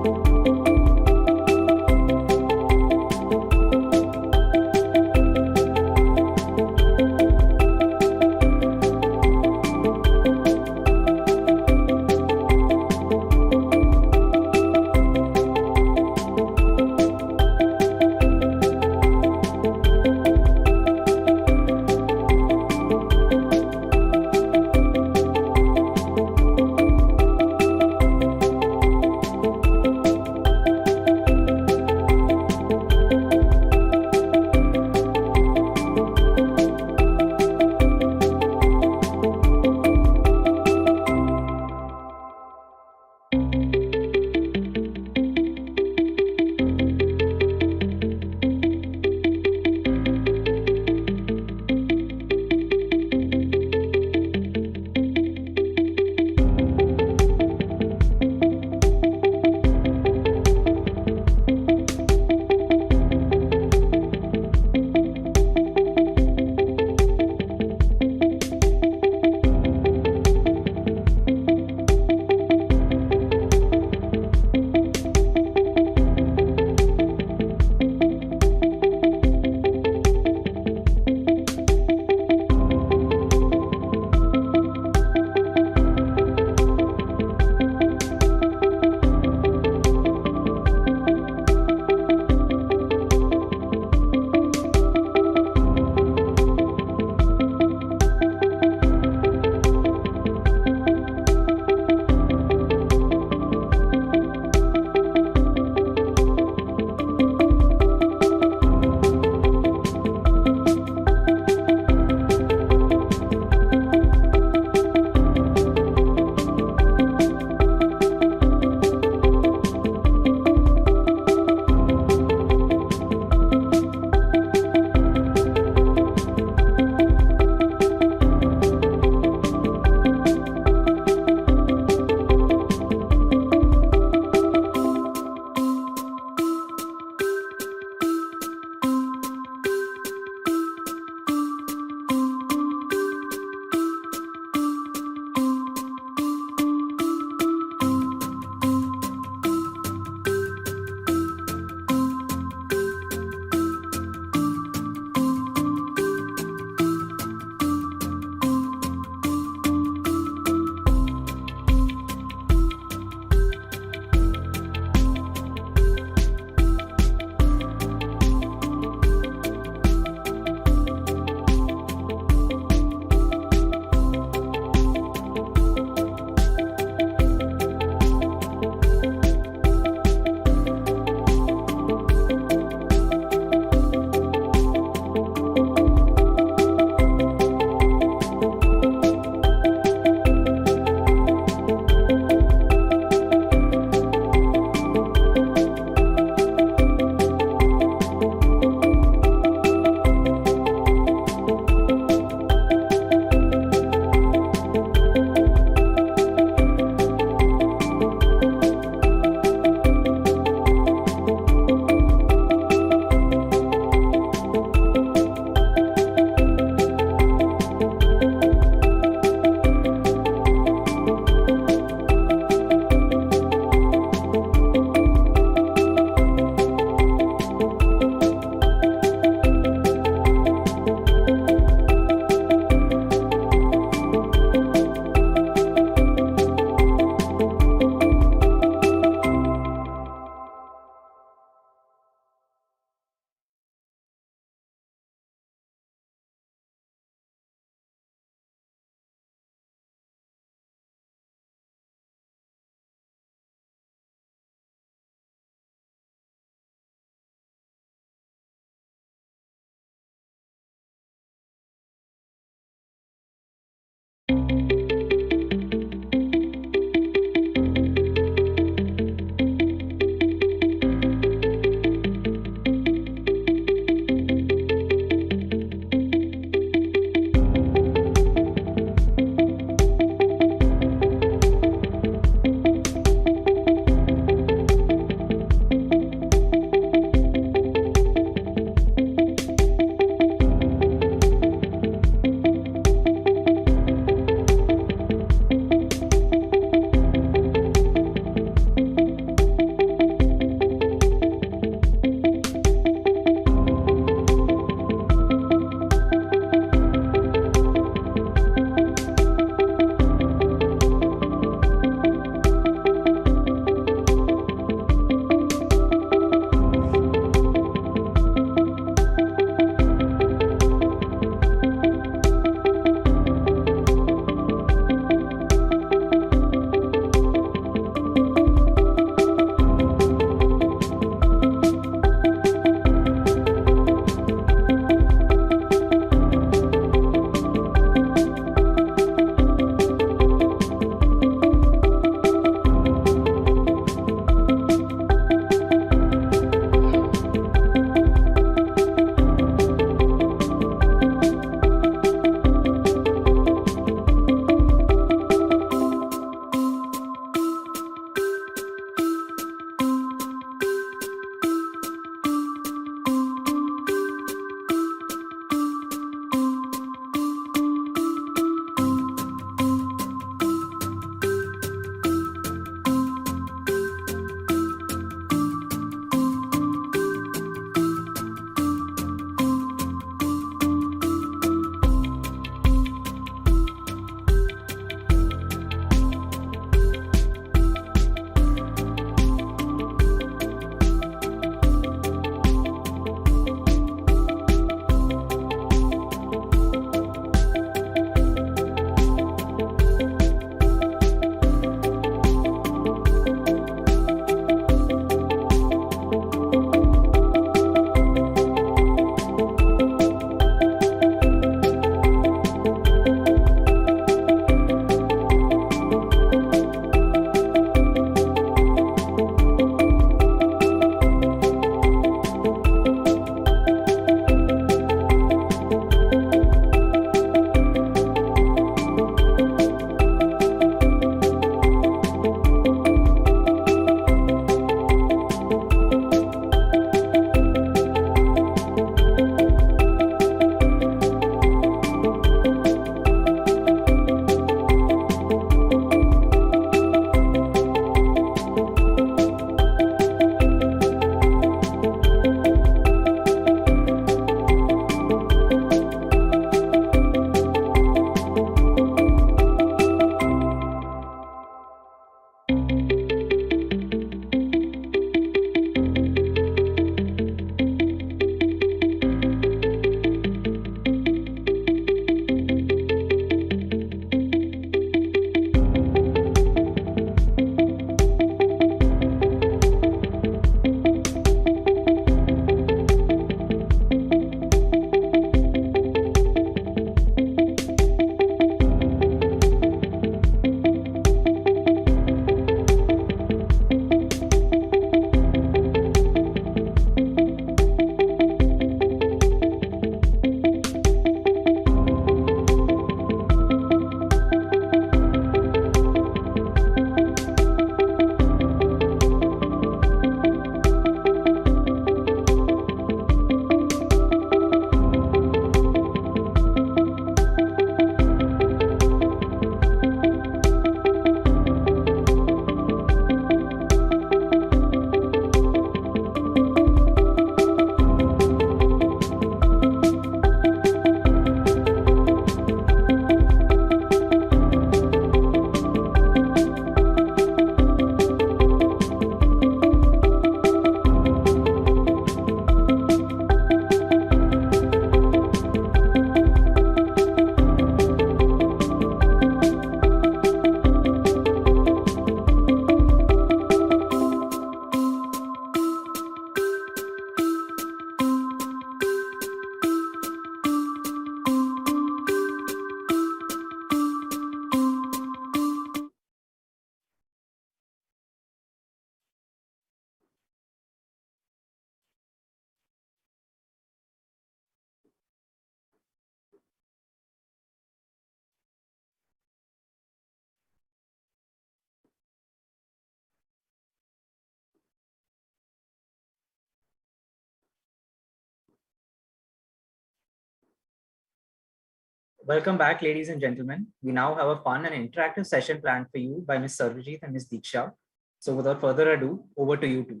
I: Welcome back, ladies and gentlemen. We now have a fun and interactive session planned for you by Ms. Sarvajit and Ms. Diksha. So without further ado, over to you two.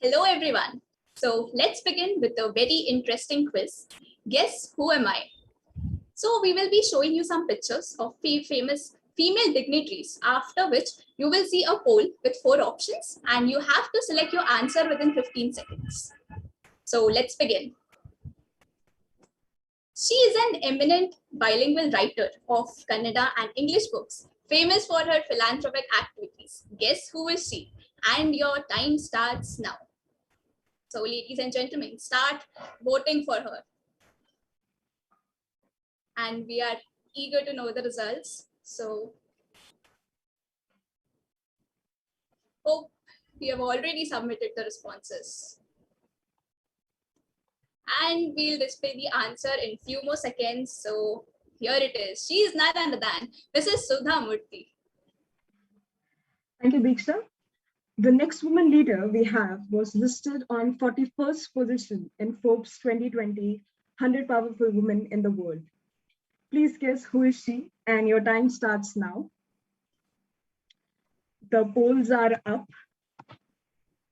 K: Hello, everyone. So let's begin with a very interesting quiz. Guess who am I? So we will be showing you some pictures of famous female dignitaries, after which you will see a poll with 4 options and you have to select your answer within 15 seconds. So let's begin. She is an eminent bilingual writer of Kannada and English books, famous for her philanthropic activities. Guess who is she? And your time starts now. So ladies and gentlemen, start voting for her. And we are eager to know the results. So hope we have already submitted the responses. And we'll display the answer in few more seconds. So here it is. She is none other than Mrs. Sudha Murthy.
L: Thank you, Diksha. The next woman leader we have was listed on 41st position in Forbes 2020 100 Powerful Women in the World. Please guess who is she, and your time starts now. The polls are up.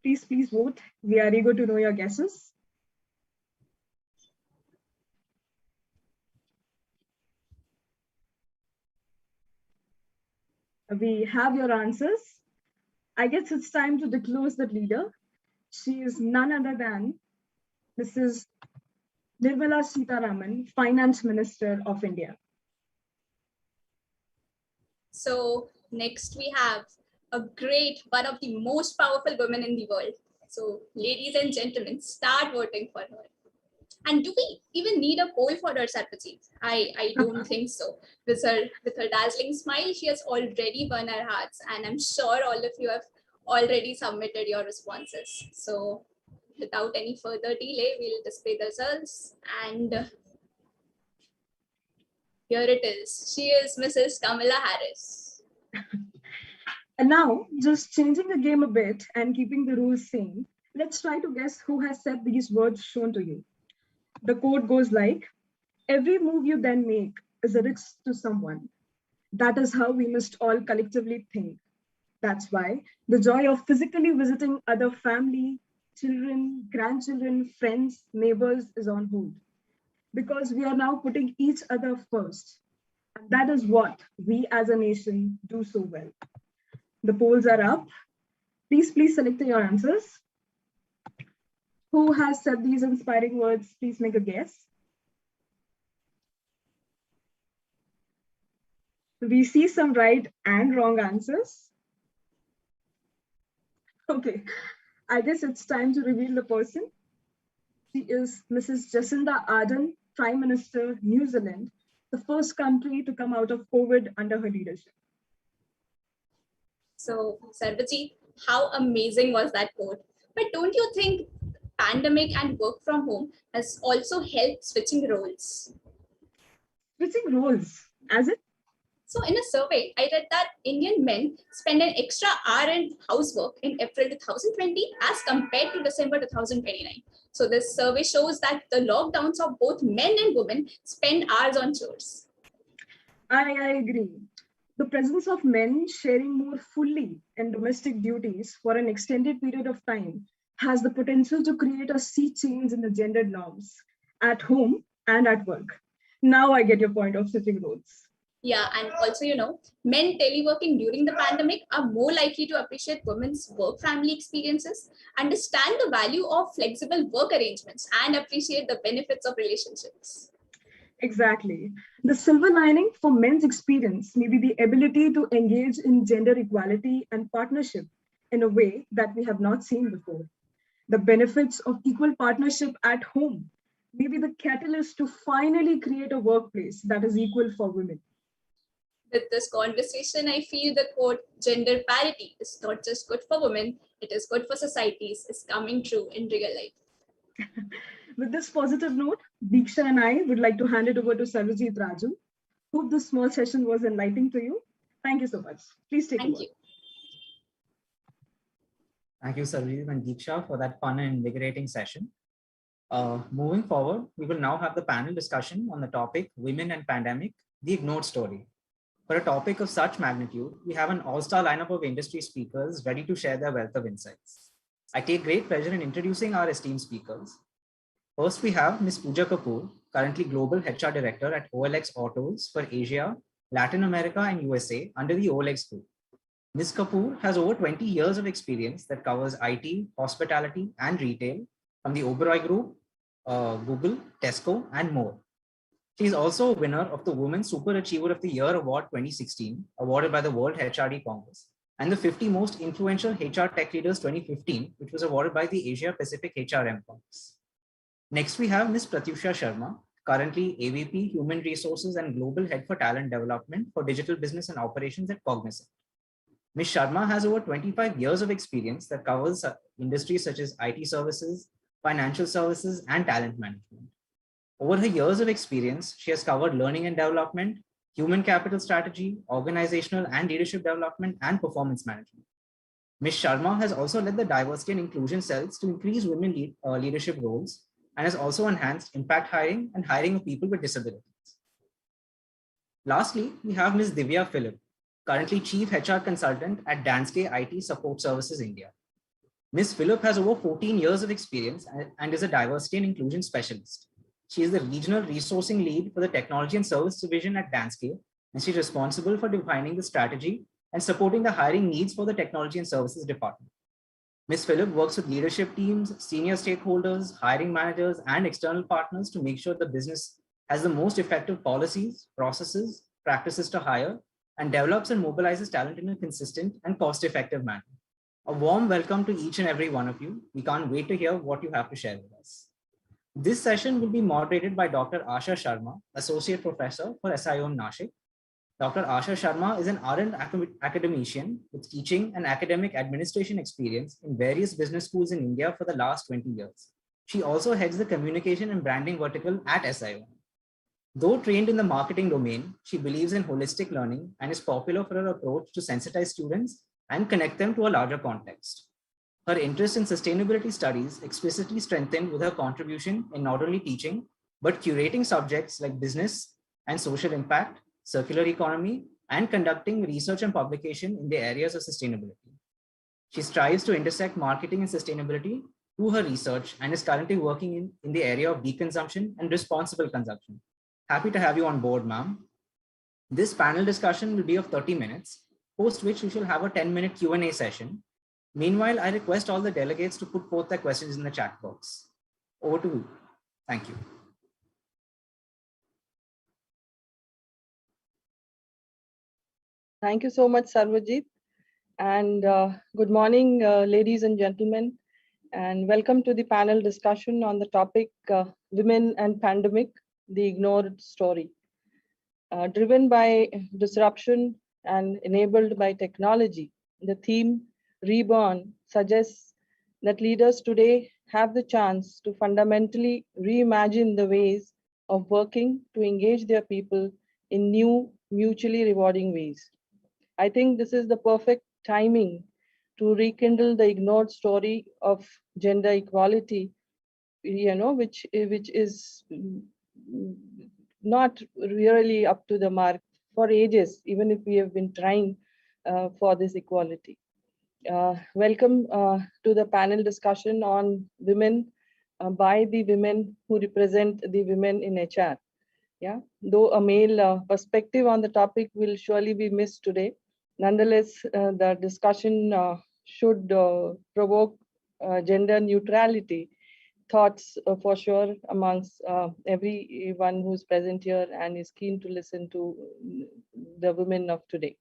L: Please vote. We are eager to know your guesses. We have your answers. I guess it's time to disclose the leader. She is none other than Mrs. Nirmala Sitharaman, Finance Minister of India.
K: So next we have one of the most powerful women in the world. So ladies and gentlemen, start voting for her. And do we even need a poll for her, Sarvajit? I don't think so. With her dazzling smile, she has already won our hearts. And I'm sure all of you have already submitted your responses. So without any further delay, we'll display the results. And here it is. She is Mrs. Kamala Harris.
L: And now, just changing the game a bit and keeping the rules same, let's try to guess who has said these words shown to you. The quote goes like, every move you then make is a risk to someone. That is how we must all collectively think. That's why the joy of physically visiting other family, children, grandchildren, friends, neighbors is on hold. Because we are now putting each other first. And that is what we as a nation do so well. The polls are up. Please select your answers. Who has said these inspiring words? Please make a guess. We see some right and wrong answers. Okay, I guess it's time to reveal the person. She is Mrs. Jacinda Ardern, Prime Minister, New Zealand, the first country to come out of COVID under her leadership.
K: So, Sarvajit, how amazing was that quote? But don't you think pandemic and work from home has also helped switching roles?
L: Switching roles, as it?
K: So in a survey, I read that Indian men spend an extra hour in housework in April 2020 as compared to December 2029. So this survey shows that the lockdowns of both men and women spend hours on chores.
L: I agree. The presence of men sharing more fully in domestic duties for an extended period of time has the potential to create a sea change in the gendered norms at home and at work. Now I get your point of switching roles.
K: Yeah, and also, men teleworking during the pandemic are more likely to appreciate women's work-family experiences, understand the value of flexible work arrangements, and appreciate the benefits of relationships.
L: Exactly. The silver lining for men's experience may be the ability to engage in gender equality and partnership in a way that we have not seen before. The benefits of equal partnership at home may be the catalyst to finally create a workplace that is equal for women.
K: With this conversation, I feel the quote, gender parity is not just good for women, it is good for societies, is coming true in real life.
L: With this positive note, Diksha and I would like to hand it over to Sarvajit Raju. Hope this small session was enlightening to you. Thank you so much. Please take
K: Thank
L: over.
K: you.
I: Thank you, Sarvajit and Diksha, for that fun and invigorating session. Moving forward, we will now have the panel discussion on the topic Women and Pandemic, the Ignored Story. For a topic of such magnitude, we have an all-star lineup of industry speakers ready to share their wealth of insights. I take great pleasure in introducing our esteemed speakers. First, we have Ms. Pooja Kapoor, currently Global HR Director at OLX Autos for Asia, Latin America, and USA under the OLX Group. Ms. Kapoor has over 20 years of experience that covers IT, hospitality, and retail from the Oberoi Group, Google, Tesco, and more. She is also a winner of the Women Super Achiever of the Year Award 2016, awarded by the World HRD Congress, and the 50 Most Influential HR Tech Leaders 2015, which was awarded by the Asia Pacific HRM Congress. Next, we have Ms. Pratyusha Sharma, currently AVP, Human Resources and Global Head for Talent Development for Digital Business and Operations at Cognizant. Ms. Sharma has over 25 years of experience that covers industries such as IT services, financial services, and talent management. Over her years of experience, she has covered learning and development, human capital strategy, organizational and leadership development, and performance management. Ms. Sharma has also led the diversity and inclusion cells to increase women leadership roles and has also enhanced impact hiring and hiring of people with disabilities. Lastly, we have Ms. Divya Philip, currently Chief HR Consultant at Danske IT Support Services India. Ms. Philip has over 14 years of experience and is a diversity and inclusion specialist. She is the Regional Resourcing Lead for the Technology and Service Division at Danske, and she's responsible for defining the strategy and supporting the hiring needs for the Technology and Services Department. Ms. Philip works with leadership teams, senior stakeholders, hiring managers, and external partners to make sure the business has the most effective policies, processes, practices to hire, and develops and mobilizes talent in a consistent and cost-effective manner. A warm welcome to each and every one of you. We can't wait to hear what you have to share with us. This session will be moderated by Dr. Asha Sharma, Associate Professor for SIOM Nashik. Dr. Asha Sharma is an ardent academician with teaching and academic administration experience in various business schools in India for the last 20 years. She also heads the communication and branding vertical at SIOM. Though trained in the marketing domain, she believes in holistic learning and is popular for her approach to sensitize students and connect them to a larger context. Her interest in sustainability studies explicitly strengthened with her contribution in not only teaching, but curating subjects like business and social impact, circular economy, and conducting research and publication in the areas of sustainability. She strives to intersect marketing and sustainability through her research and is currently working in the area of deconsumption and responsible consumption. Happy to have you on board, ma'am. This panel discussion will be of 30 minutes, post which we shall have a 10-minute Q&A session. Meanwhile, I request all the delegates to put forth their questions in the chat box. Over to you. Thank you.
M: Thank you so much, Sarvajit. And good morning, ladies and gentlemen, and welcome to the panel discussion on the topic Women and Pandemic, the Ignored Story. Driven by disruption and enabled by technology, the theme Reborn suggests that leaders today have the chance to fundamentally reimagine the ways of working to engage their people in new, mutually rewarding ways. I think this is the perfect timing to rekindle the ignored story of gender equality, which is not really up to the mark for ages, even if we have been trying for this equality. Welcome to the panel discussion on women by the women who represent the women in HR. Yeah, though a male perspective on the topic will surely be missed today. Nonetheless, the discussion should provoke gender neutrality thoughts for sure amongst everyone who's present here and is keen to listen to the women of today.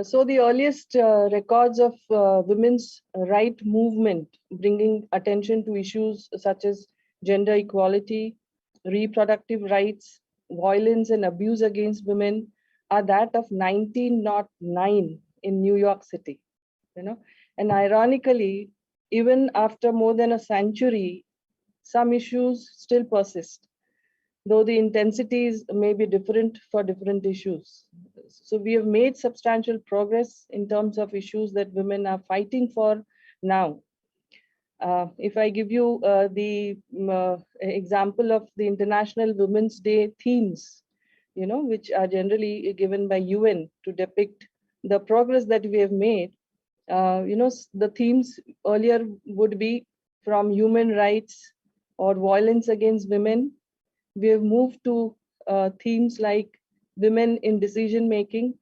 M: So the earliest records of women's right movement bringing attention to issues such as gender equality, reproductive rights, violence and abuse against women are that of 1909 in New York City. And ironically, even after more than a century, some issues still persist, though the intensities may be different for different issues. So we have made substantial progress in terms of issues that women are fighting for now. If I give you the example of the International Women's Day themes, which are generally given by UN to depict the progress that we have made, the themes earlier would be from human rights or violence against women. We have moved to themes like women in decision making,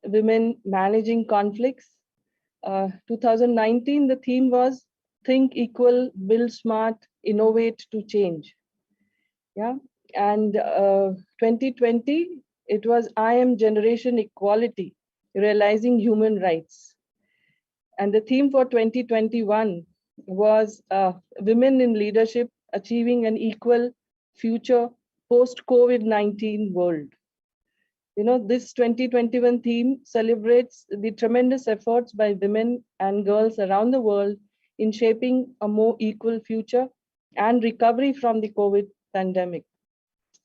M: women managing conflicts. 2019, the theme was think equal, build smart, innovate to change. Yeah, and 2020, it was I am generation equality, realizing human rights. And the theme for 2021 was women in leadership, achieving an equal future post-COVID-19 world. This 2021 theme celebrates the tremendous efforts by women and girls around the world in shaping a more equal future and recovery from the COVID pandemic.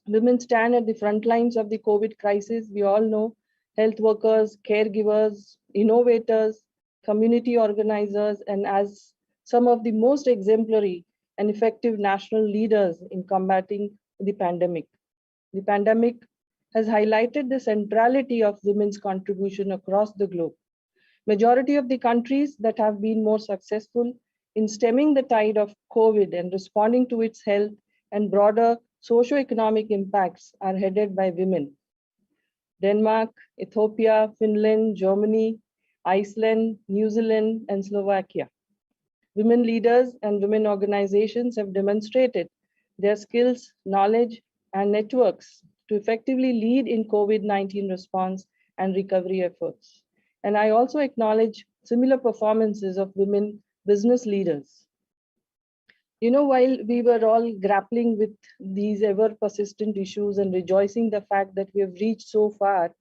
M: Women stand at the front lines of the COVID crisis. We all know health workers, caregivers, innovators, community organizers, and as some of the most exemplary and effective national leaders in combating the pandemic. The pandemic has highlighted the centrality of women's contribution across the globe. Majority of the countries that have been more successful in stemming the tide of COVID and responding to its health and broader socio-economic impacts are headed by women. Denmark, Ethiopia, Finland, Germany, Iceland, New Zealand, and Slovakia. Women leaders and women organizations have demonstrated their skills, knowledge, and networks to effectively lead in COVID-19 response and recovery efforts. And I also acknowledge similar performances of women business leaders. While we were all grappling with these ever persistent issues and rejoicing the fact that we have reached so far,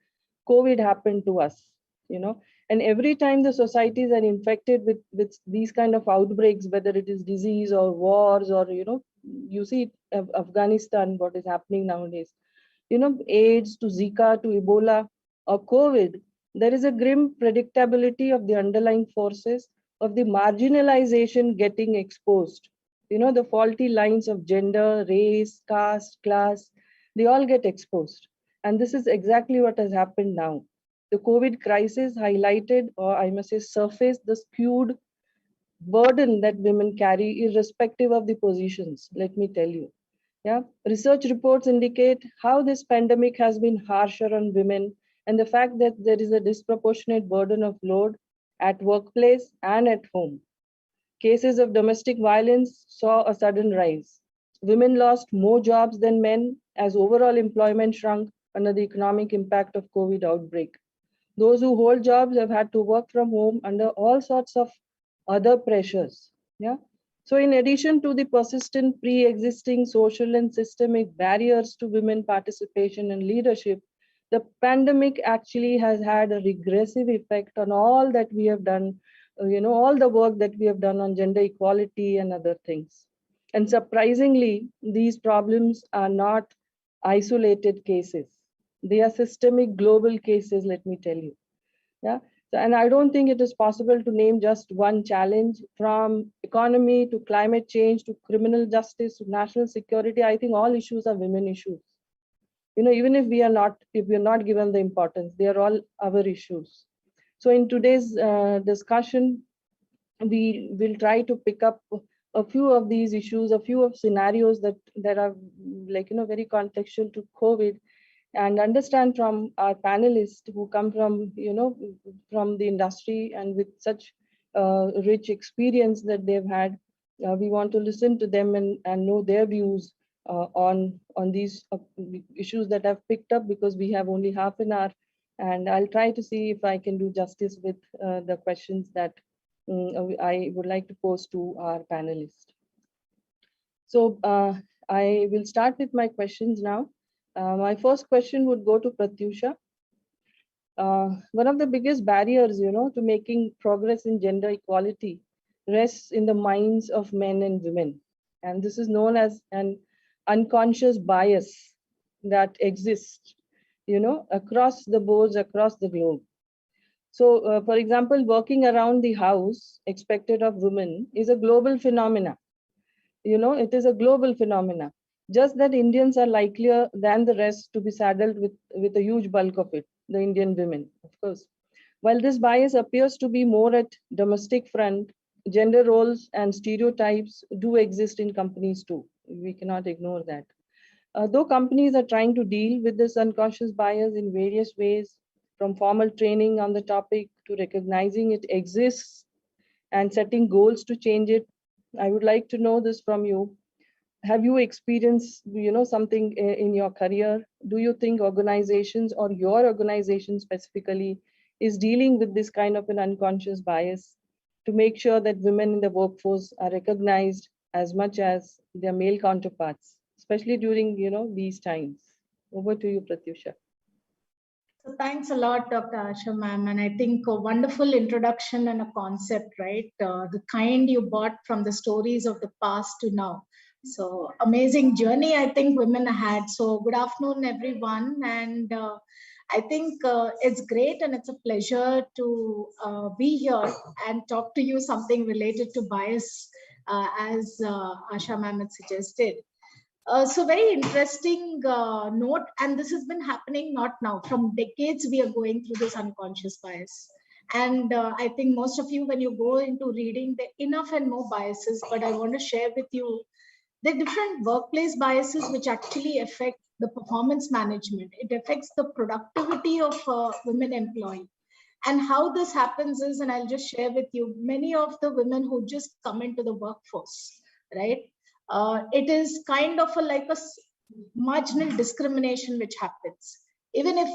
M: COVID happened to us, and every time the societies are infected with these kind of outbreaks, whether it is disease or wars or, you see Afghanistan, what is happening nowadays, AIDS to Zika to Ebola or COVID, there is a grim predictability of the underlying forces of the marginalization getting exposed. The faulty lines of gender, race, caste, class, they all get exposed. And this is exactly what has happened now. The COVID crisis highlighted, or I must say surfaced, the skewed burden that women carry irrespective of the positions, let me tell you. Yeah, research reports indicate how this pandemic has been harsher on women and the fact that there is a disproportionate burden of load at workplace and at home. Cases of domestic violence saw a sudden rise. Women lost more jobs than men as overall employment shrunk under the economic impact of COVID outbreak. Those who hold jobs have had to work from home under all sorts of other pressures. Yeah. So in addition to the persistent pre-existing social and systemic barriers to women participation and leadership, the pandemic actually has had a regressive effect on all that we have done, all the work that we have done on gender equality and other things. And surprisingly, these problems are not isolated cases. They are systemic global cases, let me tell you. Yeah. And I don't think it is possible to name just one challenge, from economy to climate change to criminal justice to national security. I think all issues are women issues. Even if we are not given the importance, they are all our issues. So in today's discussion, we will try to pick up a few of these issues, a few of scenarios that are very contextual to COVID, and understand from our panelists who come from from the industry and with such rich experience that they've had. We want to listen to them and know their views on these issues that I've picked up, because we have only half an hour, and I'll try to see if I can do justice with the questions that I would like to pose to our panelists. So I will start with my questions now. My first question would go to Pratyusha. One of the biggest barriers, to making progress in gender equality rests in the minds of men and women. And this is known as an unconscious bias that exists, across the boards, across the globe. So, for example, working around the house expected of women is a global phenomena. It is a global phenomena. Just that Indians are likelier than the rest to be saddled with a huge bulk of it, the Indian women, of course. While this bias appears to be more at domestic front, gender roles and stereotypes do exist in companies too. We cannot ignore that. Though companies are trying to deal with this unconscious bias in various ways, from formal training on the topic to recognizing it exists and setting goals to change it, I would like to know this from you. Have you experienced, something in your career? Do you think organizations or your organization specifically is dealing with this kind of an unconscious bias to make sure that women in the workforce are recognized as much as their male counterparts, especially during, these times? Over to you, Pratyusha.
N: So thanks a lot, Dr. Asha ma'am. And I think a wonderful introduction and a concept, right? The kind you brought from the stories of the past to now. So amazing journey, I think women had. So good afternoon, everyone. And I think it's great and it's a pleasure to be here and talk to you something related to bias, as Asha ma'am had suggested. So very interesting note, and this has been happening not now, from decades we are going through this unconscious bias. And I think most of you, when you go into reading, there are enough and more biases, but I want to share with you the different workplace biases which actually affect the performance management. It affects the productivity of women employees. And how this happens is, and I'll just share with you, many of the women who just come into the workforce, right? It is kind of like a marginal discrimination which happens. Even if,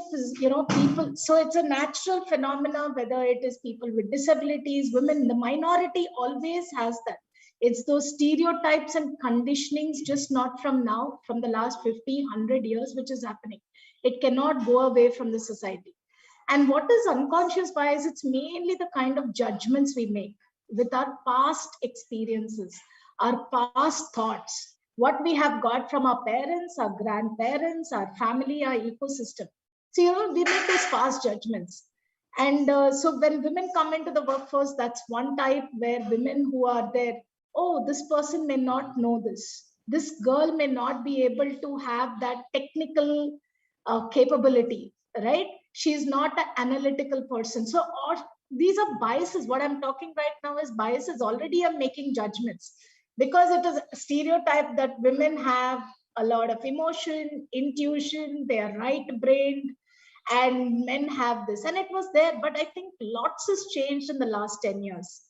N: people, so it's a natural phenomena, whether it is people with disabilities, women, the minority always has that. It's those stereotypes and conditionings, just not from now, from the last 50, 100 years, which is happening. It cannot go away from the society. And what is unconscious bias? It's mainly the kind of judgments we make with our past experiences, our past thoughts, what we have got from our parents, our grandparents, our family, our ecosystem. So, we make those past judgments. And so when women come into the workforce, that's one type where women who are there, oh, this person may not know this. This girl may not be able to have that technical capability, right? She's not an analytical person. So these are biases. What I'm talking right now is biases. Already I'm making judgments, because it is a stereotype that women have a lot of emotion, intuition, they are right-brained, and men have this. And it was there, but I think lots has changed in the last 10 years.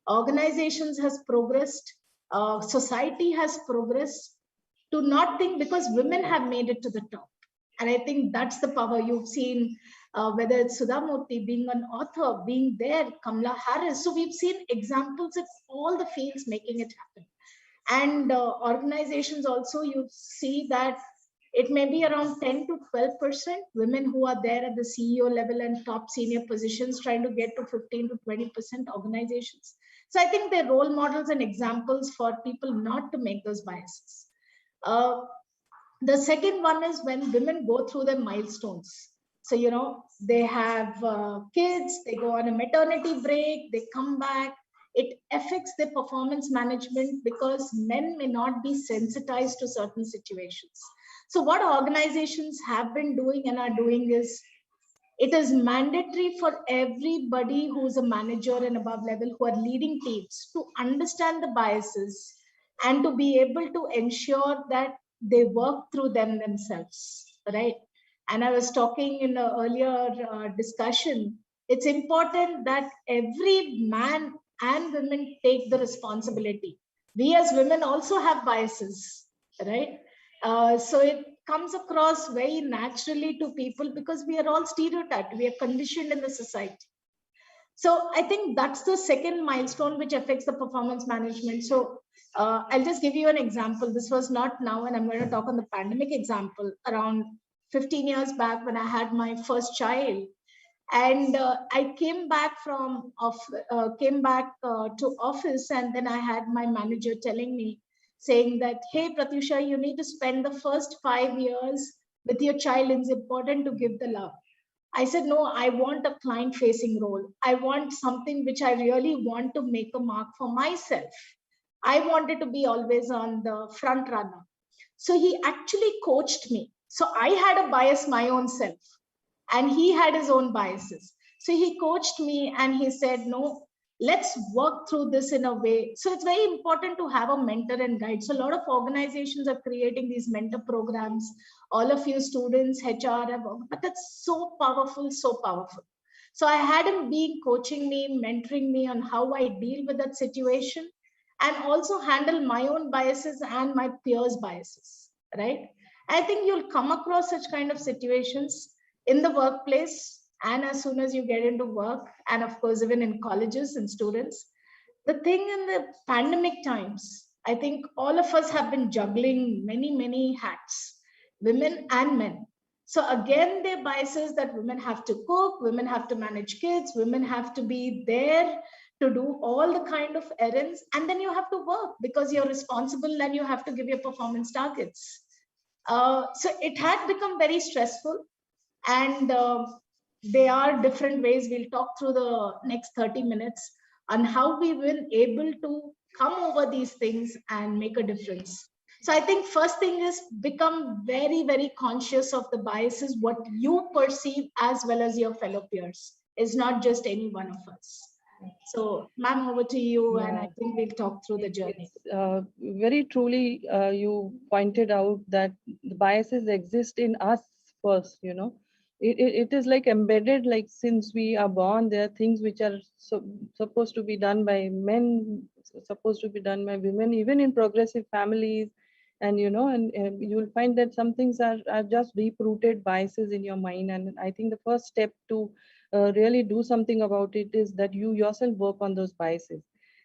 N: Organizations has progressed, society has progressed, to not think, because women have made it to the top. And I think that's the power. You've seen whether it's Sudha Murthy being an author, being there, Kamala Harris. So we've seen examples of all the fields making it happen. And organizations also, you see that it may be around 10 to 12% women who are there at the CEO level and top senior positions, trying to get to 15 to 20% organizations. So I think they're role models and examples for people not to make those biases. The second one is when women go through their milestones. So, they have kids, they go on a maternity break, they come back. It affects their performance management because men may not be sensitized to certain situations. So what organizations have been doing and are doing is, it is mandatory for everybody who's a manager and above level who are leading teams to understand the biases and to be able to ensure that they work through them themselves, right? And I was talking in an earlier discussion, it's important that every man and women take the responsibility. We as women also have biases, right? So it comes across very naturally to people because we are all stereotyped, we are conditioned in the society. So I think that's the second milestone which affects the performance management. So I'll just give you an example. This was not now, and I'm going to talk on the pandemic example. Around 15 years back, when I had my first child, and I came back to office, and then I had my manager telling me, saying that, hey, Pratyusha, you need to spend the first 5 years with your child. It's important to give the love. I said, no, I want a client facing role. I want something which I really want to make a mark for myself. I wanted to be always on the front runner. So he actually coached me. So I had a bias my own self, and he had his own biases. So he coached me and he said, no, let's work through this in a way. So it's very important to have a mentor and guide. So a lot of organizations are creating these mentor programs. All of you students, HR, but that's so powerful, so powerful. So I had him being coaching me, mentoring me on how I deal with that situation, and also handle my own biases and my peers' biases, right? I think you'll come across such kind of situations in the workplace and as soon as you get into work, and of course, even in colleges and students. The thing in the pandemic times, I think all of us have been juggling many, many hats, women and men. So again, there are biases that women have to cook, women have to manage kids, women have to be there to do all the kind of errands, and then you have to work because you're responsible and you have to give your performance targets. So it had become very stressful, and there are different ways. We'll talk through the next 30 minutes on how we will able to come over these things and make a difference. So I think first thing is become very, very conscious of the biases, what you perceive as well as your fellow peers. It's not just any one of us. So ma'am, over to you, and I think we'll talk through the journey.
M: Very truly, you pointed out that the biases exist in us first, you know. It is like embedded, like since we are born, there are things which are supposed to be done by men, supposed to be done by women, even in progressive families. And, you know, and you'll find that some things are just deep-rooted biases in your mind. And I think the first step to really do something about it is that you yourself work on those biases.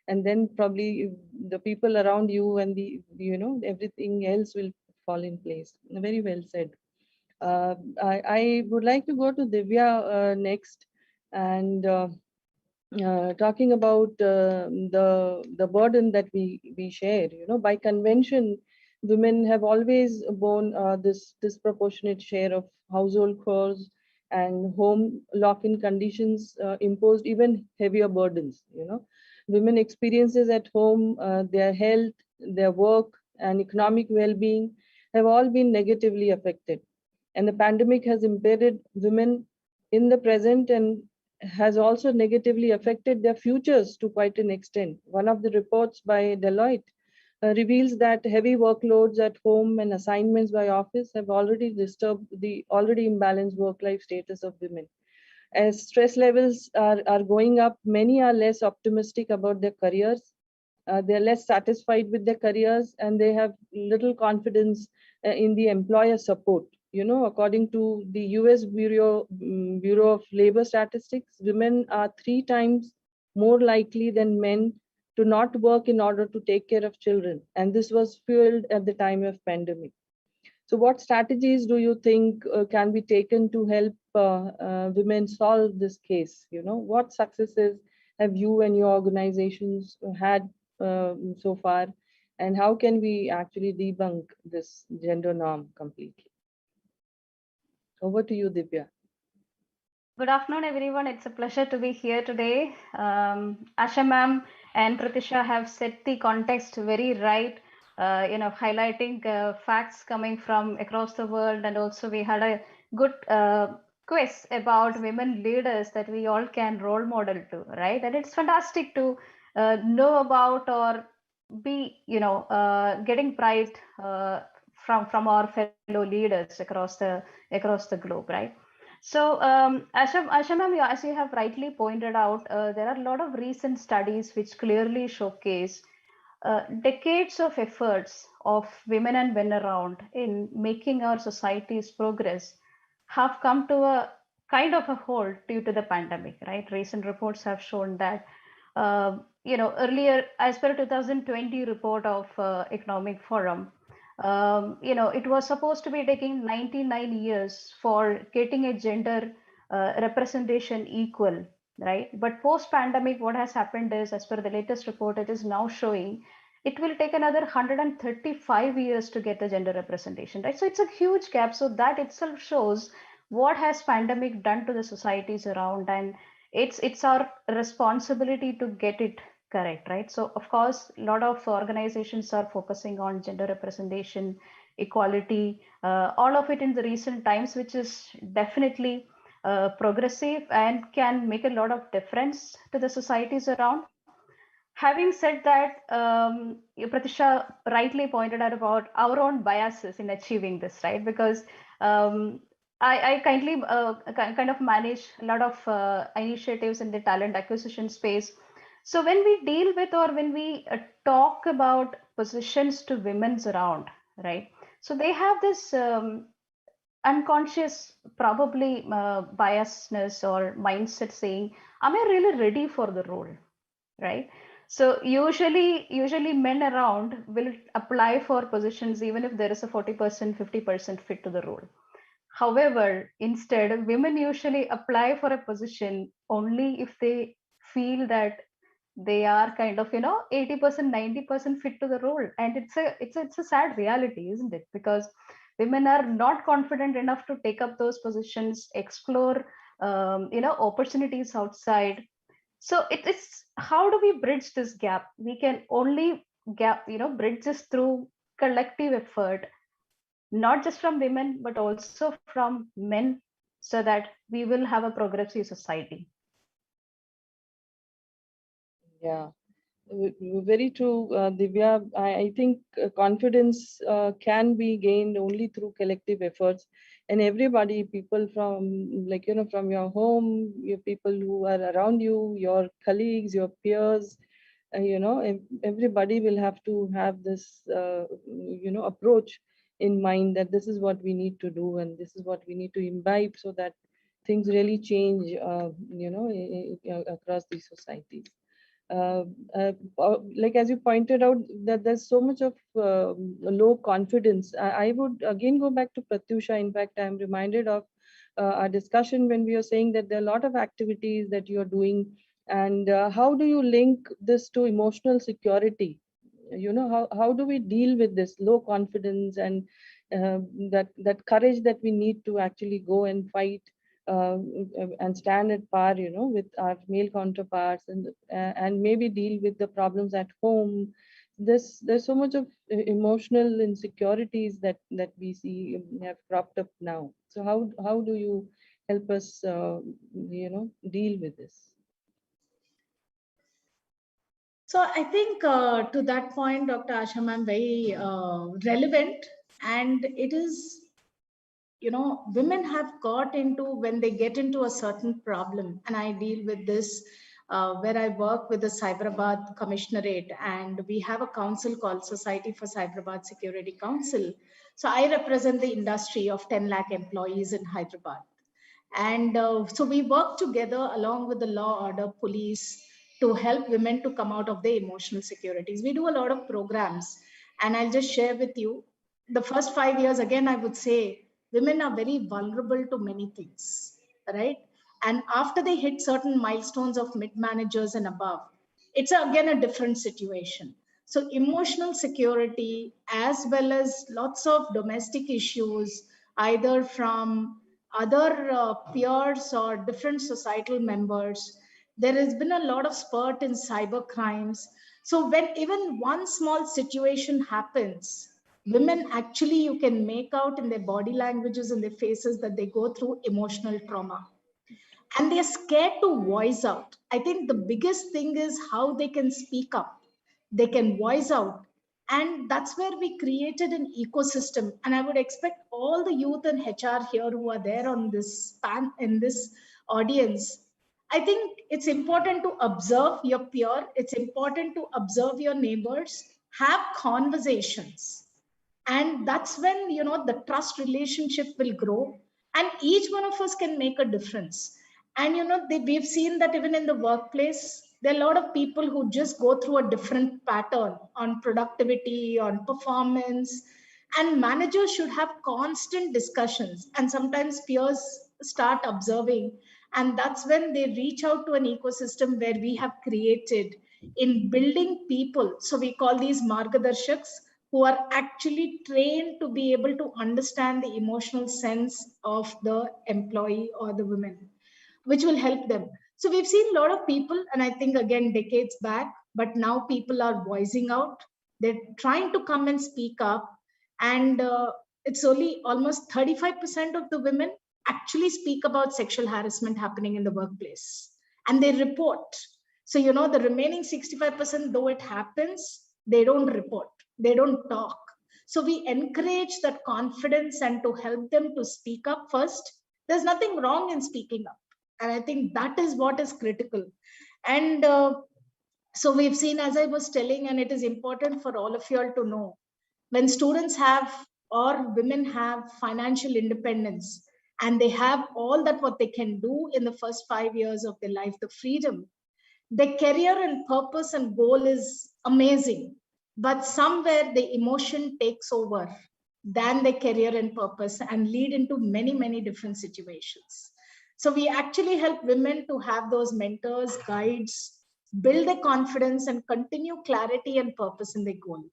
M: And then probably the people around you and the, you know, everything else will fall in place. Very well said. I would like to go to Divya next, and talking about the burden that we share. You know, by convention, women have always borne this disproportionate share of household chores, and home lock-in conditions imposed even heavier burdens. You know, women experiences at home, their health, their work, and economic well-being have all been negatively affected. And the pandemic has impaired women in the present and has also negatively affected their futures to quite an extent. One of the reports by Deloitte reveals that heavy workloads at home and assignments by office have already disturbed the already imbalanced work-life status of women. As stress levels are going up, many are less optimistic about their careers. They're less satisfied with their careers, and they have little confidence in the employer support. You know, according to the US Bureau of Labor Statistics, women are 3 times more likely than men to not work in order to take care of children. And this was fueled at the time of pandemic. So what strategies do you think can be taken to help women solve this case? You know, what successes have you and your organizations had so far? And how can we actually debunk this gender norm completely? Over to you, Divya.
O: Good afternoon, everyone. It's a pleasure to be here today. Asha ma'am and Pratisha have set the context very right, you know, highlighting facts coming from across the world. And also we had a good quiz about women leaders that we all can role model to, right? And it's fantastic to know about or be, you know, getting pride from our fellow leaders across the globe, right? So, Asha ma'am, as you have rightly pointed out, there are a lot of recent studies which clearly showcase decades of efforts of women and men around in making our societies progress have come to a kind of a halt due to the pandemic, right? Recent reports have shown that, you know, earlier, as per 2020 report of Economic Forum, you know, it was supposed to be taking 99 years for getting a gender representation equal, right? But post-pandemic, what has happened is, as per the latest report, it is now showing it will take another 135 years to get the gender representation, right? So it's a huge gap. So that itself shows what has pandemic done to the societies around, and it's our responsibility to get it correct, right? So of course, a lot of organizations are focusing on gender representation, equality, all of it in the recent times, which is definitely progressive and can make a lot of difference to the societies around. Having said that, Pratisha rightly pointed out about our own biases in achieving this, right? Because I kindly kind of manage a lot of initiatives in the talent acquisition space. So when we deal with, or when we talk about positions to women's around, right? So they have this unconscious, probably biasness or mindset saying, am I really ready for the role, right? So usually men around will apply for positions even if there is a 40%, 50% fit to the role. However, instead, women usually apply for a position only if they feel that they are kind of 80%, 90% fit to the role. And it's a sad reality, isn't it? Because women are not confident enough to take up those positions, explore opportunities outside. So it's how do we bridge this gap? We can only bridge this through collective effort, not just from women but also from men, so that we will have a progressive society.
M: Yeah, very true, Divya. I think confidence can be gained only through collective efforts, and everybody, people from from your home, your people who are around you, your colleagues, your peers, everybody will have to have this approach in mind, that this is what we need to do and this is what we need to imbibe, so that things really change across these societies. Like as you pointed out, that there's so much of low confidence. I would again go back to Pratyusha. In fact, I'm reminded of our discussion when we were saying that there are a lot of activities that you're doing, and how do you link this to emotional security? How do we deal with this low confidence and that courage that we need to actually go and fight and stand at par, with our male counterparts, and maybe deal with the problems at home. There's so much of emotional insecurities that we see have cropped up now. So how do you help us, deal with this?
N: So I think to that point, Dr. Asha ma'am, very relevant, and it is, women have got into, when they get into a certain problem, and I deal with this where I work with the Cyberabad Commissionerate, and we have a council called Society for Cyberabad Security Council. So I represent the industry of 10 lakh employees in Hyderabad. And so we work together along with the law, order, police, to help women to come out of their emotional securities. We do a lot of programs, and I'll just share with you. The first 5 years, again, I would say women are very vulnerable to many things, right? And after they hit certain milestones of mid-managers and above, it's again a different situation. So emotional security, as well as lots of domestic issues, either from other peers or different societal members. There has been a lot of spurt in cyber crimes. So when even one small situation happens, women actually, you can make out in their body languages and their faces that they go through emotional trauma. And they're scared to voice out. I think the biggest thing is how they can speak up. They can voice out. And that's where we created an ecosystem. And I would expect all the youth and HR here who are there on this in this audience. I think it's important to observe your peer. It's important to observe your neighbors, have conversations. And that's when, the trust relationship will grow, and each one of us can make a difference. And, we've seen that even in the workplace, there are a lot of people who just go through a different pattern on productivity, on performance, and managers should have constant discussions. And sometimes peers start observing, and that's when they reach out to an ecosystem where we have created in building people. So we call these margadarshaks, who are actually trained to be able to understand the emotional sense of the employee or the women, which will help them. So we've seen a lot of people, and I think again decades back, but now people are voicing out. They're trying to come and speak up, and it's only almost 35% of the women actually speak about sexual harassment happening in the workplace, and they report. So the remaining 65%, though it happens, they don't report, they don't talk. So we encourage that confidence and to help them to speak up first. There's nothing wrong in speaking up, and I think that is what is critical. And so we've seen, as I was telling, and it is important for all of you all to know, when students have or women have financial independence, and they have all that what they can do in the first 5 years of their life, the freedom, their career and purpose and goal is amazing, but somewhere the emotion takes over than the career and purpose and lead into many, many different situations. So we actually help women to have those mentors, guides, build their confidence and continue clarity and purpose in their goal.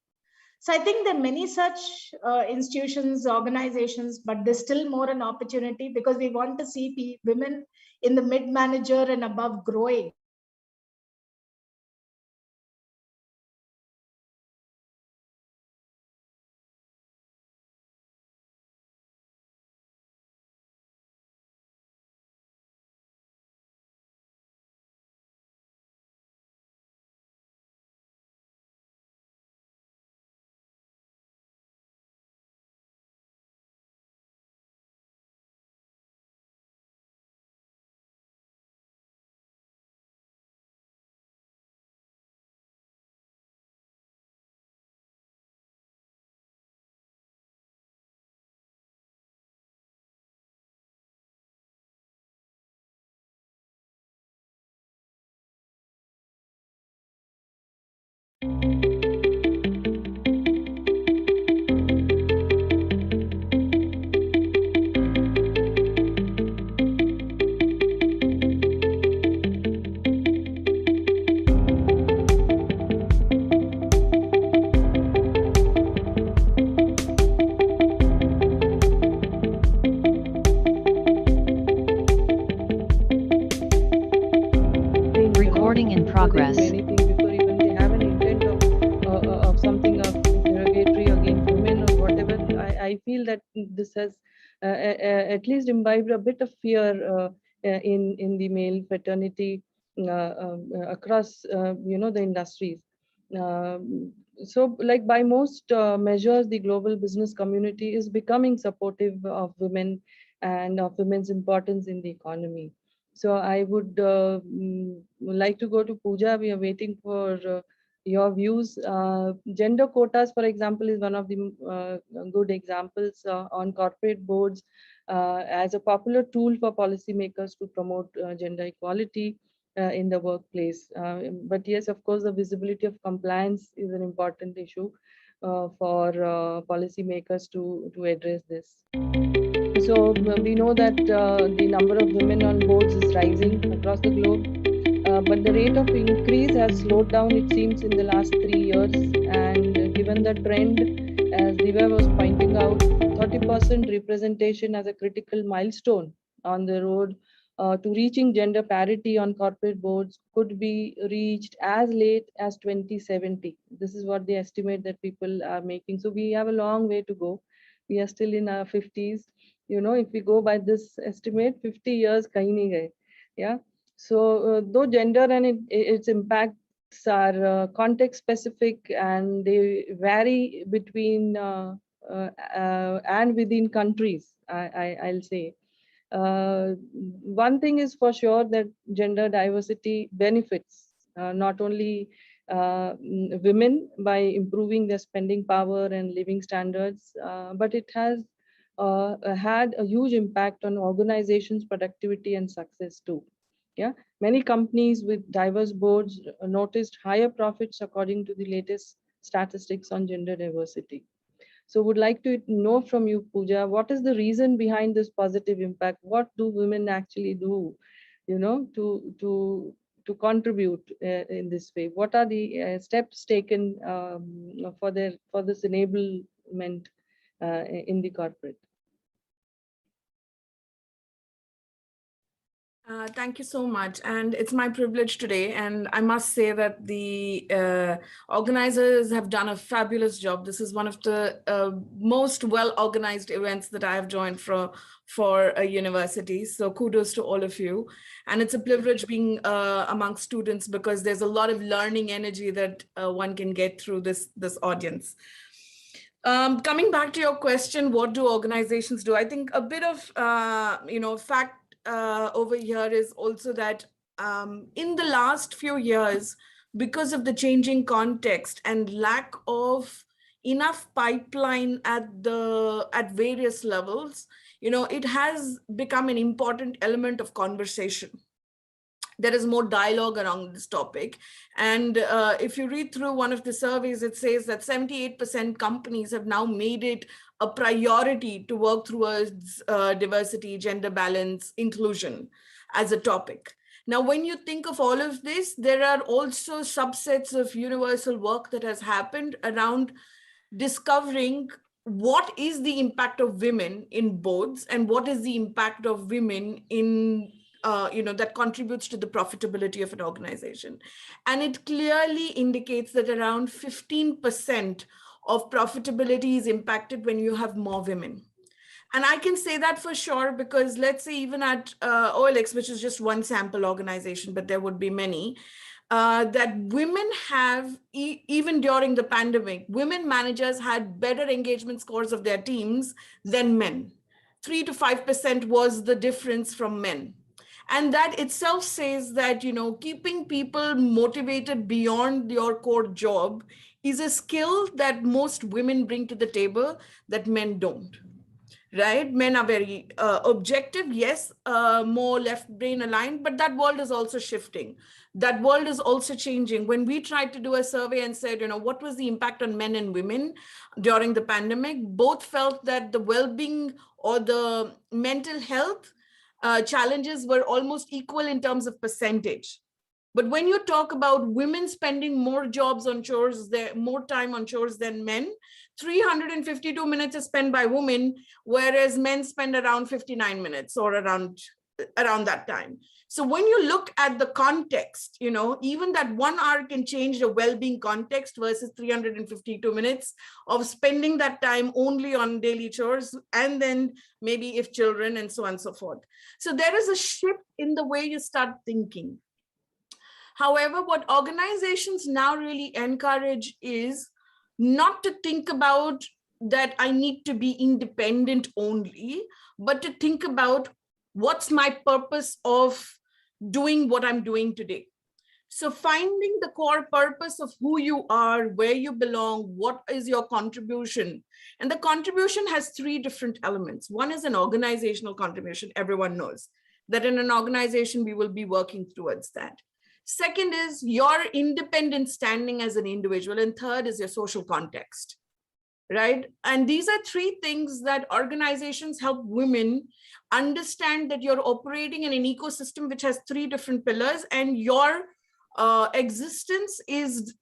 N: So I think there are many such institutions, organizations, but there's still more an opportunity because we want to see women in the mid-manager and above growing.
P: Recording in progress.
M: Anything before even they have an intent of something of derogatory against women or whatever. I feel that this has at least imbibed a bit of fear in the male fraternity across the industries. So like by most measures, the global business community is becoming supportive of women and of women's importance in the economy. So I would like to go to Pooja. We are waiting for your views. Gender quotas, for example, is one of the good examples on corporate boards as a popular tool for policymakers to promote gender equality in the workplace. But yes, of course, the visibility of compliance is an important issue for policymakers to address this. So we know that the number of women on boards is rising across the globe, but the rate of increase has slowed down, it seems, in the last 3 years. And given the trend, as Divya was pointing out, 30% representation as a critical milestone on the road to reaching gender parity on corporate boards could be reached as late as 2070. This is what the estimate that people are making. So we have a long way to go. We are still in our 50s. If we go by this estimate, 50 years kahin nahi gaye. Yeah. So though gender and its impacts are context specific and they vary between and within countries, I'll say. One thing is for sure that gender diversity benefits not only women by improving their spending power and living standards, but it has had a huge impact on organizations' productivity and success too. Yeah, many companies with diverse boards noticed higher profits according to the latest statistics on gender diversity. So would like to know from you, Pooja, what is the reason behind this positive impact? What do women actually do, to to contribute in this way? What are the steps taken for this enablement in the corporate?
Q: Thank you so much. And it's my privilege today. And I must say that the organizers have done a fabulous job. This is one of the most well-organized events that I have joined for a university. So kudos to all of you. And it's a privilege being among students because there's a lot of learning energy that one can get through this audience. Coming back to your question, what do organizations do? I think a bit of, fact over here is also that in the last few years, because of the changing context and lack of enough pipeline at various levels, it has become an important element of conversation. There is more dialogue around this topic. And if you read through one of the surveys, it says that 78% companies have now made it a priority to work towards diversity, gender balance, inclusion as a topic. Now, when you think of all of this, there are also subsets of universal work that has happened around discovering what is the impact of women in boards and what is the impact of women in that contributes to the profitability of an organization. And it clearly indicates that around 15% of profitability is impacted when you have more women. And I can say that for sure, because let's say even at OLX, which is just one sample organization, but there would be many, that women have, even during the pandemic, women managers had better engagement scores of their teams than men. 3 to 5% was the difference from men. And that itself says that, keeping people motivated beyond your core job is a skill that most women bring to the table that men don't, right? Men are very objective, yes, more left brain aligned, but that world is also shifting. That world is also changing. When we tried to do a survey and said, what was the impact on men and women during the pandemic, both felt that the well-being or the mental health challenges were almost equal in terms of percentage. But when you talk about women spending more jobs on chores, more time on chores than men, 352 minutes is spent by women, whereas men spend around 59 minutes or around that time. So when you look at the context, even that 1 hour can change the well-being context versus 352 minutes of spending that time only on daily chores, and then maybe if children and so on and so forth. So there is a shift in the way you start thinking. However, what organizations now really encourage is not to think about that I need to be independent only, but to think about what's my purpose of doing what I'm doing today. So finding the core purpose of who you are, where you belong, what is your contribution. And the contribution has 3 different elements. One is an organizational contribution. Everyone knows that in an organization, we will be working towards that. Second is your independent standing as an individual. And third is your social context, right? And these are 3 things that organizations help women understand, that you're operating in an ecosystem which has 3 different pillars, and your existence is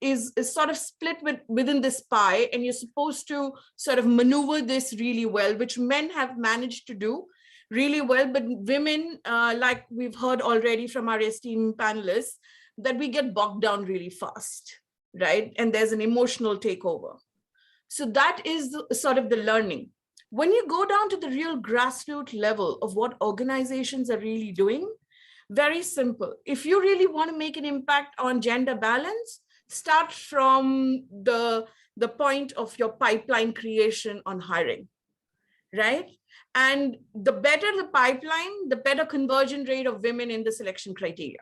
Q: sort of split within this pie, and you're supposed to sort of maneuver this really well, which men have managed to do really well, but women, like we've heard already from our esteemed panelists, that we get bogged down really fast, right? And there's an emotional takeover. So that is sort of the learning. When you go down to the real grassroots level of what organizations are really doing, very simple. If you really want to make an impact on gender balance, start from the point of your pipeline creation on hiring, right? And the better the pipeline, the better conversion rate of women in the selection criteria.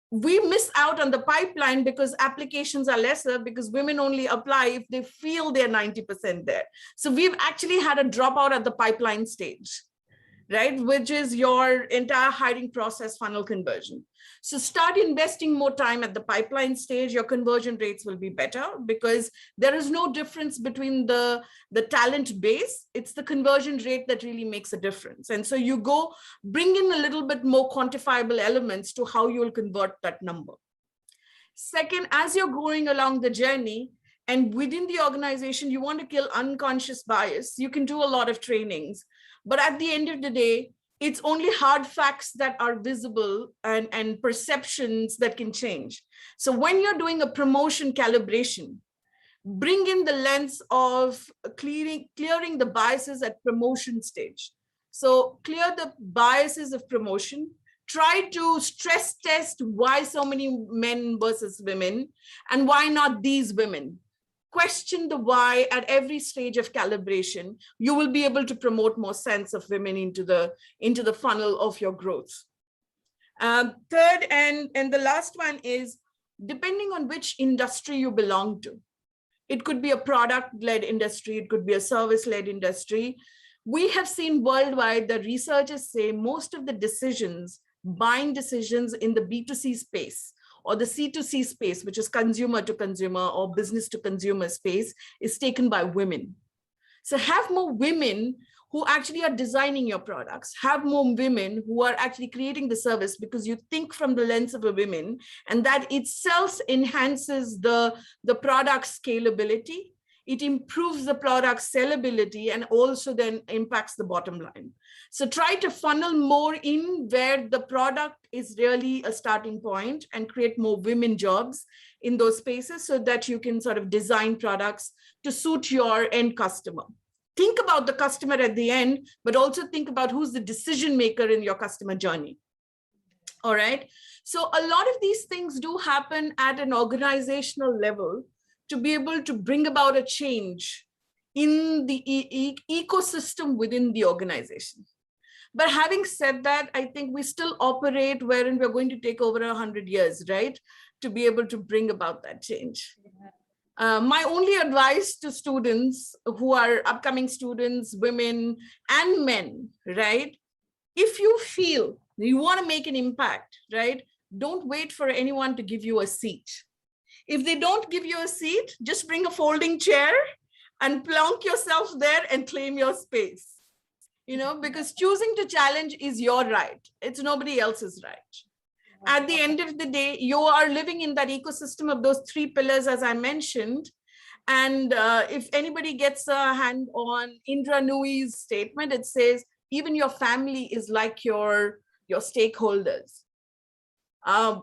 Q: We miss out on the pipeline because applications are lesser, because women only apply if they feel they're 90% there. So we've actually had a dropout at the pipeline stage, right? Which is your entire hiring process funnel conversion. So start investing more time at the pipeline stage, your conversion rates will be better because there is no difference between the talent base. It's the conversion rate that really makes a difference. And so you go bring in a little bit more quantifiable elements to how you'll convert that number. Second, as you're going along the journey, and within the organization, you want to kill unconscious bias, you can do a lot of trainings. But at the end of the day, it's only hard facts that are visible and perceptions that can change. So when you're doing a promotion calibration, bring in the lens of clearing the biases at promotion stage. So clear the biases of promotion, try to stress test why so many men versus women and why not these women. Question the why at every stage of calibration. You will be able to promote more sense of women into the funnel of your growth. Third, and the last one is, depending on which industry you belong to, it could be a product-led industry, it could be a service-led industry. We have seen worldwide that researchers say most of the decisions, buying decisions in the B2C space, or the C2C space, which is consumer to consumer or business to consumer space, is taken by women. So have more women who actually are designing your products, have more women who are actually creating the service because you think from the lens of a woman, and that itself enhances the product scalability. It improves the product sellability and also then impacts the bottom line. So try to funnel more in where the product is really a starting point and create more women jobs in those spaces so that you can sort of design products to suit your end customer. Think about the customer at the end, but also think about who's the decision maker in your customer journey. All right. So a lot of these things do happen at an organizational level to be able to bring about a change in the ecosystem within the organization. But having said that, I think we still operate wherein we're going to take over 100 years, right? To be able to bring about that change. My only advice to students who are upcoming students, women and men, right? If you feel you want to make an impact, right? Don't wait for anyone to give you a seat. If they don't give you a seat, just bring a folding chair and plonk yourself there and claim your space. You know, because choosing to challenge is your right. It's nobody else's right. At the end of the day, you are living in that ecosystem of those three pillars, as I mentioned. And if anybody gets a hand on Indra Nui's statement, it says, even your family is like your stakeholders.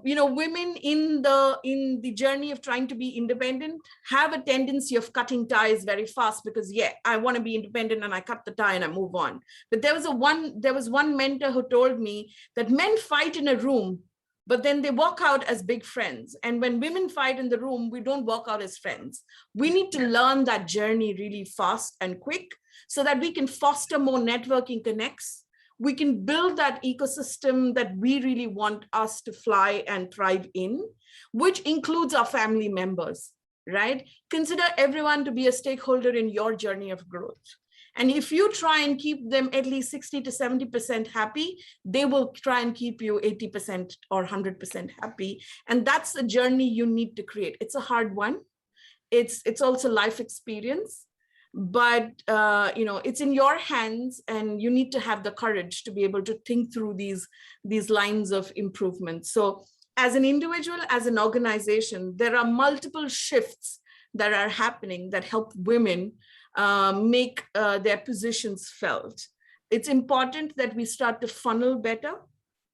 Q: You know, women in the journey of trying to be independent have a tendency of cutting ties very fast because, yeah, I want to be independent and I cut the tie and I move on. But there was one mentor who told me that men fight in a room, but then they walk out as big friends. And when women fight in the room, we don't walk out as friends. We need to learn that journey really fast and quick so that we can foster more networking connects. We can build that ecosystem that we really want us to fly and thrive in, which includes our family members, right? Consider everyone to be a stakeholder in your journey of growth. And if you try and keep them at least 60 to 70% happy, they will try and keep you 80% or 100% happy. And that's the journey you need to create. It's a hard one. It's also life experience. But you know, it's in your hands and you need to have the courage to be able to think through these lines of improvement. So as an individual, as an organization, there are multiple shifts that are happening that help women make their positions felt. It's important that we start to funnel better.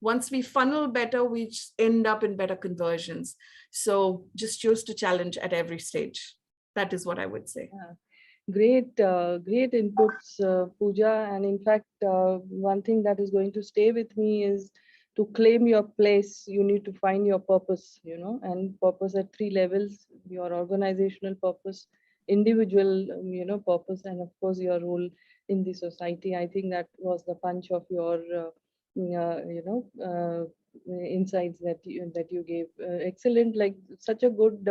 Q: Once we funnel better, we end up in better conversions. So just choose to challenge at every stage. That is what I would say.
M: Yeah. Great inputs, Pooja. And in fact, one thing that is going to stay with me is to claim your place. You need to find your purpose, you know, and purpose at three levels: your organizational purpose, individual, you know, purpose, and of course your role in the society. I think that was the punch of your, insights that you gave. Excellent, like such a good.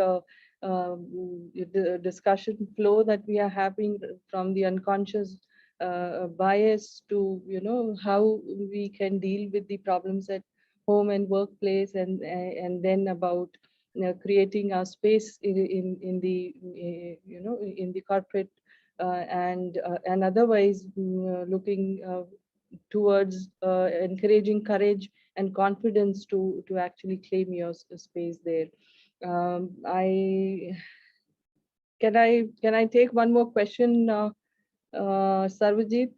M: The discussion flow that we are having from the unconscious bias to, how we can deal with the problems at home and workplace, and then about creating our space in the in the corporate and otherwise looking towards encouraging courage and confidence to actually claim your space there. Can I take one more question, Sarvajit?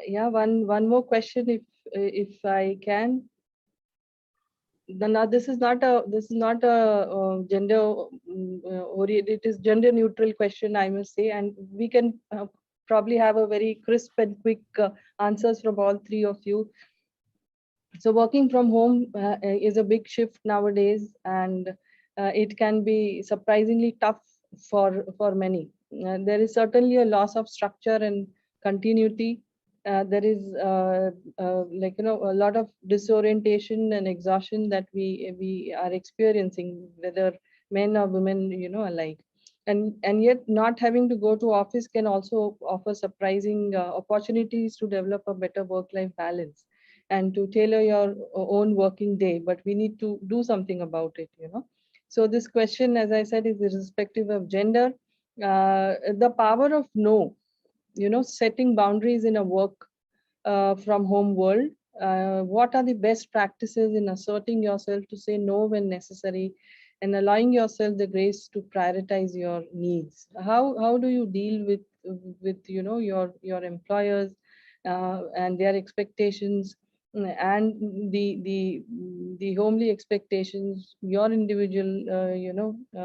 M: Yeah, one more question if I can. Now this is not a gender oriented, it is gender neutral question, I must say, and we can probably have a very crisp and quick answers from all three of you. So working from home is a big shift nowadays, and it can be surprisingly tough for many. There is certainly a loss of structure and continuity. There is a lot of disorientation and exhaustion that we are experiencing, whether men or women, alike. And yet not having to go to office can also offer surprising opportunities to develop a better work-life balance and to tailor your own working day, but we need to do something about it, So this question, as I said, is irrespective of gender. The power of no, setting boundaries in a work from home world. What are the best practices in asserting yourself to say no when necessary and allowing yourself the grace to prioritize your needs? How do you deal with your employers and their expectations and the homely expectations, your individual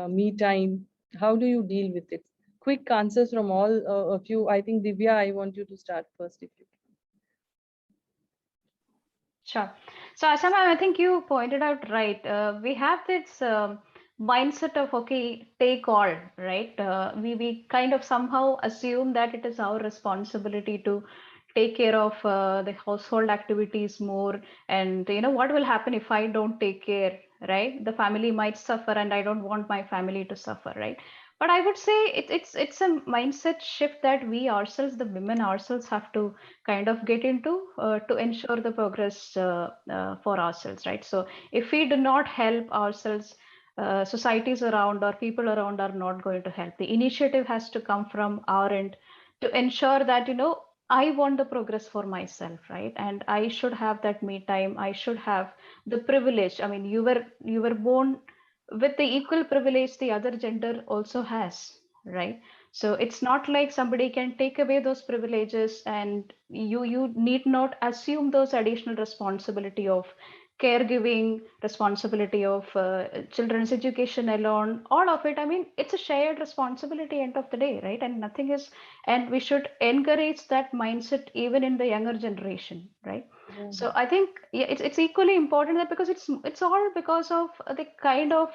M: me time? How do you deal with it? Quick answers from all of you. I think Divya, I want you to start first if you can.
O: Sure. So Asha ma'am, I think you pointed out right. We have this mindset of, okay, take all, right? We kind of somehow assume that it is our responsibility to take care of the household activities more, and what will happen if I don't take care, right? The family might suffer, and I don't want my family to suffer, right? But I would say it's a mindset shift that we ourselves, the women ourselves, have to kind of get into to ensure the progress for ourselves, right? So if we do not help ourselves, societies around or people around are not going to help. The initiative has to come from our end to ensure that I want the progress for myself, right? And I should have that me time. I should have the privilege. I mean, you were born with the equal privilege the other gender also has, right? So it's not like somebody can take away those privileges, and you need not assume those additional responsibility of caregiving, responsibility of children's education alone, all of it. I mean, it's a shared responsibility end of the day, right? And nothing is, and we should encourage that mindset even in the younger generation, right? So I think it's equally important that, because it's all because of the kind of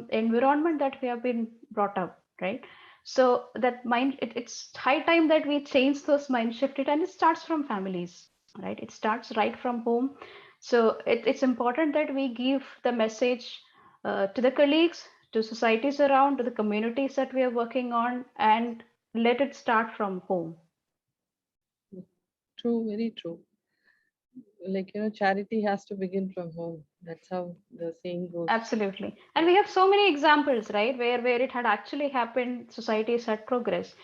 O: environment that we have been brought up, right? So that it's high time that we change those mind shifted, and it starts from families, right? It starts right from home. So it's important that we give the message to the colleagues, to societies around, to the communities that we are working on, and let it start from home.
M: True, very true. Like, charity has to begin from home. That's how the saying goes.
O: Absolutely. And we have so many examples, right, where it had actually happened, societies had progress.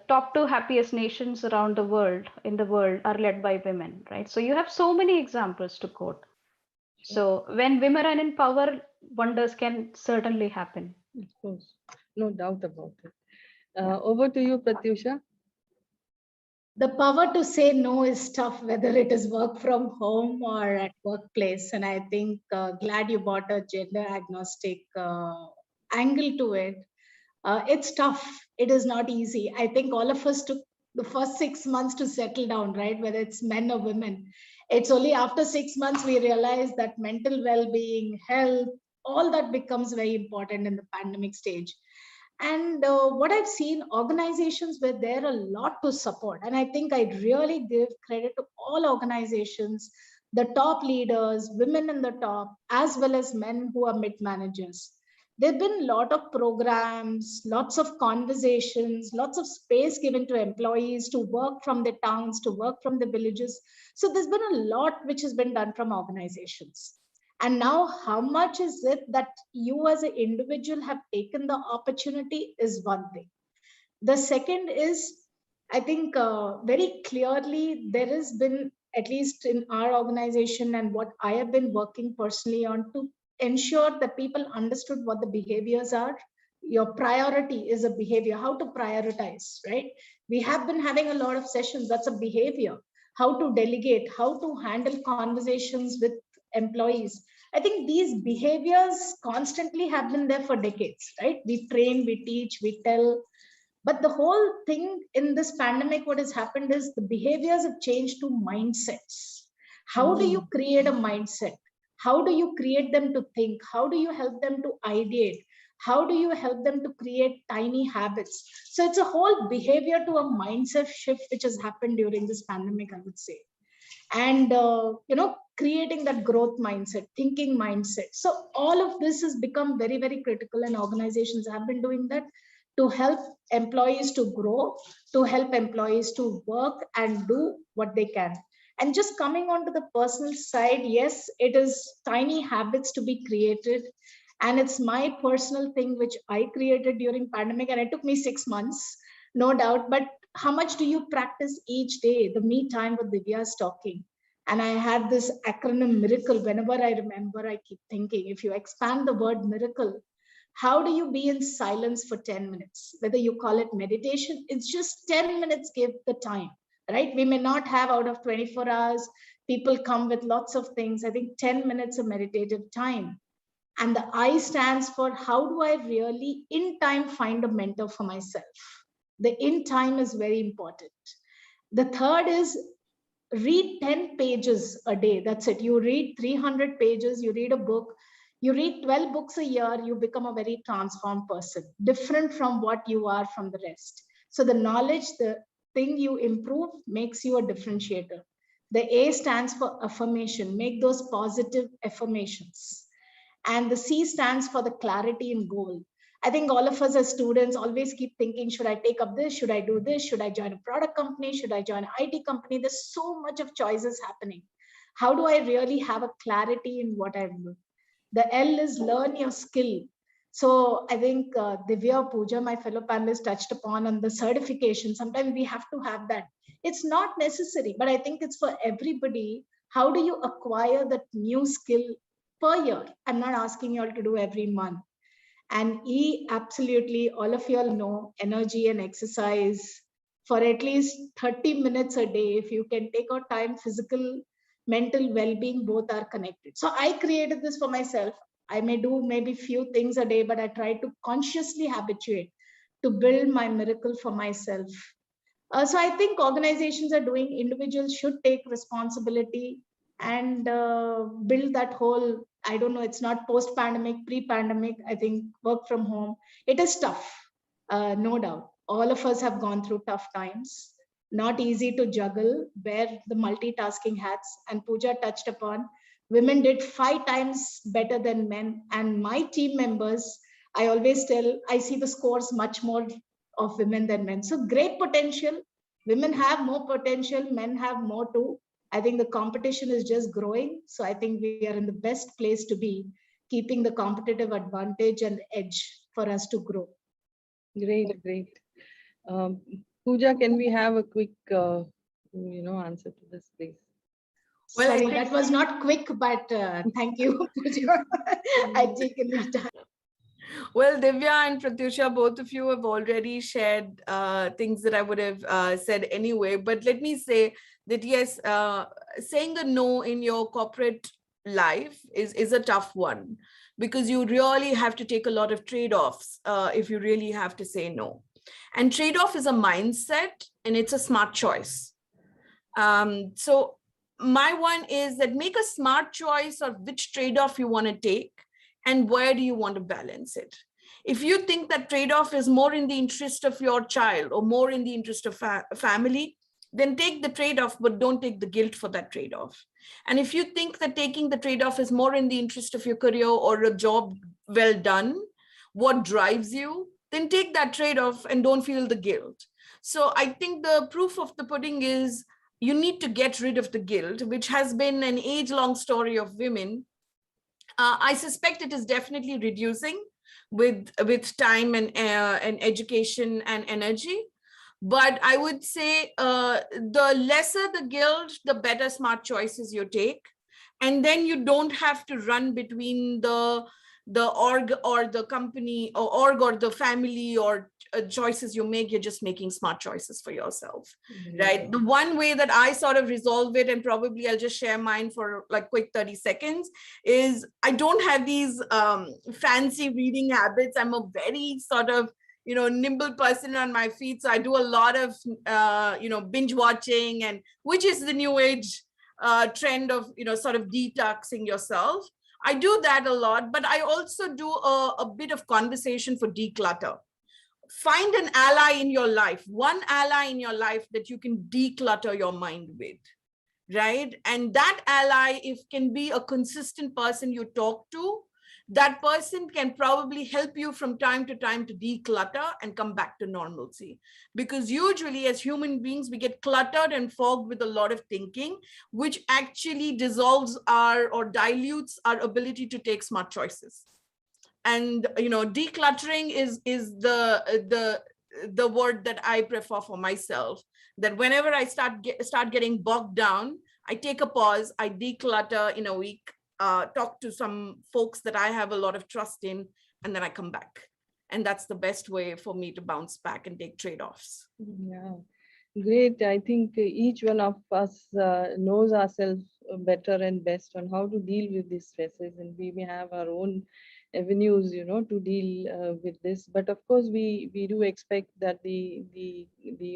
O: Top 2 happiest nations around the world, in the world, are led by women, right? So you have so many examples to quote. So when women are in power, wonders can certainly happen.
M: Of course, no doubt about it. Over to you, Pratyusha.
N: The power to say no is tough, whether it is work from home or at workplace. And I think glad you brought a gender agnostic angle to it. It's tough. It is not easy. I think all of us took the first 6 months to settle down, right? Whether it's men or women. It's only after 6 months we realize that mental well-being, health, all that becomes very important in the pandemic stage. And what I've seen, organizations were there a lot to support. And I think I'd really give credit to all organizations, the top leaders, women in the top, as well as men who are mid managers. There have been a lot of programs, lots of conversations, lots of space given to employees to work from the towns, to work from the villages. So there's been a lot which has been done from organizations. And now how much is it that you as an individual have taken the opportunity is one thing. The second is, I think very clearly there has been, at least in our organization and what I have been working personally on, to ensure that people understood what the behaviors are. Your priority is a behavior, how to prioritize, right? We have been having a lot of sessions, that's a behavior. How to delegate, how to handle conversations with employees. I think these behaviors constantly have been there for decades, right? We train, we teach, we tell. But the whole thing in this pandemic, what has happened is the behaviors have changed to mindsets. How do you create a mindset? How do you create them to think? How do you help them to ideate? How do you help them to create tiny habits? So it's a whole behavior to a mindset shift which has happened during this pandemic, I would say. And creating that growth mindset, thinking mindset. So all of this has become very, very critical, and organizations have been doing that to help employees to grow, to help employees to work and do what they can. And just coming on to the personal side, yes, it is tiny habits to be created. And it's my personal thing, which I created during pandemic, and it took me 6 months, no doubt. But how much do you practice each day? The me time with Divya is talking. And I had this acronym miracle. Whenever I remember, I keep thinking, if you expand the word miracle, how do you be in silence for 10 minutes? Whether you call it meditation, it's just 10 minutes, give the time, right? We may not have out of 24 hours, people come with lots of things. I think 10 minutes of meditative time. And the I stands for how do I really in time find a mentor for myself? The in time is very important. The third is read 10 pages a day. That's it. You read 300 pages, you read a book, you read 12 books a year, you become a very transformed person, different from what you are from the rest. So the knowledge, the thing you improve makes you a differentiator. The A stands for affirmation, make those positive affirmations. And the C stands for the clarity and goal. I think all of us as students always keep thinking, should I take up this? Should I do this? Should I join a product company? Should I join an IT company? There's so much of choices happening. How do I really have a clarity in what I'm doing? The L is learn your skill. So I think Divya, Pooja, my fellow panelists touched upon on the certification. Sometimes we have to have that. It's not necessary, but I think it's for everybody. How do you acquire that new skill per year? I'm not asking you all to do every month. And E, absolutely, all of you all know energy and exercise for at least 30 minutes a day. If you can take out time, physical, mental well-being, both are connected. So I created this for myself. I may do maybe few things a day, but I try to consciously habituate to build my miracle for myself. So I think organizations are doing, individuals should take responsibility and build that whole, I don't know, it's not post-pandemic, pre-pandemic, I think work from home. It is tough, no doubt. All of us have gone through tough times. Not easy to juggle, wear the multitasking hats, and Pooja touched upon, women did 5 times better than men. And my team members, I always tell, I see the scores much more of women than men. So great potential. Women have more potential, men have more too. I think the competition is just growing. So I think we are in the best place to be, keeping the competitive advantage and edge for us to grow.
M: Great, great. Pooja, can we have a quick, answer to this, please?
N: Well, sorry, that was not quick, but thank you, Pooja. I've taken your time.
Q: Well, Divya and Pratyusha, both of you have already shared things that I would have said anyway. But let me say that, yes, saying a no in your corporate life is a tough one, because you really have to take a lot of trade-offs if you really have to say no. And trade-off is a mindset, and it's a smart choice. So my one is that make a smart choice of which trade-off you want to take and where do you want to balance it. If you think that trade-off is more in the interest of your child or more in the interest of family, then take the trade-off, but don't take the guilt for that trade-off. And if you think that taking the trade-off is more in the interest of your career or a job well done, what drives you, then take that trade-off and don't feel the guilt. So I think the proof of the pudding is you need to get rid of the guilt, which has been an age-long story of women. I suspect it is definitely reducing with time and education and energy. But I would say the lesser the guilt, the better smart choices you take. And then you don't have to run between the org or the company or org or the family or choices you make. You're just making smart choices for yourself, right? The one way that I sort of resolve it, and probably I'll just share mine for like quick 30 seconds, is I don't have these fancy reading habits. I'm a very sort of, nimble person on my feet. So I do a lot of, binge watching, and which is the new age trend of, sort of detoxing yourself. I do that a lot, but I also do a bit of conversation for declutter. Find an ally in your life, one ally in your life that you can declutter your mind with, right? And that ally, if can be a consistent person you talk to, that person can probably help you from time to time to declutter and come back to normalcy. Because usually as human beings, we get cluttered and fogged with a lot of thinking, which actually dissolves or dilutes our ability to take smart choices. And, decluttering is the word that I prefer for myself, that whenever I start getting bogged down, I take a pause, I declutter in a week, talk to some folks that I have a lot of trust in, and then I come back. And that's the best way for me to bounce back and take trade-offs.
M: Yeah, great. I think each one of us knows ourselves better and best on how to deal with these stresses, and we may have our own avenues, to deal with this. But of course, we do expect that the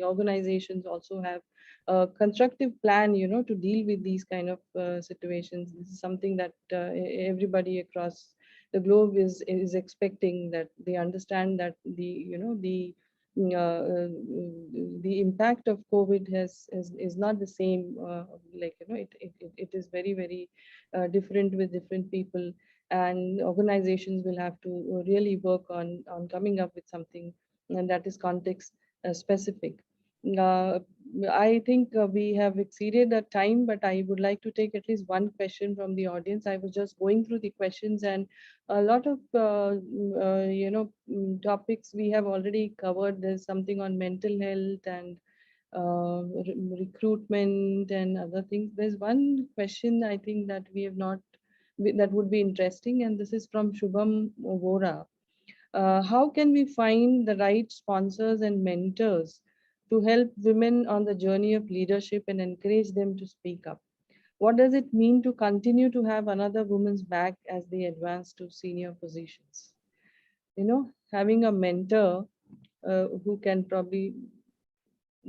M: organizations also have a constructive plan, to deal with these kind of situations. This is something that everybody across the globe is expecting, that they understand that the impact of COVID is not the same. It is very, very different with different people, and organizations will have to really work on coming up with something, and that is context specific. I think we have exceeded the time, but I would like to take at least one question from the audience. I was just going through the questions, and a lot of topics we have already covered. There's something on mental health and recruitment and other things. There's one question I think that we have not, that would be interesting, and this is from Shubham Vora. How can we find the right sponsors and mentors to help women on the journey of leadership and encourage them to speak up? What does it mean to continue to have another woman's back as they advance to senior positions? Having a mentor who can probably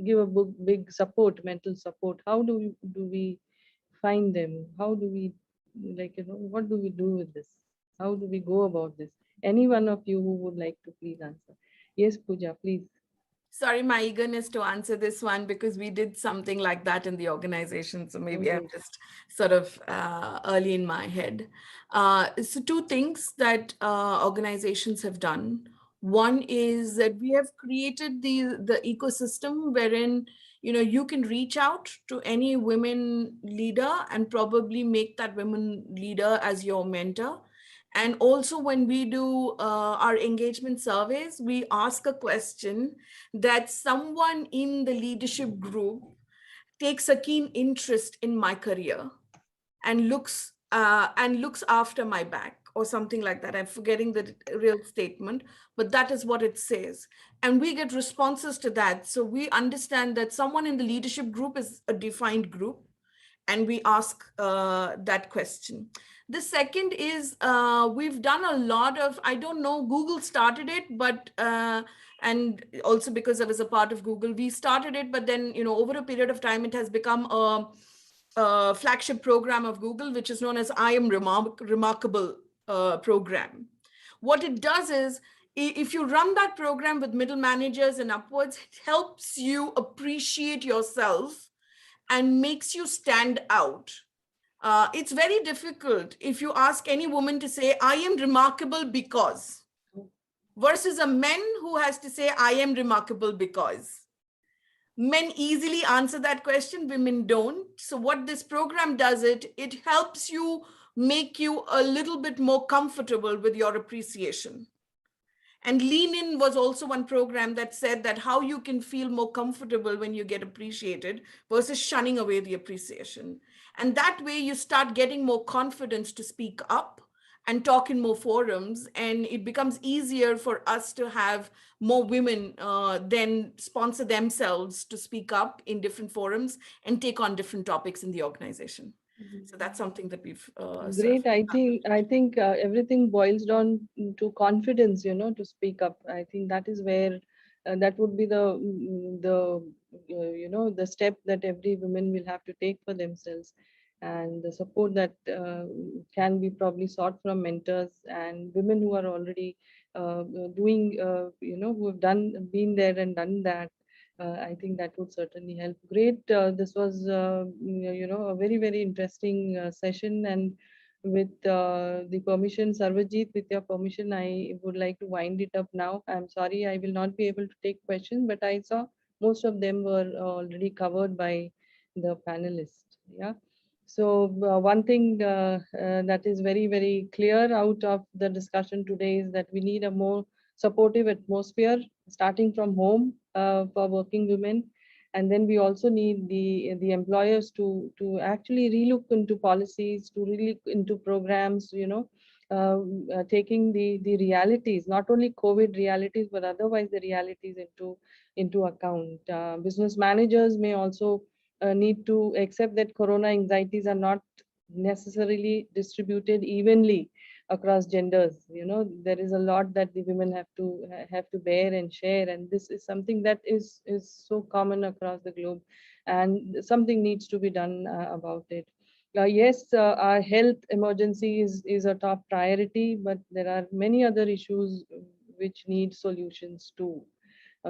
M: give a big support, mental support. How do we find them? How do we, what do we do with this? How do we go about this? Any one of you who would like to please answer? Yes, Pooja, please.
Q: Sorry, my eagerness to answer this one, because we did something like that in the organization. So maybe I'm just sort of early in my head. So two things that organizations have done. One is that we have created the ecosystem wherein, you can reach out to any women leader and probably make that women leader as your mentor. And also when we do our engagement surveys, we ask a question that someone in the leadership group takes a keen interest in my career and looks after my back, or something like that. I'm forgetting the real statement, but that is what it says. And we get responses to that. So we understand that someone in the leadership group is a defined group, and we ask that question. The second is we've done a lot of, I don't know, Google started it, but and also because I was a part of Google, we started it, but then, over a period of time, it has become a flagship program of Google, which is known as I Am Remarkable program. What it does is, if you run that program with middle managers and upwards, it helps you appreciate yourself and makes you stand out. It's very difficult if you ask any woman to say, I am remarkable because, versus a man who has to say, I am remarkable because. Men easily answer that question, women don't. So what this program does, it helps you make you a little bit more comfortable with your appreciation. And Lean In was also one program that said that how you can feel more comfortable when you get appreciated versus shunning away the appreciation. And that way you start getting more confidence to speak up and talk in more forums, and it becomes easier for us to have more women then sponsor themselves to speak up in different forums and take on different topics in the organization. So that's something that we've
M: Great. I think everything boils down to confidence, to speak up. I think that is where that would be the step that every woman will have to take for themselves, and the support that can be probably sought from mentors and women who are already doing, who have been there and done that. I think that would certainly help. Great. This was, a very, very interesting session. And with the permission, Sarvajit, with your permission, I would like to wind it up now. I'm sorry, I will not be able to take questions, but I saw most of them were already covered by the panelists. Yeah. So one thing that is very, very clear out of the discussion today is that we need a more supportive atmosphere starting from home for working women. And then we also need the employers to actually relook into policies, to relook into programs, taking the realities, not only COVID realities, but otherwise the realities into account. Business managers may also need to accept that corona anxieties are not necessarily distributed evenly across genders. There is a lot that the women have to bear and share, and this is something that is so common across the globe, and something needs to be done about it. Yes, our health emergency is a top priority, but there are many other issues which need solutions too.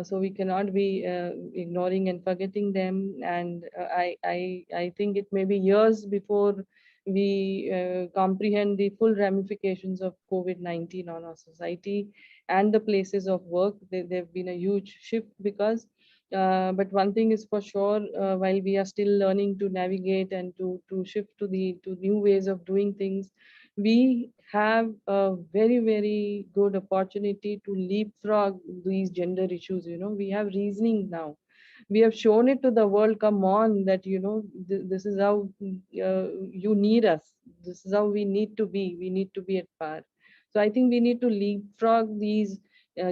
M: So we cannot be ignoring and forgetting them. And I think it may be years before we comprehend the full ramifications of COVID-19 on our society and the places of work. There've been a huge shift because, but one thing is for sure, while we are still learning to navigate and to shift to new ways of doing things, we have a very, very good opportunity to leapfrog these gender issues. We have reasoning now. We have shown it to the world, come on, that, this is how you need us. This is how we need to be. We need to be at par. So I think we need to leapfrog these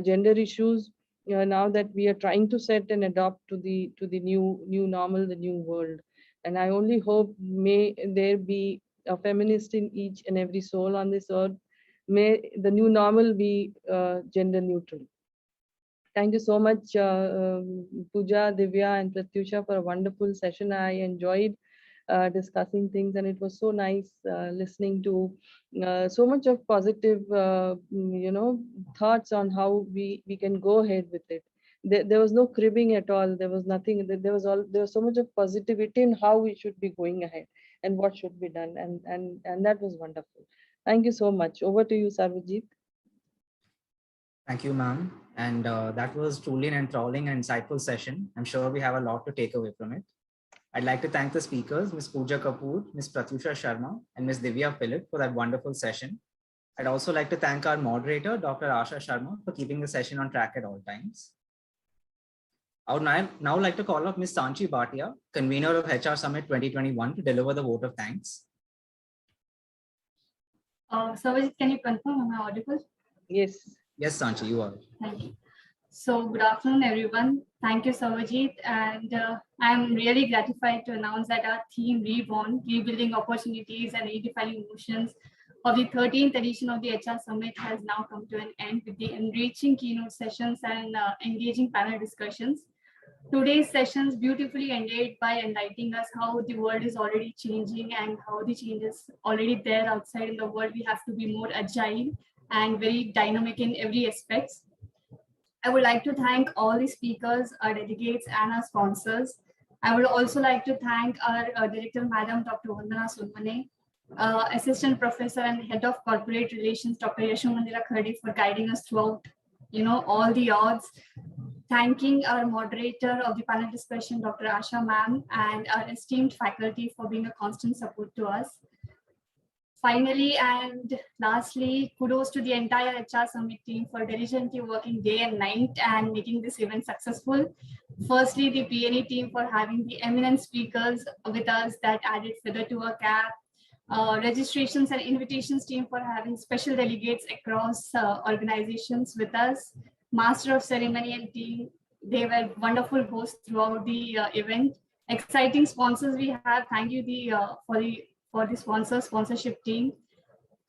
M: gender issues now that we are trying to set and adopt to the new normal, the new world. And I only hope may there be a feminist in each and every soul on this earth. May the new normal be gender neutral. Thank you so much, Pooja, Divya, and Pratyusha, for a wonderful session. I enjoyed discussing things, and it was so nice listening to so much of positive, thoughts on how we can go ahead with it. There was no cribbing at all. There was nothing. There was so much of positivity in how we should be going ahead and what should be done, and that was wonderful. Thank you so much. Over to you, Sarvajit.
I: Thank you, ma'am. And that was truly an enthralling and insightful session. I'm sure we have a lot to take away from it. I'd like to thank the speakers, Ms. Pooja Kapoor, Ms. Pratyusha Sharma, and Ms. Divya Philip for that wonderful session. I'd also like to thank our moderator, Dr. Asha Sharma, for keeping the session on track at all times. I would now like to call up Ms. Sanchi Bhatia, convener of HR Summit 2021, to deliver the vote of thanks.
R: Sarvajit, can you confirm, am I audible?
M: Yes.
I: Yes, Sanchi, you are.
R: Thank you. So good afternoon, everyone. Thank you, Sarvajit. And I'm really gratified to announce that our theme, Reborn, Rebuilding Opportunities and Redefining Emotions, of the 13th edition of the HR Summit has now come to an end with the enriching keynote sessions and engaging panel discussions. Today's sessions beautifully ended by enlightening us how the world is already changing and how the changes already there outside in the world. We have to be more agile and very dynamic in every aspect. I would like to thank all the speakers, our delegates, and our sponsors. I would also like to thank our Director, Madam Dr. Vandana Sunmane, Assistant Professor and Head of Corporate Relations, Dr. Yashomandira Khade, for guiding us throughout all the odds. Thanking our moderator of the panel discussion, Dr. Asha ma'am, and our esteemed faculty for being a constant support to us. Finally, and lastly, kudos to the entire hrsummit team for diligently working day and night and making this event successful. Firstly, the PNE team for having the eminent speakers with us that added feather to our cap. Registrations and invitations team for having special delegates across organizations with us. Master of ceremony and team, they were wonderful hosts throughout the event. Exciting sponsors we have. Thank you for the sponsorship team.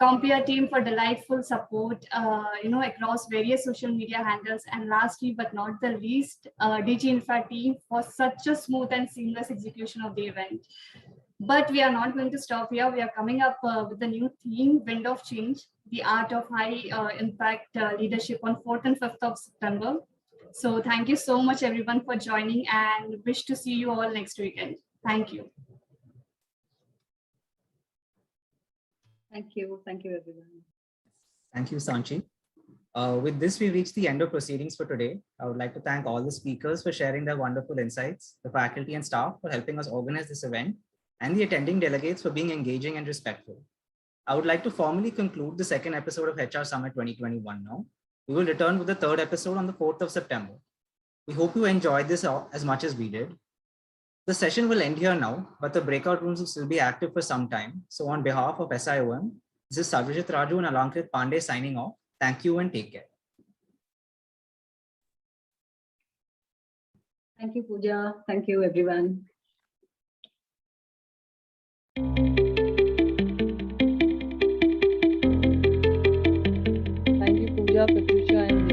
R: Compare team for delightful support, across various social media handles. And lastly, but not the least, DG Infra team for such a smooth and seamless execution of the event. But we are not going to stop here. We are coming up with the new theme, Wind of Change, the art of high impact leadership on 4th and 5th of September. So thank you so much everyone for joining and wish to see you all next weekend. Thank you.
D: Thank you everyone.
I: Thank you, Sanchi. With this, we reached the end of proceedings for today. I would like to thank all the speakers for sharing their wonderful insights, the faculty and staff for helping us organize this event, and the attending delegates for being engaging and respectful. I would like to formally conclude the second episode of HR Summit 2021 now. We will return with the third episode on the 4th of September. We hope you enjoyed this as much as we did. The session will end here now, but the breakout rooms will still be active for some time. So on behalf of SIOM, this is Sarvajit Raju and Alankrit Pandey signing off. Thank you and take care.
D: Thank you, Pooja. Thank you, everyone.
M: Thank you, Pooja, Patricia, and